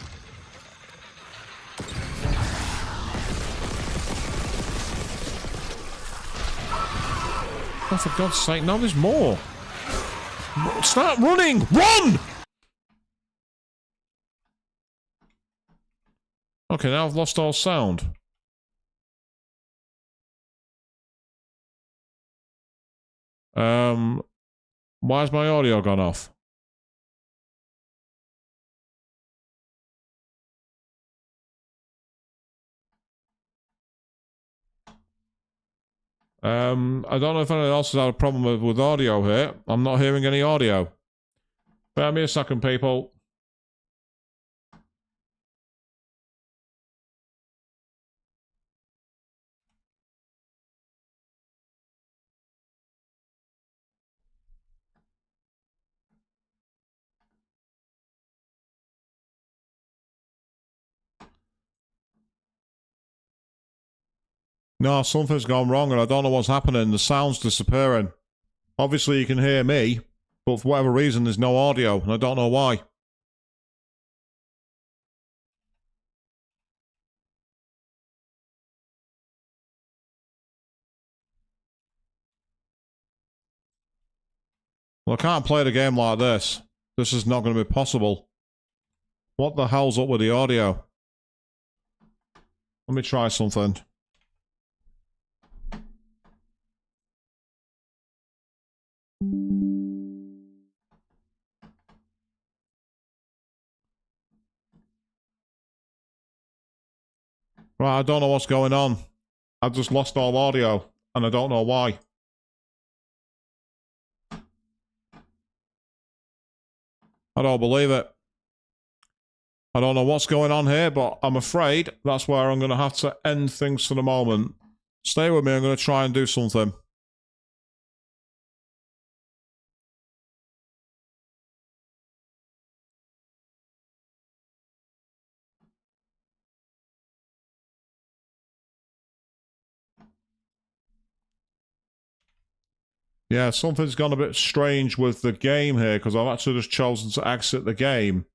Oh, for God's sake, now there's more. Start running! Run! Okay, now I've lost all sound. Why's my audio gone off? I don't know if anyone else has had a problem with audio here. I'm not hearing any audio. Bear me a second, people. No, something's gone wrong and I don't know what's happening. The sound's disappearing. Obviously you can hear me, but for whatever reason there's no audio and I don't know why. Well, I can't play the game like this. This is not going to be possible. What the hell's up with the audio? Let me try something. Right, I don't know what's going on. I've just lost all audio, and I don't know why. I don't believe it. I don't know what's going on here, but I'm afraid that's where I'm going to have to end things for the moment. Stay with me, I'm going to try and do something. Yeah, something's gone a bit strange with the game here, because I've actually just chosen to exit the game.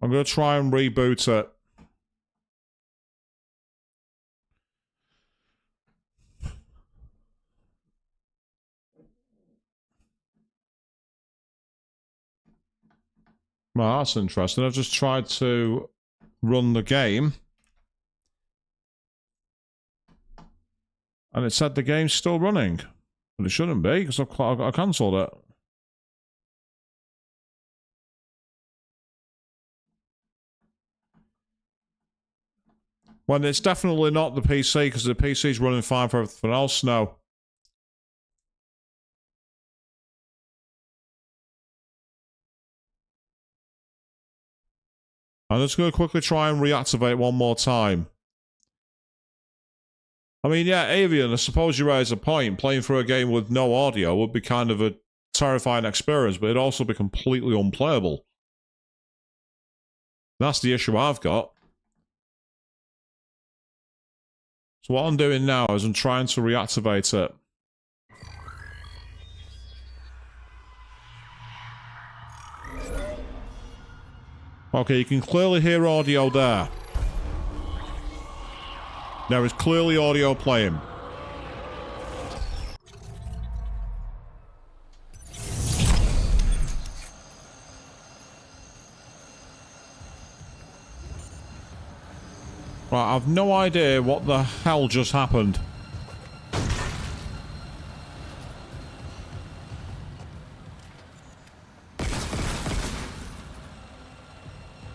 I'm going to try and reboot it. Well, that's interesting. I've just tried to run the game. And it said the game's still running. But it shouldn't be, because I cancelled it. When it's definitely not the PC, because the PC's running fine for everything else now. I'm just going to quickly try and reactivate one more time. I mean, yeah, Avian, I suppose you raise a point. Playing through a game with no audio would be kind of a terrifying experience, but it'd also be completely unplayable. That's the issue I've got. So what I'm doing now is I'm trying to reactivate it. Okay, you can clearly hear audio there. There is clearly audio playing. Right, I've no idea what the hell just happened.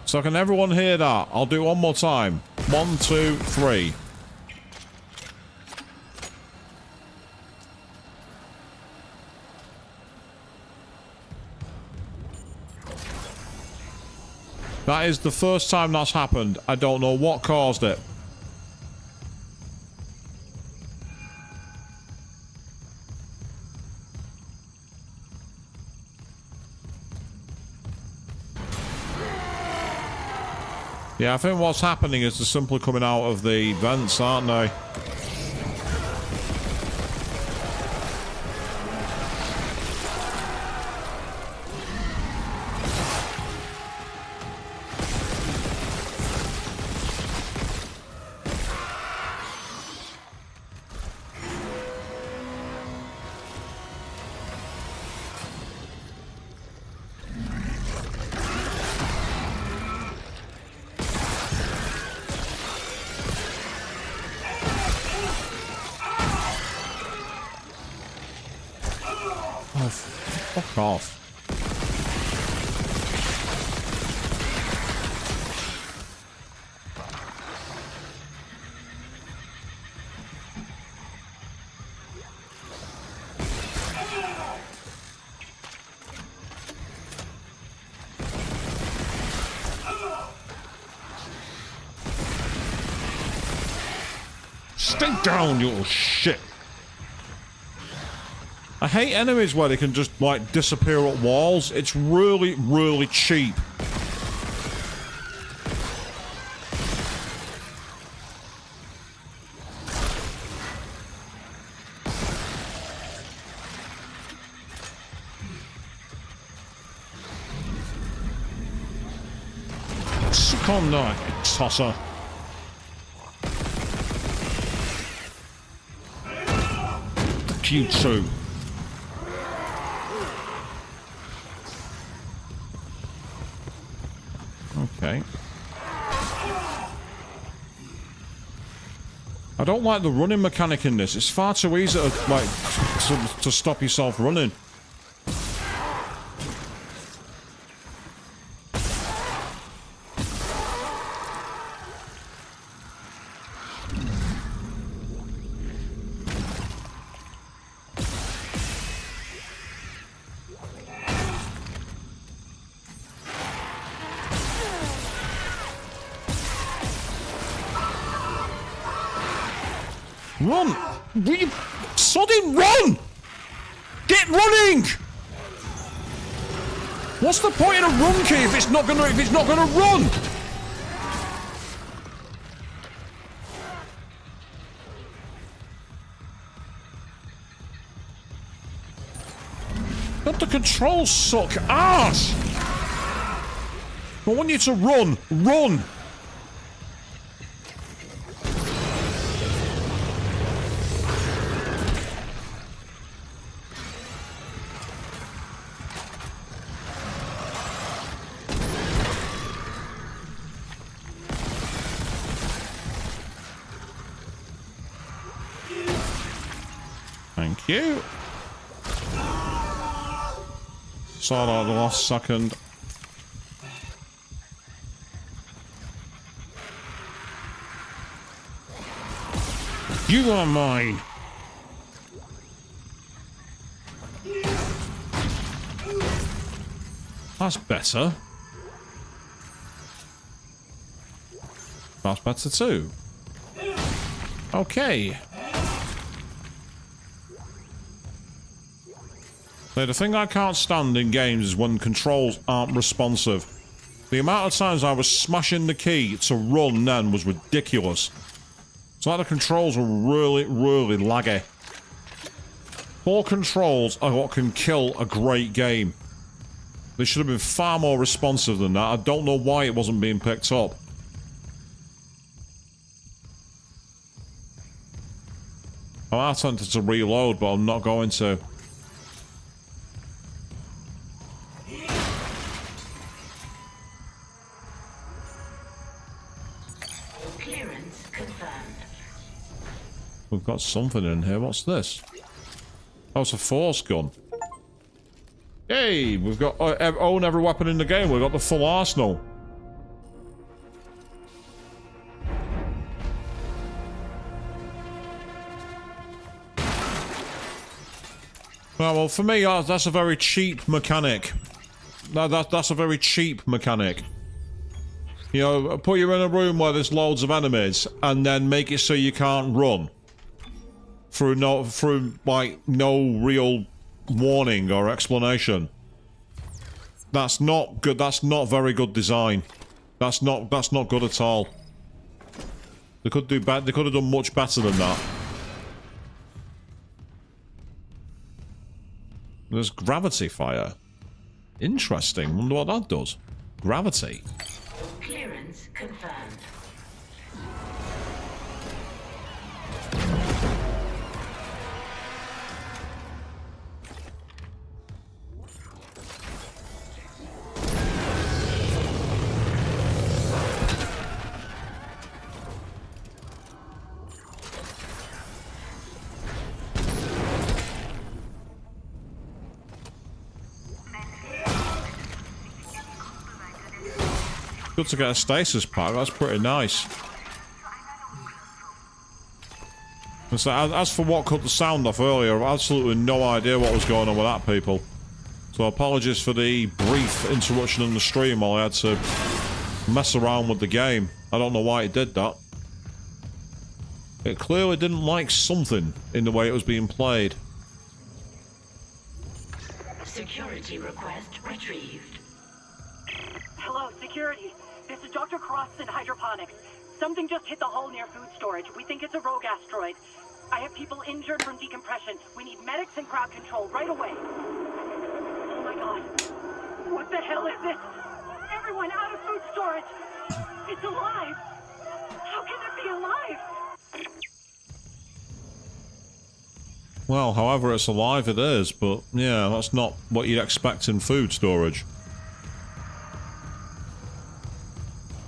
So can everyone hear that? I'll do it one more time. 1, 2, 3. That is the first time that's happened. I don't know what caused it. Yeah, I think what's happening is they're simply coming out of the vents, aren't they? Oh, fuck off. Stay down, you little shit. I hate enemies where they can just, like, disappear at walls. It's really, really cheap. Suck on that, tosser. Fuck you too. Okay. I don't like the running mechanic in this. It's far too easy to, like, to stop yourself running. Run! You sodding run! Get running! What's the point in a run key if it's not gonna run? But the controls suck ass! I want you to run! Run! Thank you. Saw that the last second. You are mine. That's better. That's better too. Okay. So the thing I can't stand in games is when controls aren't responsive. The amount of times I was smashing the key to run then was ridiculous. It's like the controls were really, really laggy. Poor controls are what can kill a great game. They should have been far more responsive than that. I don't know why it wasn't being picked up. I'm tempted to reload, but I'm not going to. We've got something in here. What's this? Oh, it's a force gun. Hey, we've got own every weapon in the game. We've got the full arsenal. Well, for me, that's a very cheap mechanic. That's a very cheap mechanic. You know, put you in a room where there's loads of enemies, and then make it so you can't run. Through no real warning or explanation. That's not good. That's not very good design. That's not good at all. They could do bad. They could have done much better than that. There's gravity fire. Interesting. Wonder what that does. Gravity. Clearance confirmed. Good to get a stasis pack. That's pretty nice. And so, as for what cut the sound off earlier, I've absolutely no idea what was going on with that, people. So apologies for the brief interruption in the stream while I had to mess around with the game. I don't know why it did that. It clearly didn't like something in the way it was being played. Security request retrieved. Hello, security. This is Dr. Cross in hydroponics. Something just hit the hull near food storage. We think it's a rogue asteroid. I have people injured from decompression. We need medics and crowd control right away. Oh my god. What the hell is this? Everyone out of food storage! It's alive! How can it be alive? Well, however it's alive it is, but yeah, that's not what you'd expect in food storage.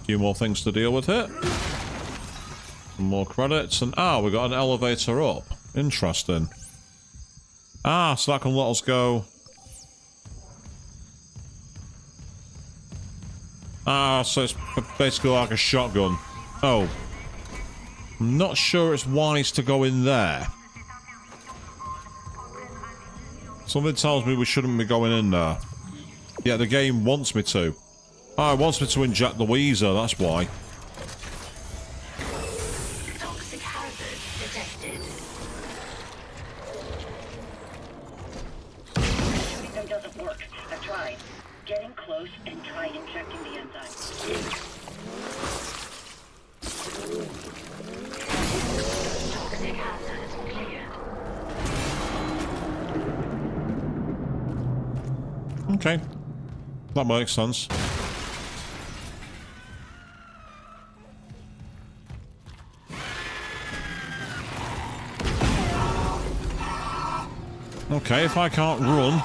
Few more things to deal with here. Some more credits, and we got an elevator up. Interesting. So that can let us go. So it's basically like a shotgun. Oh. I'm not sure it's wise to go in there. Something tells me we shouldn't be going in there. Yeah, the game wants me to. It wants me to inject the Weezer, that's why. Toxic hazard detected. Shooting them doesn't work. I've tried. Get in close and try injecting the enzyme. Toxic hazard cleared. Okay. That makes sense. Okay, if I can't run...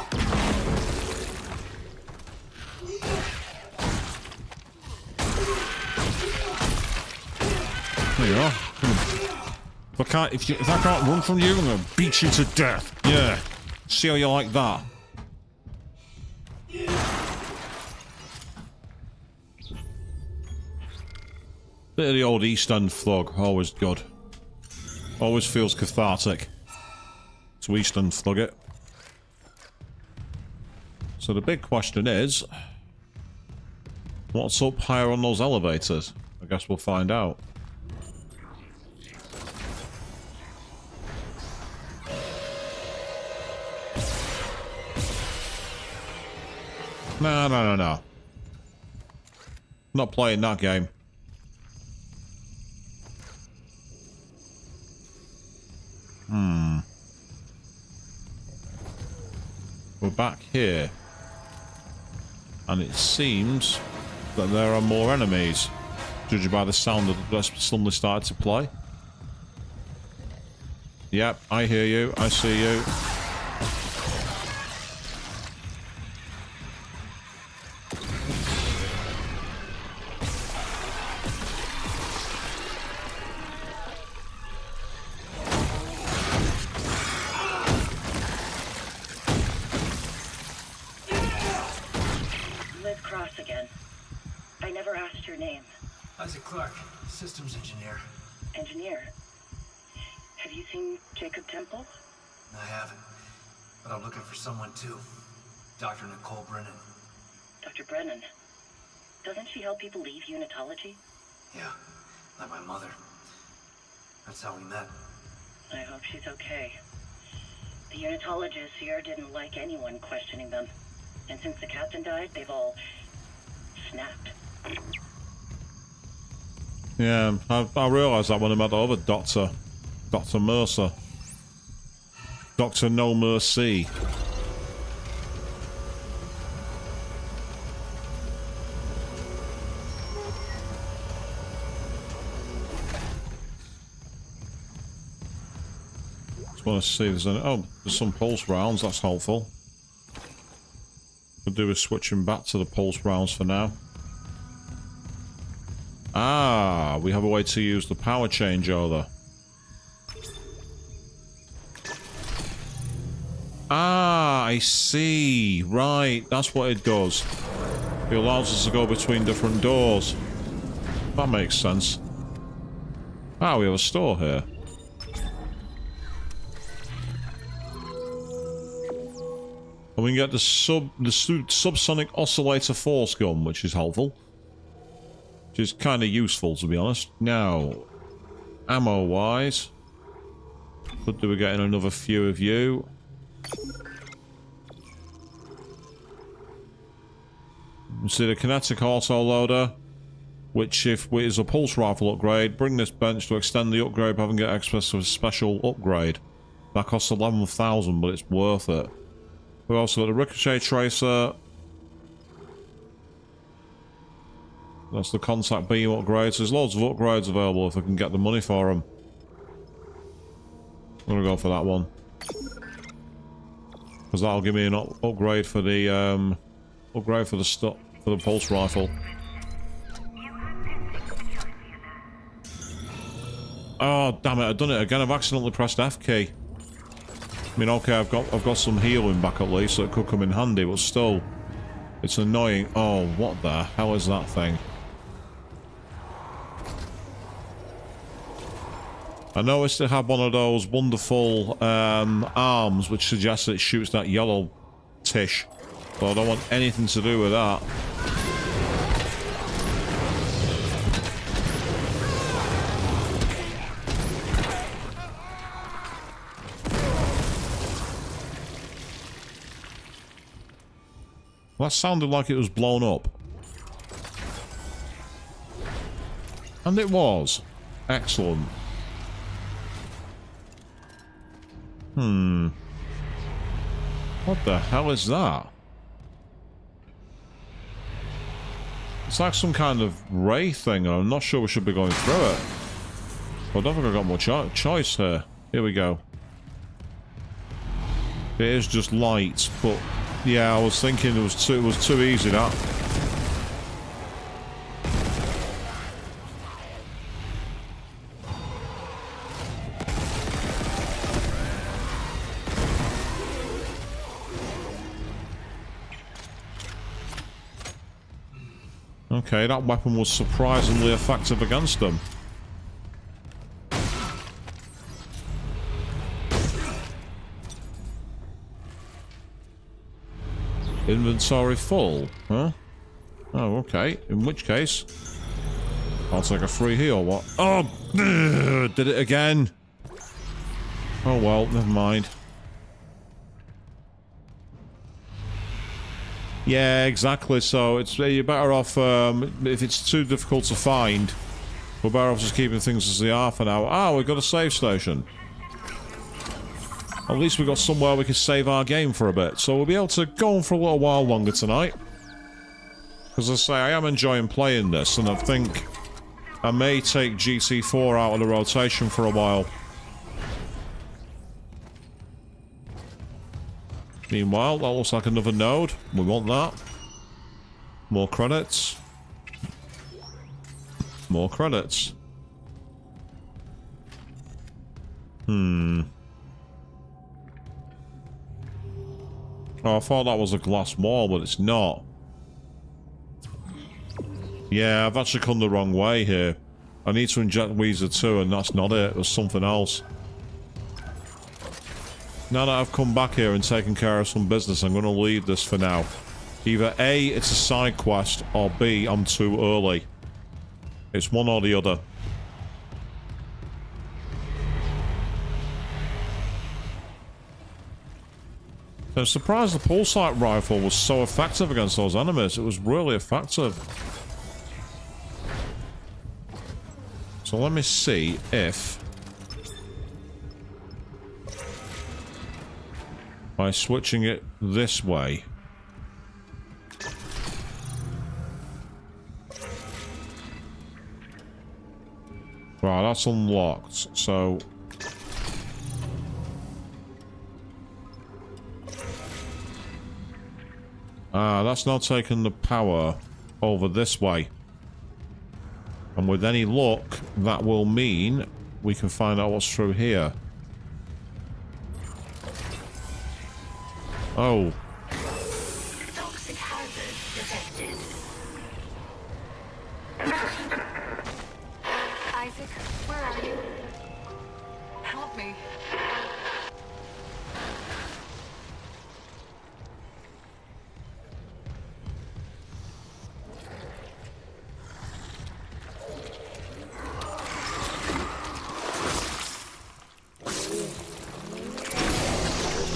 There you are. If I can't run from you, I'm gonna beat you to death. Yeah. See how you like that. Bit of the old East End thug, always good. Always feels cathartic. To East End thug it. So the big question is, what's up higher on those elevators? I guess we'll find out. No. Not playing that game. We're back here. And it seems that there are more enemies, judging by the sound that suddenly started to play. Yep, I hear you. I see you. Isaac Clarke, systems engineer. Engineer? Have you seen Jacob Temple? I haven't, but I'm looking for someone too. Dr. Nicole Brennan. Dr. Brennan? Doesn't she help people leave unitology? Yeah, like my mother. That's how we met. I hope she's okay. The unitologists here didn't like anyone questioning them. And since the captain died, they've all snapped. Yeah, I realised that when I met the other doctor. Dr. Mercer. Dr. No Mercy. Just want to see if there's any... Oh, there's some pulse rounds, that's helpful. We'll do is switching back to the pulse rounds for now. Ah, we have a way to use the power changeover. Ah, I see. Right, that's what it does. It allows us to go between different doors. That makes sense. Ah, we have a store here. And we can get the subsonic oscillator force gun, which is helpful. Which is kind of useful, to be honest. Now, ammo-wise, could do we getting another few of you? You see the kinetic autoloader, which if it is a pulse rifle upgrade, bring this bench to extend the upgrade, having get access to a special upgrade. That costs 11,000, but it's worth it. We've also got the ricochet tracer. That's the contact beam upgrades. There's loads of upgrades available if I can get the money for them. I'm gonna go for that one. Because that'll give me an upgrade for the pulse rifle. Oh damn it! I've done it again. I've accidentally pressed F key. I mean, okay, I've got some healing back at least, so it could come in handy. But still, it's annoying. Oh, what the hell is that thing? I noticed it had one of those wonderful arms, which suggests it shoots that yellow tish. But I don't want anything to do with that. Well, that sounded like it was blown up. And it was. Excellent. What the hell is that? It's like some kind of ray thing, and I'm not sure we should be going through it. I don't think I've got much choice here. Here we go. It is just light, but yeah, I was thinking it was too easy, that. Okay, that weapon was surprisingly effective against them. Inventory full, huh? Oh, okay. In which case, I'll take a free heal. What? Oh, did it again. Oh well, never mind. Yeah, exactly. So you're better off if it's too difficult to find. We're better off just keeping things as they are for now. Ah, we've got a save station. At least we've got somewhere we can save our game for a bit. So we'll be able to go on for a little while longer tonight. Because as I say, I am enjoying playing this, and I think I may take GT4 out of the rotation for a while. Meanwhile, that looks like another node. We want that. More credits. More credits. Oh, I thought that was a glass wall, but it's not. Yeah, I've actually come the wrong way here. I need to inject Weezer 2, and that's not it. It was something else. Now that I've come back here and taken care of some business, I'm going to leave this for now. Either A, it's a side quest, or B, I'm too early. It's one or the other. I'm surprised the pulsite rifle was so effective against those enemies. It was really effective. So let me see if by switching it this way. Right, that's unlocked. So that's now taking the power over this way. And with any luck, that will mean we can find out what's through here. Oh. Toxic hazard detected. Isaac, where are you? Help me.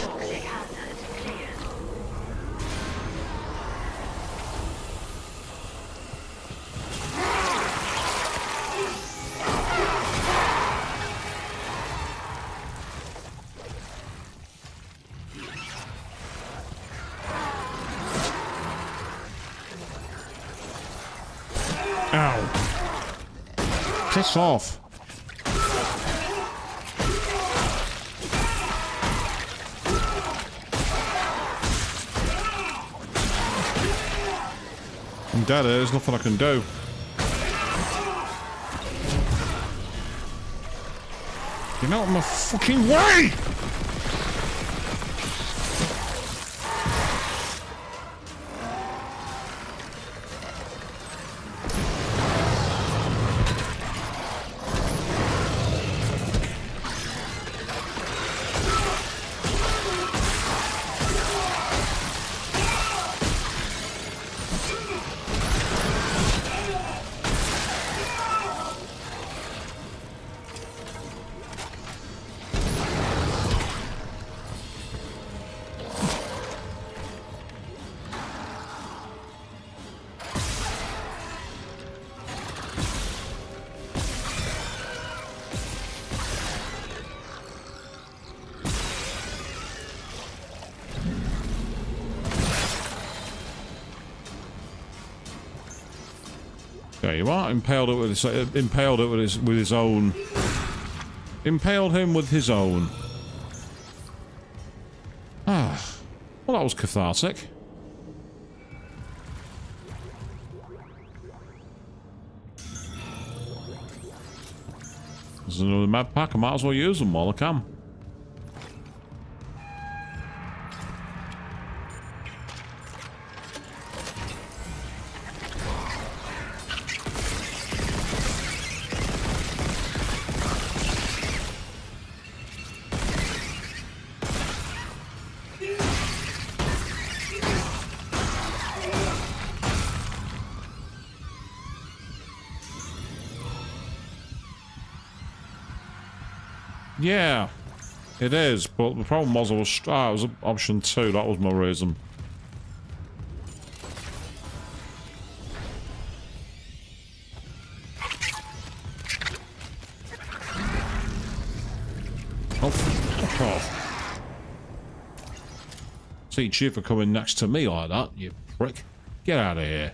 Toxic hazard cleared. Ow. Piss off. I'm dead. There's nothing I can do. Get out of my fucking way! There you are. Impaled it with his, with his own. Impaled him with his own. Ah, well, that was cathartic. There's another med pack. I might as well use them while I can. Yeah, it is, but the problem was it was option 2, that was my reason. Oh, fuck off. Teach you for coming next to me like that, you prick. Get out of here.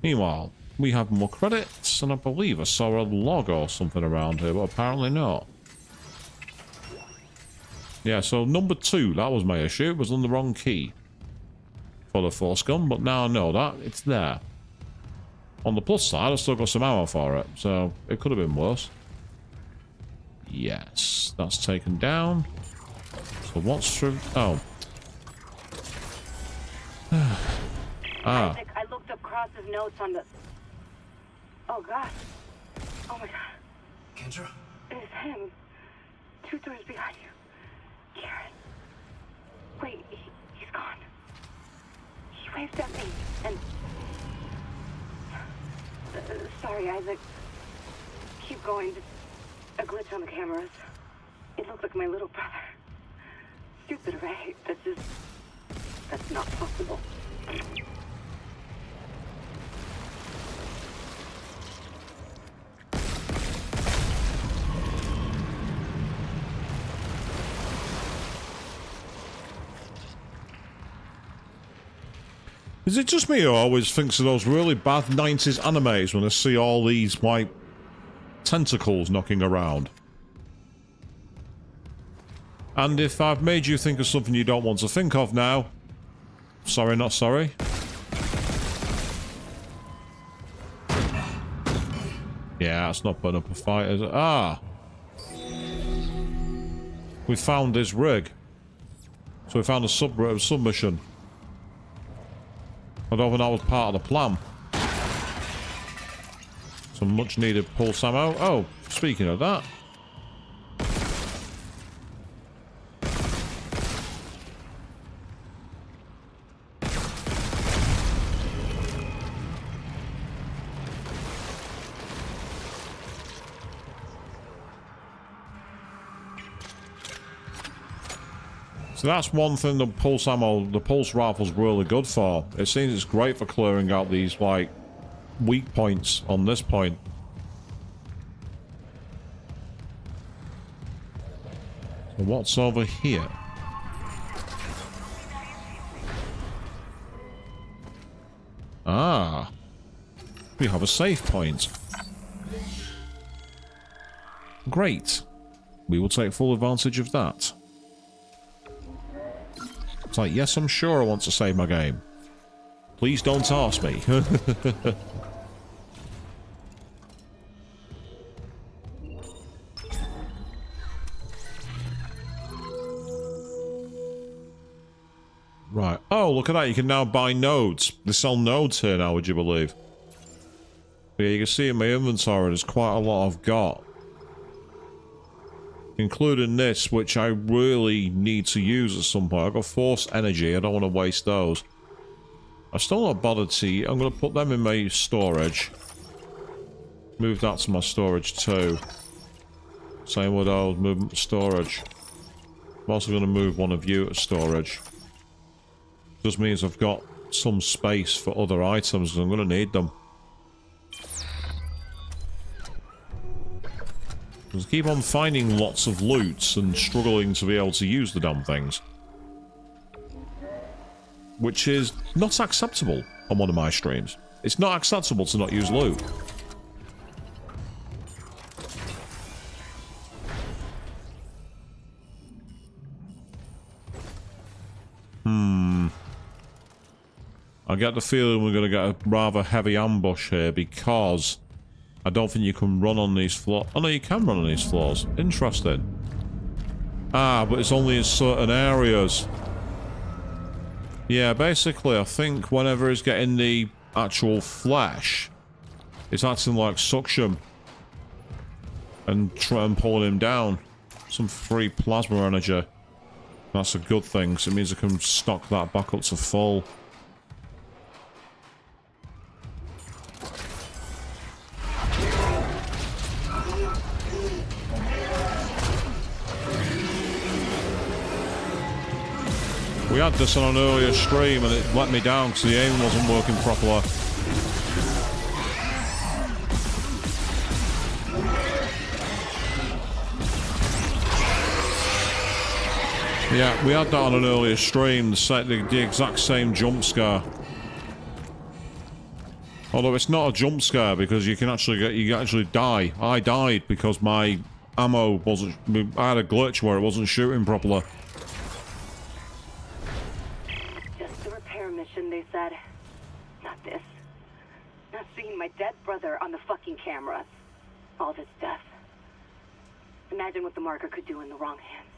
Meanwhile, we have more credits, and I believe I saw a log or something around here, but apparently not. Yeah, so number 2, that was my issue. It was on the wrong key for the force gun, but now I know that. It's there. On the plus side, I've still got some ammo for it, so it could have been worse. Yes, that's taken down. So what's through... Oh. Isaac, I looked up Cross's notes on the... Oh, God. Oh, my God. Kendra? It's him. 2 doors behind you. Karen. Wait, he's gone. He waved at me, and... sorry, Isaac. Keep going. Just a glitch on the cameras. It looked like my little brother. Stupid, right? That's not possible. Is it just me who always thinks of those really bad 90s animes when I see all these, like, tentacles knocking around? And if I've made you think of something you don't want to think of now, sorry, not sorry. Yeah, that's not putting up a fight, is it? Ah! We found this rig. So we found a submission. I don't think that was part of the plan. Some much needed pulse ammo. Oh, speaking of that. So that's one thing the pulse ammo, the pulse rifle's really good for. It seems it's great for clearing out these, like, weak points on this point. So what's over here? Ah. We have a save point. Great. We will take full advantage of that. It's like, yes, I'm sure I want to save my game. Please don't ask me. Right. Oh, look at that. You can now buy nodes. They sell nodes here now, would you believe? But yeah, you can see in my inventory there's quite a lot I've got. Including this, which I really need to use at some point. I've got force energy. I don't want to waste those. I'm still not bothered to... I'm going to put them in my storage. Move that to my storage too. Same with those. Move them to storage. I'm also going to move one of you to storage. Just means I've got some space for other items because I'm going to need them. Just keep on finding lots of loots and struggling to be able to use the damn things. Which is not acceptable on one of my streams. It's not acceptable to not use loot. I get the feeling we're going to get a rather heavy ambush here because I don't think you can run on these floors. Oh no, you can run on these floors. Interesting. Ah, but it's only in certain areas. Yeah, basically, I think whenever he's getting the actual flesh, it's acting like suction. And pulling him down. Some free plasma energy. That's a good thing, because it means I can stock that back up to full. We had this on an earlier stream and it let me down because the aim wasn't working properly. Yeah, we had that on an earlier stream, the exact same jump scare. Although it's not a jump scare because you can actually die. I died because my ammo wasn't... I had a glitch where it wasn't shooting properly. They said, not this. Not seeing my dead brother on the fucking cameras. All this death. Imagine what the marker could do in the wrong hands.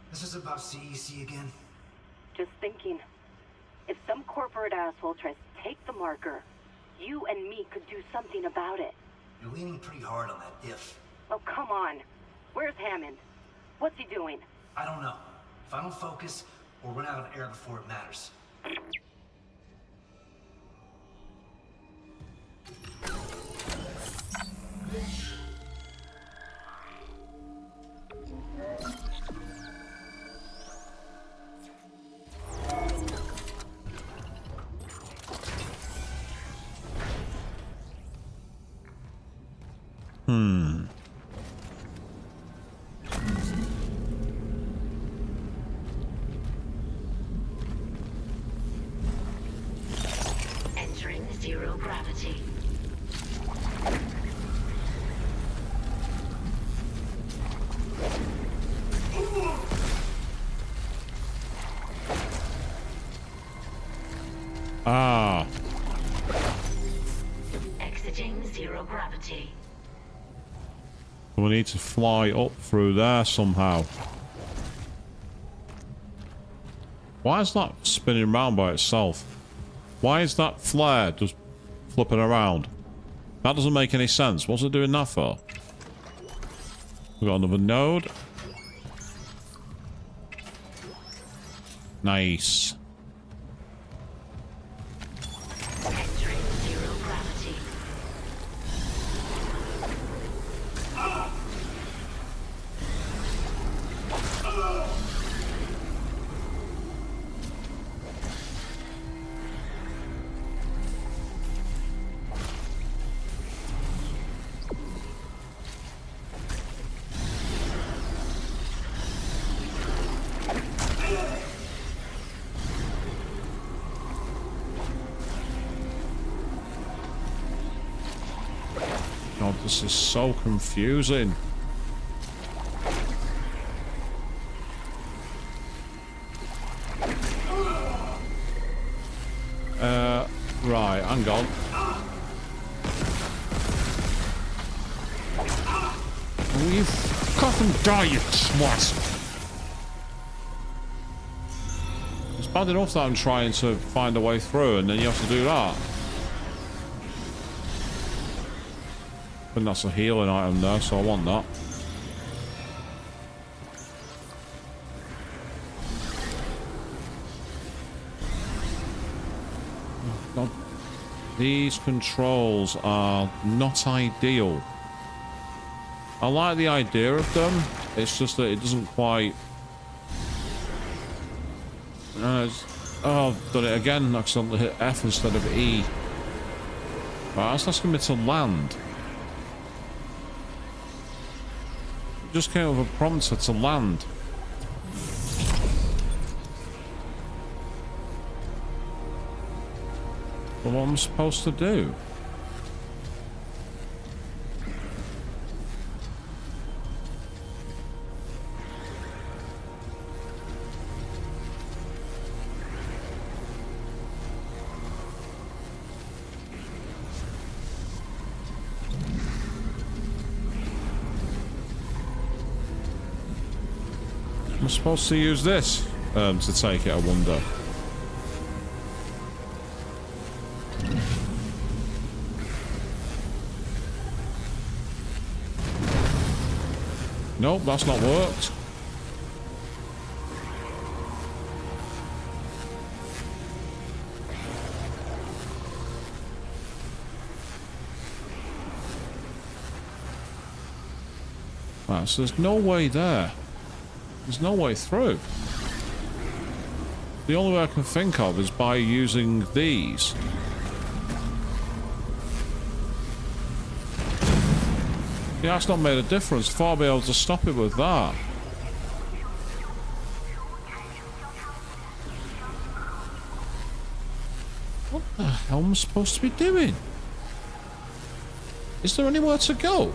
This is about CEC again? Just thinking. If some corporate asshole tries to take the marker, you and me could do something about it. You're leaning pretty hard on that if. Oh, come on. Where's Hammond? What's he doing? I don't know. If I don't focus, we'll run out of air before it matters. need to fly up through there somehow. Why is that spinning around by itself? Why is that flare just flipping around? That doesn't make any sense. What's it doing that for? We've got another node. Nice. Entering zero gravity. God, this is so confusing. Right, hang on. Will you fuck off and die, you twat? It's bad enough that I'm trying to find a way through and then you have to do that. And that's a healing item there, so I want that. God. These controls are not ideal. I like the idea of them, it's just that it doesn't quite... oh, I've done it again. I accidentally hit F instead of E. Right, that's asking me to land. Just came up with a prompter to land. But what am I supposed to do? I'm supposed to use this to take it, I wonder. Nope, that's not worked. Right, so there's no way there. There's no way through. The only way I can think of is by using these. Yeah, that's not made a difference. Thought I'd be able to stop it with that. What the hell am I supposed to be doing? Is there anywhere to go?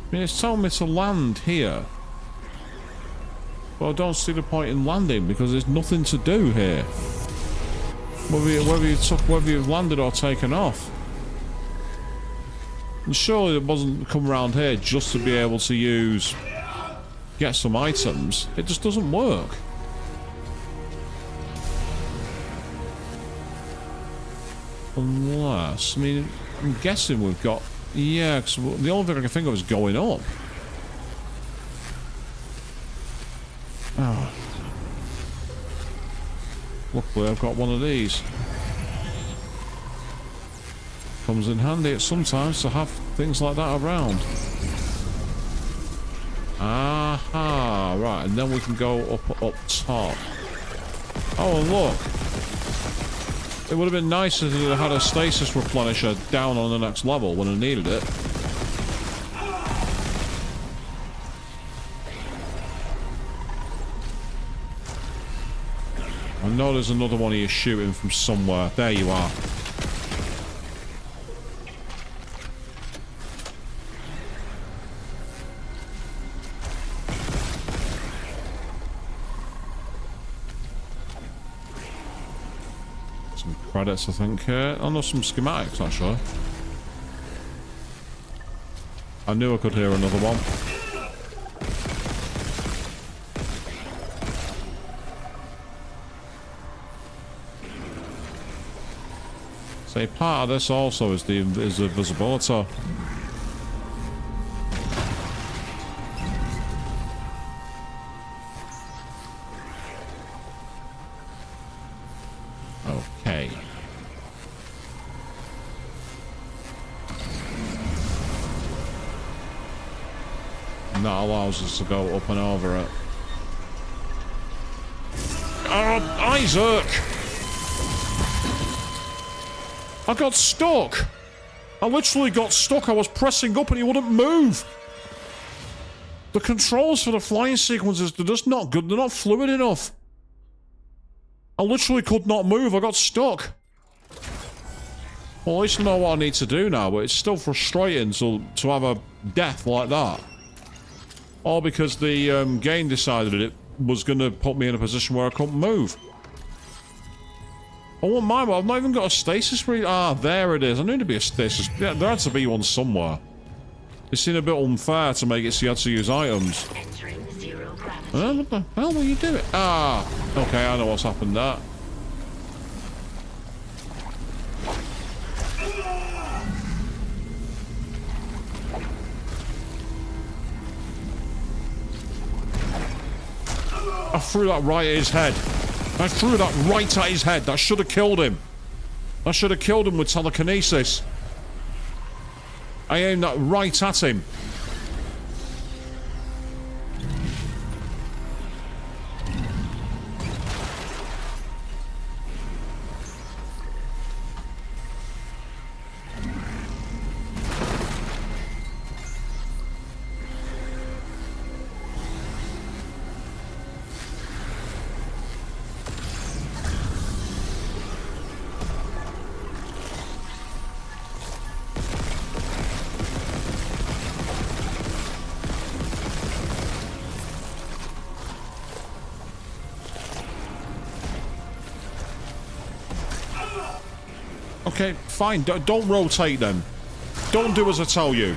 I mean, it's telling me to land here. But I don't see the point in landing because there's nothing to do here. Whether you've landed or taken off. And surely it wasn't come around here just to be able to get some items. It just doesn't work. Unless, I mean, I'm guessing we've got... yeah, because the only thing I can think of is going up. Oh. Luckily, I've got one of these. Comes in handy sometimes to have things like that around. Aha, right, and then we can go up top. Oh, and look. It would have been nicer if it had a stasis replenisher down on the next level when I needed it. I know there's another one of you shooting from somewhere. There you are. Some credits, I think. Oh, no, some schematics, actually. I knew I could hear another one. See, part of this also is the visibility. Okay. And that allows us to go up and over it. Oh, Isaac! I got stuck! I literally got stuck. I was pressing up and he wouldn't move. The controls for the flying sequences, they're just not good. They're not fluid enough. I literally could not move. I got stuck. Well, at least I know what I need to do now, but it's still frustrating to have a death like that. All because the game decided it was going to put me in a position where I couldn't move. I won't mind, but I've not even got a stasis read. Ah, there it is. I knew there'd be a stasis. Yeah, there had to be one somewhere. It seemed a bit unfair to make it so you had to use items. What the hell were you doing? Ah, okay, I know what's happened there. I threw that right at his head. I threw that right at his head. That should have killed him. I should have killed him with telekinesis. I aimed that right at him. Okay, fine. Don't rotate them. Don't do as I tell you.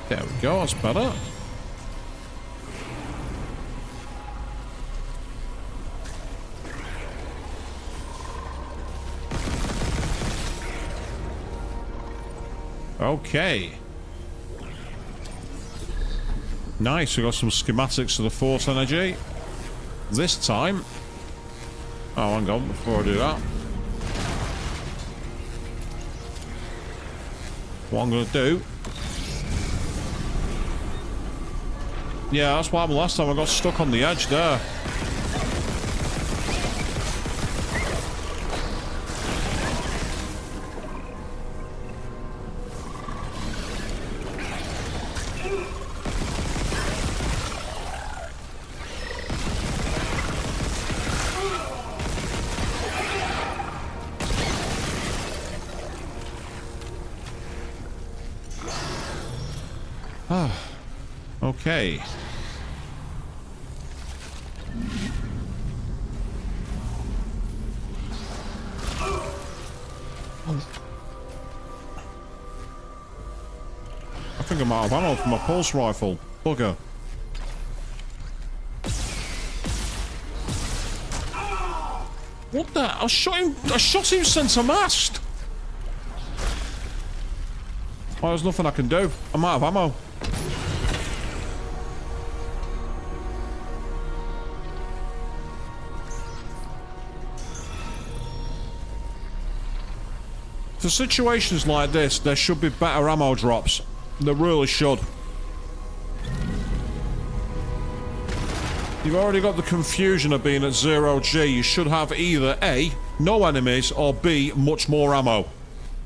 There we go. That's better. Okay. Nice, we got some schematics of the Force energy. This time... Oh, hang on, before I do that. What I'm going to do... Yeah, that's what happened last time. I got stuck on the edge there. Okay. I think I'm out of ammo for my pulse rifle. Bugger. What the? I shot him center mast. Well, there's nothing I can do. I'm out of ammo. For situations like this, there should be better ammo drops. There really should. You've already got the confusion of being at 0G. You should have either A, no enemies, or B, much more ammo.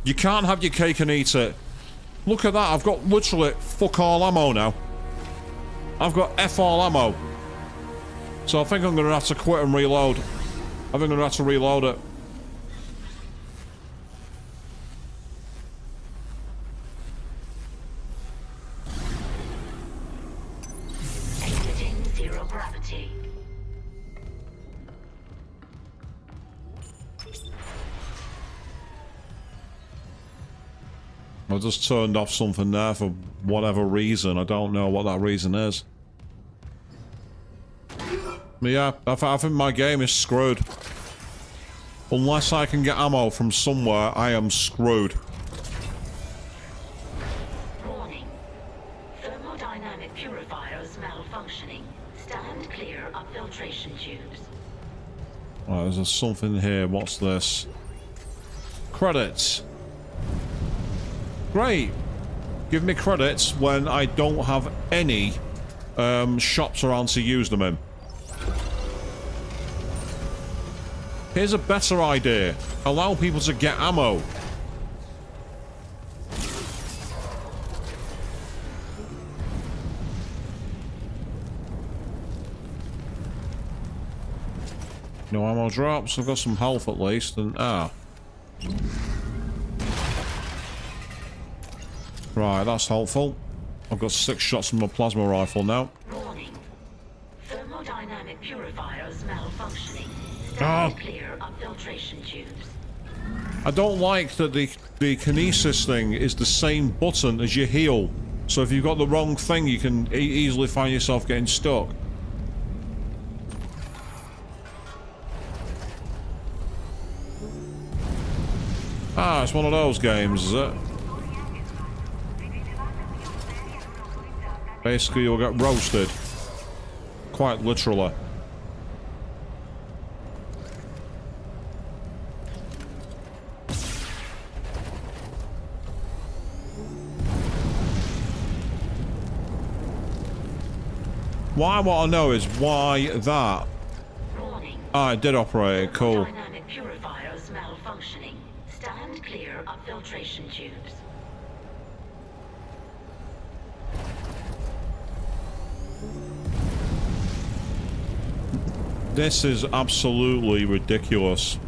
You can't have your cake and eat it. Look at that, I've got literally fuck all ammo now. I've got F all ammo. So I think I'm going to have to quit and reload. I think I'm going to have to reload it. Exiting zero gravity. I just turned off something there for whatever reason. I don't know what that reason is. But yeah, I think my game is screwed. Unless I can get ammo from somewhere, I am screwed. Warning. Thermodynamic purifiers malfunctioning. Stand clear of filtration tubes. Right, there's something here. What's this? Credits. Great. Give me credits when I don't have any shops around to use them in. Here's a better idea. Allow people to get ammo. No ammo drops. I've got some health at least. And right, that's helpful. I've got 6 shots from my plasma rifle now. Warning. Thermodynamic purifiers malfunctioning. Stand clear of filtration tubes. I don't like that the kinesis thing is the same button as your heal. So if you've got the wrong thing, you can easily find yourself getting stuck. Ah, it's one of those games, is it? Basically, you'll get roasted. Quite literally. What I want to know is why that. Ah, it did operate. Cool. Thermodynamic purifiers malfunctioning. Stand clear of filtration tubes. This is absolutely ridiculous.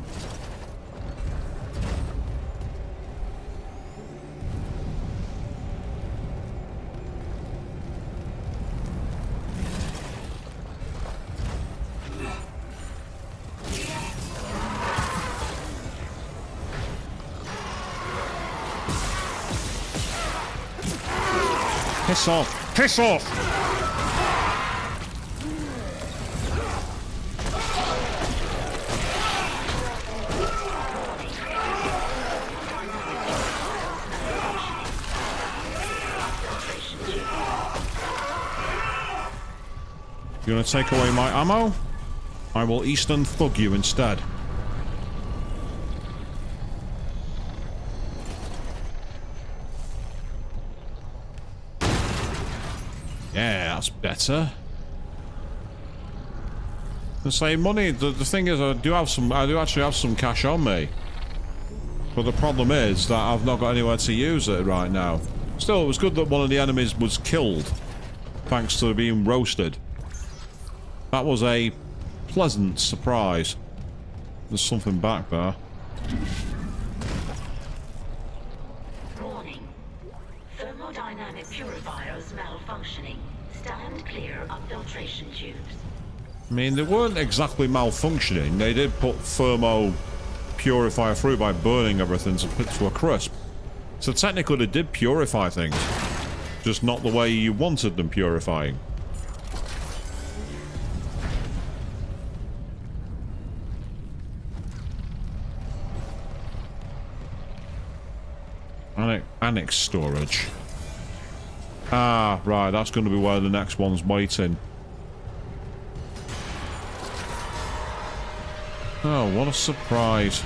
Piss off! Piss off! You gonna take away my ammo? I will Eastern thug you instead. Yeah, that's better. The same money. The thing is, I do actually have some cash on me. But the problem is that I've not got anywhere to use it right now. Still, it was good that one of the enemies was killed, thanks to being roasted. That was a pleasant surprise. There's something back there. Warning. Thermodynamic purifiers malfunctioning. Stand clear of filtration tubes. I mean, they weren't exactly malfunctioning. They did put thermo purifier through by burning everything to a crisp. So technically they did purify things. Just not the way you wanted them purifying. Annex storage. Ah, right, that's going to be where the next one's waiting. Oh, what a surprise.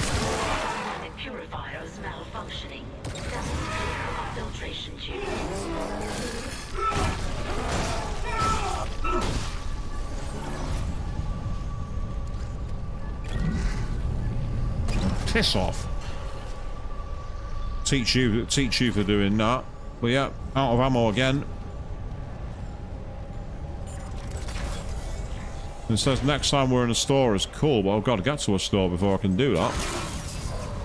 Thermodynamic purifiers malfunctioning. Stand clear of filtration tubes. Piss off. teach you for doing that. But yeah, out of ammo again. It says next time we're in a store is cool, but I've got to get to a store before I can do that.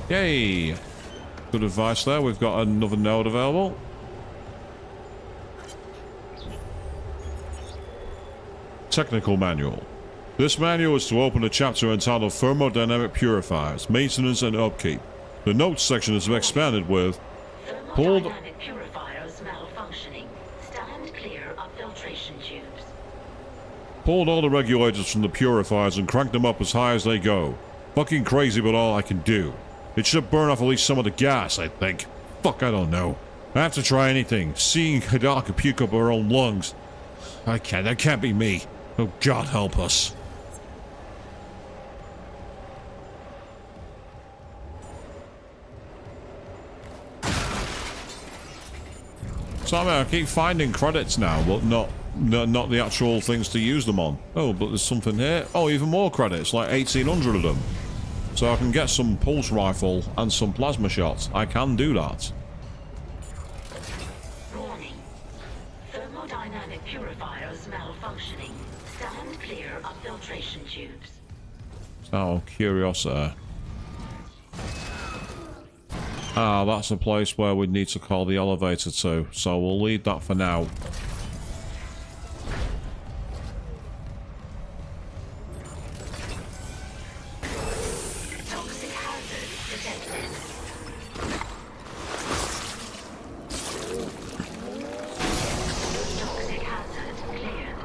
Yay! Good advice there. We've got another node available. Technical manual. This manual is to open a chapter entitled Thermodynamic Purifiers, Maintenance and Upkeep. The notes section is expanded with Thermodynamic purifiers malfunctioning. Stand clear of filtration tubes. Pulled all the regulators from the purifiers and cranked them up as high as they go. Fucking crazy, but all I can do. It should burn off at least some of the gas, I think. Fuck, I don't know. I have to try anything. Seeing Hidaka puke up her own lungs. I can't. That can't be me. Oh, God help us. So I mean, I keep finding credits now, but not the actual things to use them on. Oh, but there's something here. Oh, even more credits, like 1,800 of them. So I can get some pulse rifle and some plasma shots. I can do that. Warning. Thermodynamic purifiers malfunctioning. Stand clear of filtration tubes. Oh, curiosity. Ah, that's a place where we'd need to call the elevator to, so we'll leave that for now. Toxic hazard detected. Toxic hazard cleared.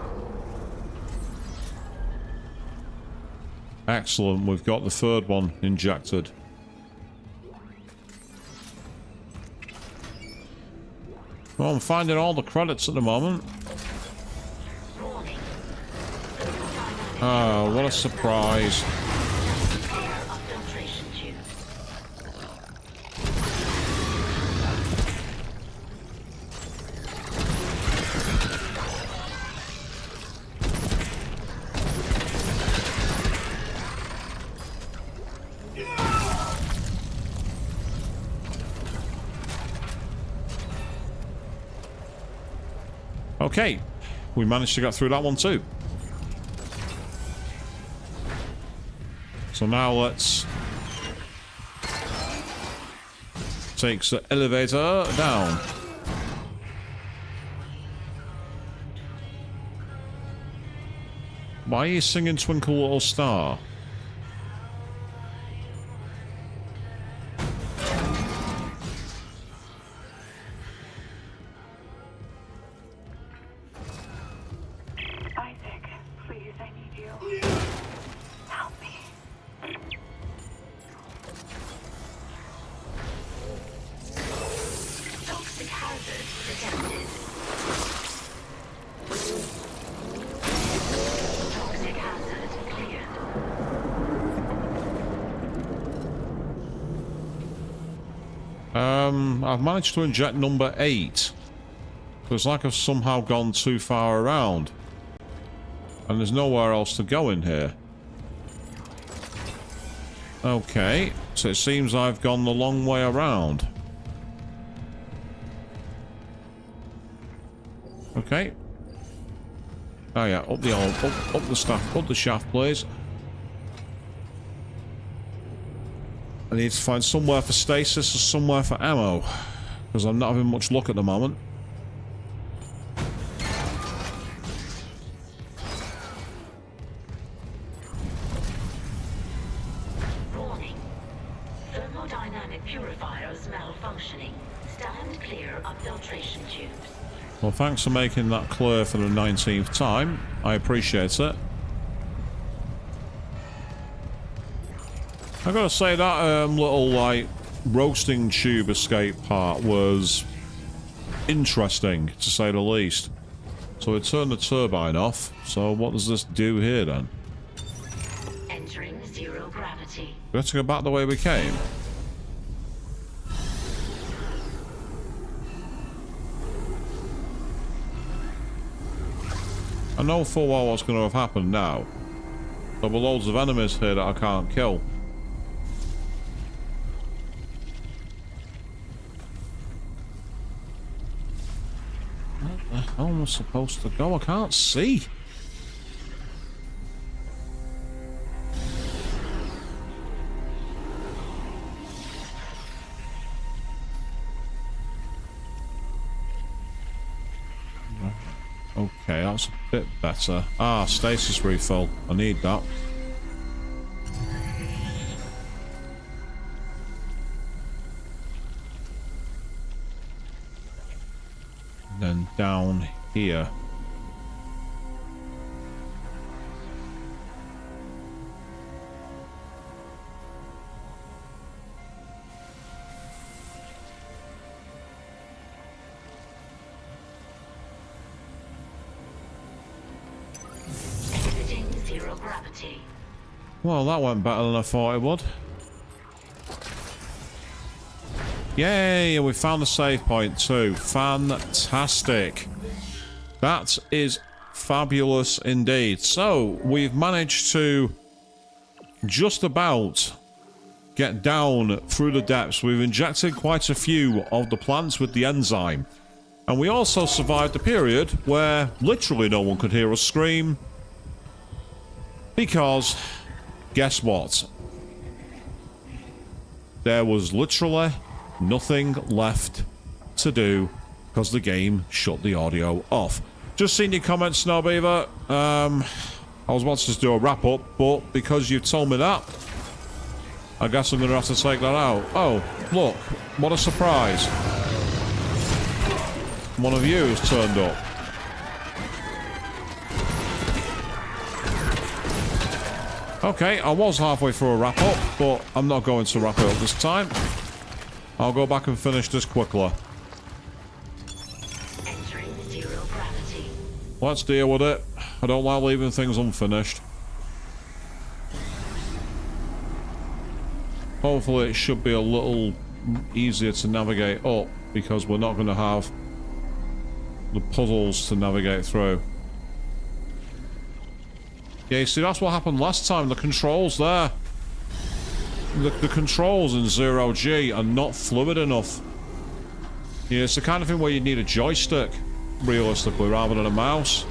Excellent, we've got the third one injected. Well, I'm finding all the credits at the moment. Oh, what a surprise. Okay, we managed to get through that one too. So now let's take the elevator down. Why are you singing Twinkle Little Star? Isaac, please, I need you. Help me. Toxic hazard detected. Toxic hazard cleared. I've managed to inject number 8. It's like I've somehow gone too far around. And there's nowhere else to go in here. Okay, so it seems I've gone the long way around. Okay. Oh yeah, up the shaft, please. I need to find somewhere for stasis or somewhere for ammo, because I'm not having much luck at the moment. Warning. Thermodynamic purifiers malfunctioning. Stand clear of filtration tubes. Well, thanks for making that clear for the 19th time. I appreciate it. I gotta say that little, like, roasting tube escape part was interesting, to say the least. So we turned the turbine off. So what does this do here, then? Entering zero gravity. We have to go back the way we came. I know full well what's going to have happened now. There were loads of enemies here that I can't kill. How am I supposed to go? I can't see. Okay, that's a bit better. Ah, stasis refill. I need that. And then down here. Well, that went better than I thought it would. Yay, and we found the save point too. Fantastic. That is fabulous indeed. So, we've managed to just about get down through the depths. We've injected quite a few of the plants with the enzyme. And we also survived a period where literally no one could hear us scream. Because, guess what? There was literally nothing left to do because the game shut the audio off. Just seen your comments, Snowbeaver. I was about to just do a wrap-up, but because you've told me that, I guess I'm going to have to take that out. Oh, look, what a surprise. One of you has turned up. Okay, I was halfway through a wrap-up, but I'm not going to wrap it up this time. I'll go back and finish this quickly. Entering zero gravity. Let's deal with it. I don't like leaving things unfinished. Hopefully it should be a little easier to navigate up, because we're not going to have the puzzles to navigate through. Yeah, you see, that's what happened last time. The controls there. The controls in 0G are not fluid enough. Yeah, it's the kind of thing where you need a joystick, realistically, rather than a mouse.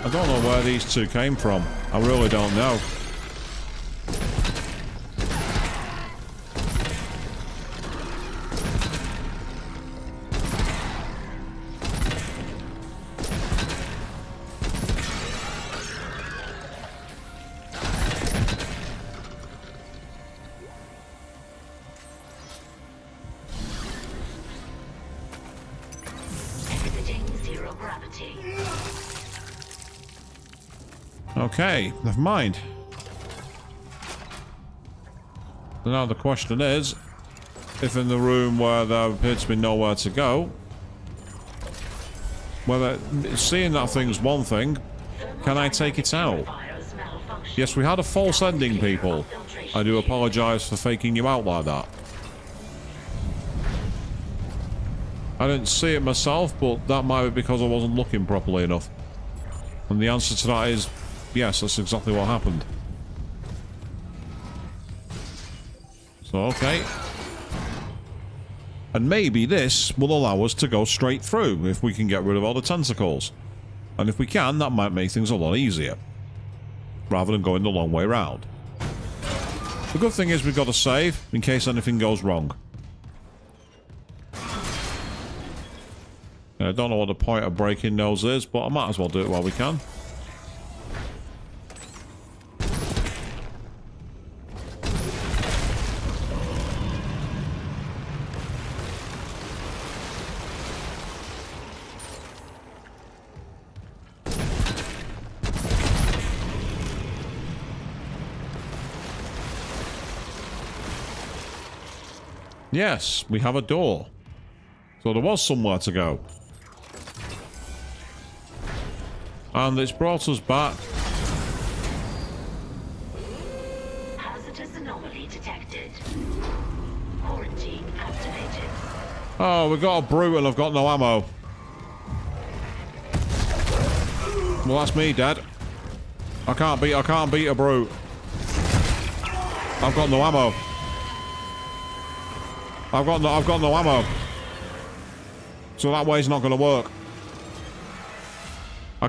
I don't know where these two came from. I really don't know. Okay, never mind. So now the question is, if in the room where there appears to be nowhere to go, whether seeing that thing's one thing, can I take it out? Yes, we had a false ending, people. I do apologise for faking you out like that. I didn't see it myself, but that might be because I wasn't looking properly enough. And the answer to that is, yes, that's exactly what happened. So, okay. And maybe this will allow us to go straight through if we can get rid of all the tentacles. And if we can, that might make things a lot easier. Rather than going the long way round. The good thing is we've got to save in case anything goes wrong. I don't know what the point of breaking those is, but I might as well do it while we can. Yes, we have a door. So there was somewhere to go. And it's brought us back. Hazardous anomaly detected. Quarantine activated. Oh, we've got a brute and I've got no ammo. Well, that's me dead. I can't beat a brute. I've got no ammo. I've got no ammo. So that way's not gonna work. I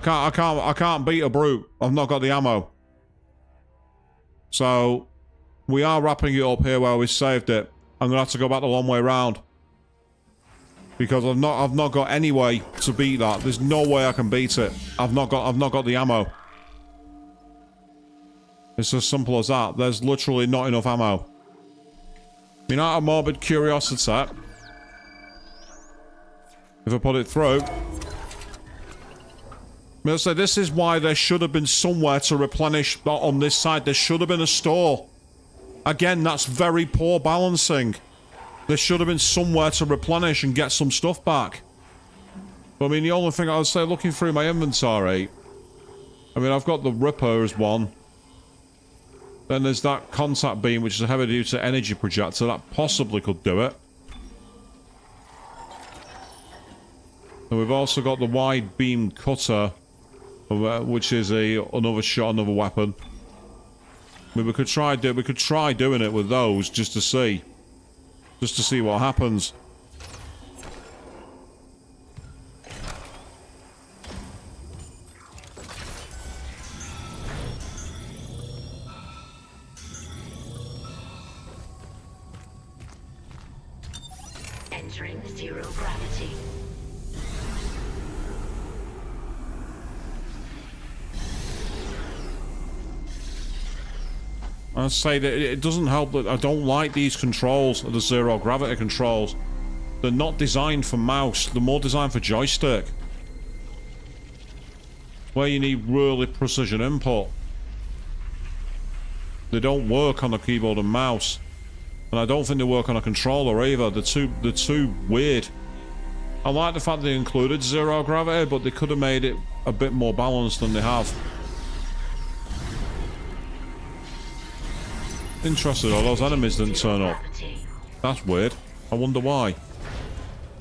can't beat a brute. I've not got the ammo. So we are wrapping it up here where we saved it. I'm gonna have to go back the long way round. Because I've not got any way to beat that. There's no way I can beat it. I've not got the ammo. It's as simple as that. There's literally not enough ammo. I mean, out of morbid curiosity, if I put it through, I say this is why there should have been somewhere to replenish on this side. There should have been a store. Again, that's very poor balancing. There should have been somewhere to replenish and get some stuff back. But I mean, the only thing I would say, looking through my inventory, I mean, I've got the Ripper as one. Then there's that contact beam, which is a heavy-duty energy projector. That possibly could do it. And we've also got the wide beam cutter, which is another shot, another weapon. I mean, we could try doing it with those just to see what happens. Entering zero gravity. I'd say that it doesn't help that I don't like these controls, the zero gravity controls. They're not designed for mouse, they're more designed for joystick. Where you need really precision input. They don't work on a keyboard and mouse. And I don't think they work on a controller either. They're too weird. I like the fact they included zero gravity, but they could have made it a bit more balanced than they have. Interesting, all those enemies didn't turn up. That's weird. I wonder why.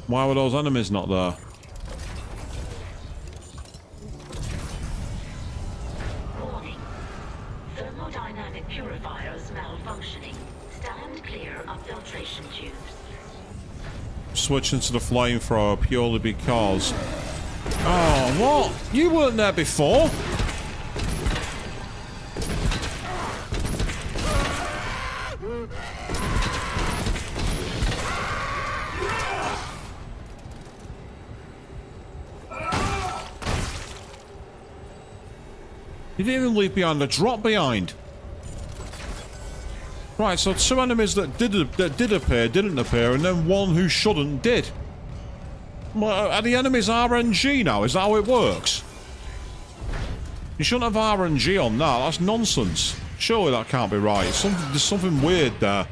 Why were those enemies not there? Warning. Thermodynamic purifiers malfunctioning. Stand clear of filtration tubes. Switching to the flamethrower purely because... Oh, what? You weren't there before? You didn't even leave behind the drop behind. Right, so two enemies that did appear, didn't appear, and then one who shouldn't did. Well, are the enemies RNG now? Is that how it works? You shouldn't have RNG on that. That's nonsense. Surely that can't be right. There's something weird there.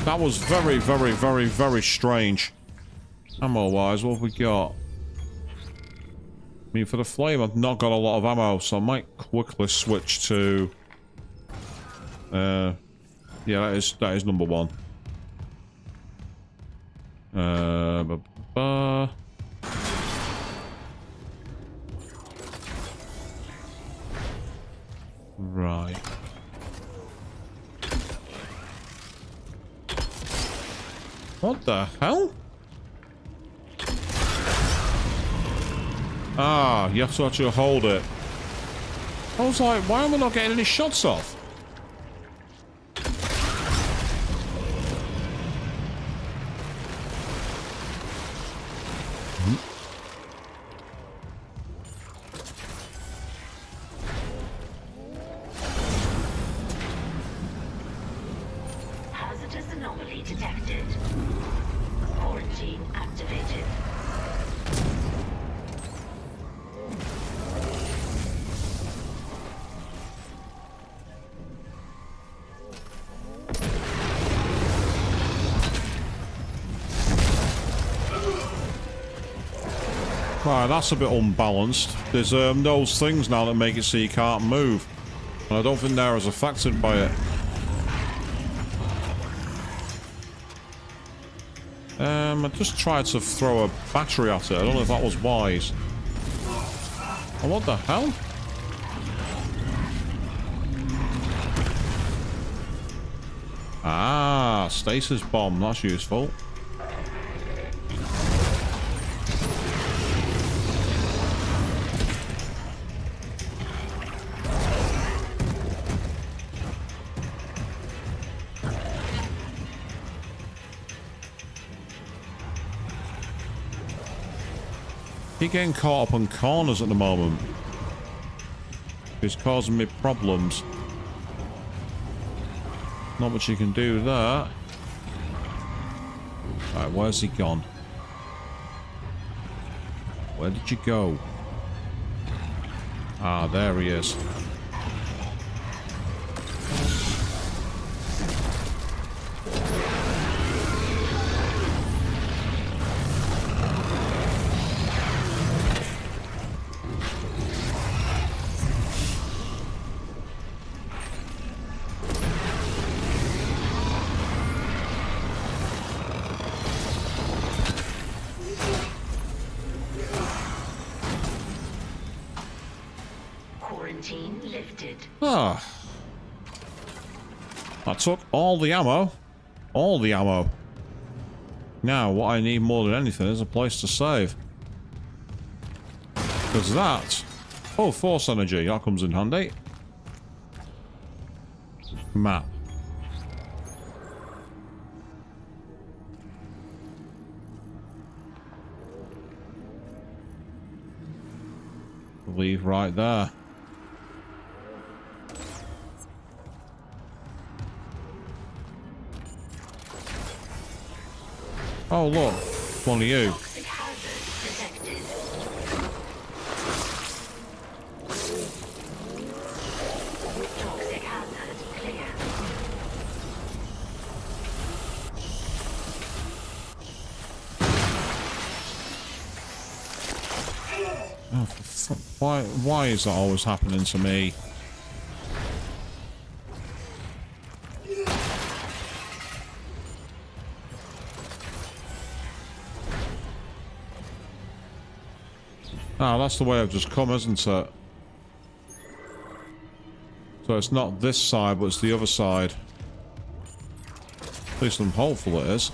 That was very, very, very, very strange. Ammo-wise, what have we got? I mean, for the flame, I've not got a lot of ammo, so I might quickly switch to... yeah, that is number one. Right. What the hell? Ah, you have to actually hold it. I was like, why am I not getting any shots off? Hazardous anomaly detected. Quarantine activated. Right, that's a bit unbalanced. There's those things now that make it so you can't move. And I don't think they're as affected by it. I just tried to throw a battery at it. I don't know if that was wise. Oh, what the hell? Ah, stasis bomb. That's useful. Keep getting caught up on corners at the moment. It's causing me problems. Not much you can do there. Right, where's he gone? Where did you go? Ah, there he is. Quarantine lifted. Ah. I took all the ammo. All the ammo. Now, what I need more than anything is a place to save. Because that... Oh, force energy. That comes in handy. Map. Leave right there. Oh, look. One of you. Toxic hazard detected. Toxic hazard clear. Oh, for why is that always happening to me? Ah, that's the way I've just come, isn't it? So it's not this side, but it's the other side. At least I'm hopeful it is.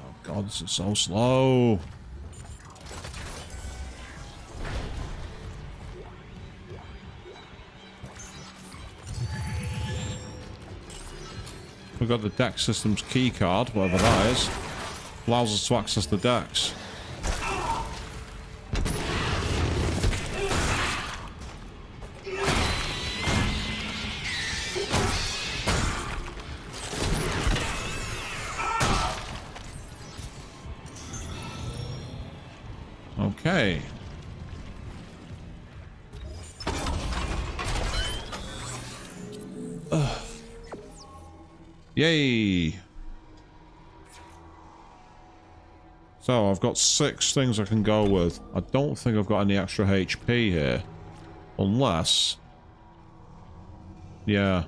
Oh god, this is so slow. We've got the deck system's key card, whatever that is. Allows us to access the decks. Okay. Yay! So I've got 6 things I can go with. I don't think I've got any extra HP here. Unless... Yeah.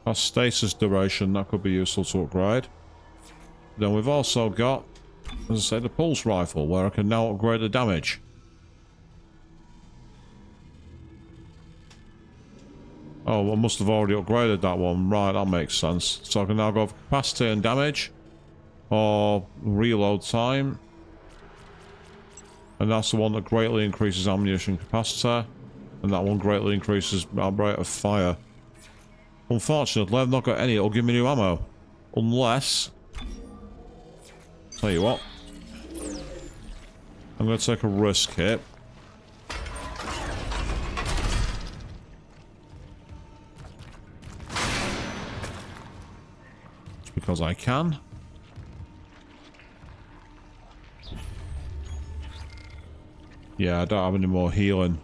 Our stasis duration, that could be useful to upgrade. Then we've also got, as I say, the pulse rifle, where I can now upgrade the damage. Oh, I must have already upgraded that one. Right, that makes sense. So I can now go for capacity and damage. Or reload time. And that's the one that greatly increases ammunition capacity. And that one greatly increases our rate of fire. Unfortunately, I've not got any that'll give me new ammo. Unless... Tell you what. I'm going to take a risk here. Just because I can. Yeah, I don't have any more healing.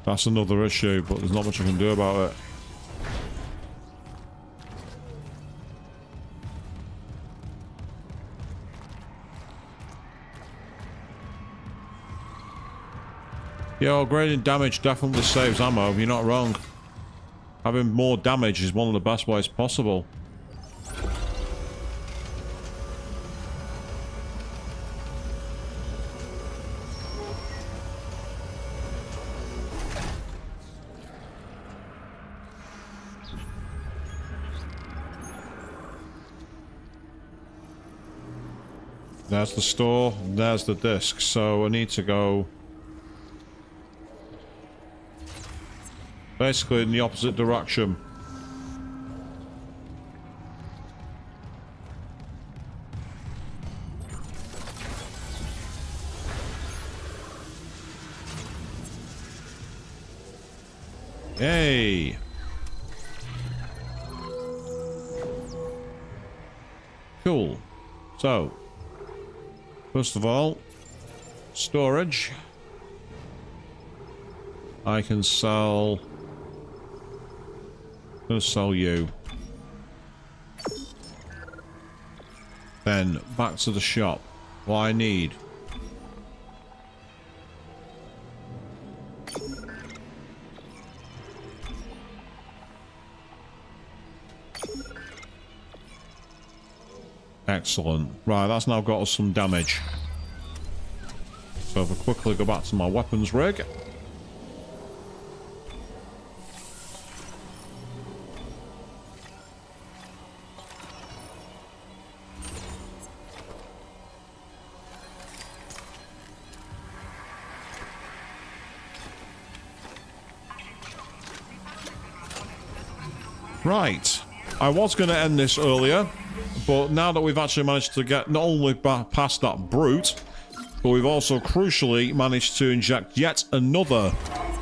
That's another issue, but there's not much I can do about it. Yeah, upgrading damage definitely saves ammo. You're not wrong. Having more damage is one of the best ways possible. There's the store, there's the disc, so I need to go basically in the opposite direction. Hey! Cool. So, first of all, storage. I can sell... I'm gonna sell you. Then, back to the shop. What I need. Excellent. Right, that's now got us some damage. So if I quickly go back to my weapons rig. Right. I was going to end this earlier, but now that we've actually managed to get not only past that brute, but we've also crucially managed to inject yet another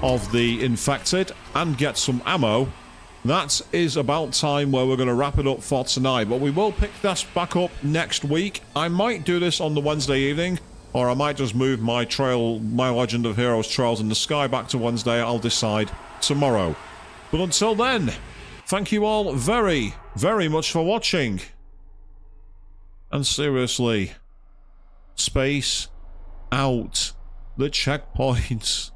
of the infected and get some ammo, that is about time where we're going to wrap it up for tonight. But we will pick this back up next week. I might do this on the Wednesday evening, or I might just move my Legend of Heroes Trails in the Sky back to Wednesday. I'll decide tomorrow. But until then, thank you all very, very much for watching. And seriously, space out the checkpoints.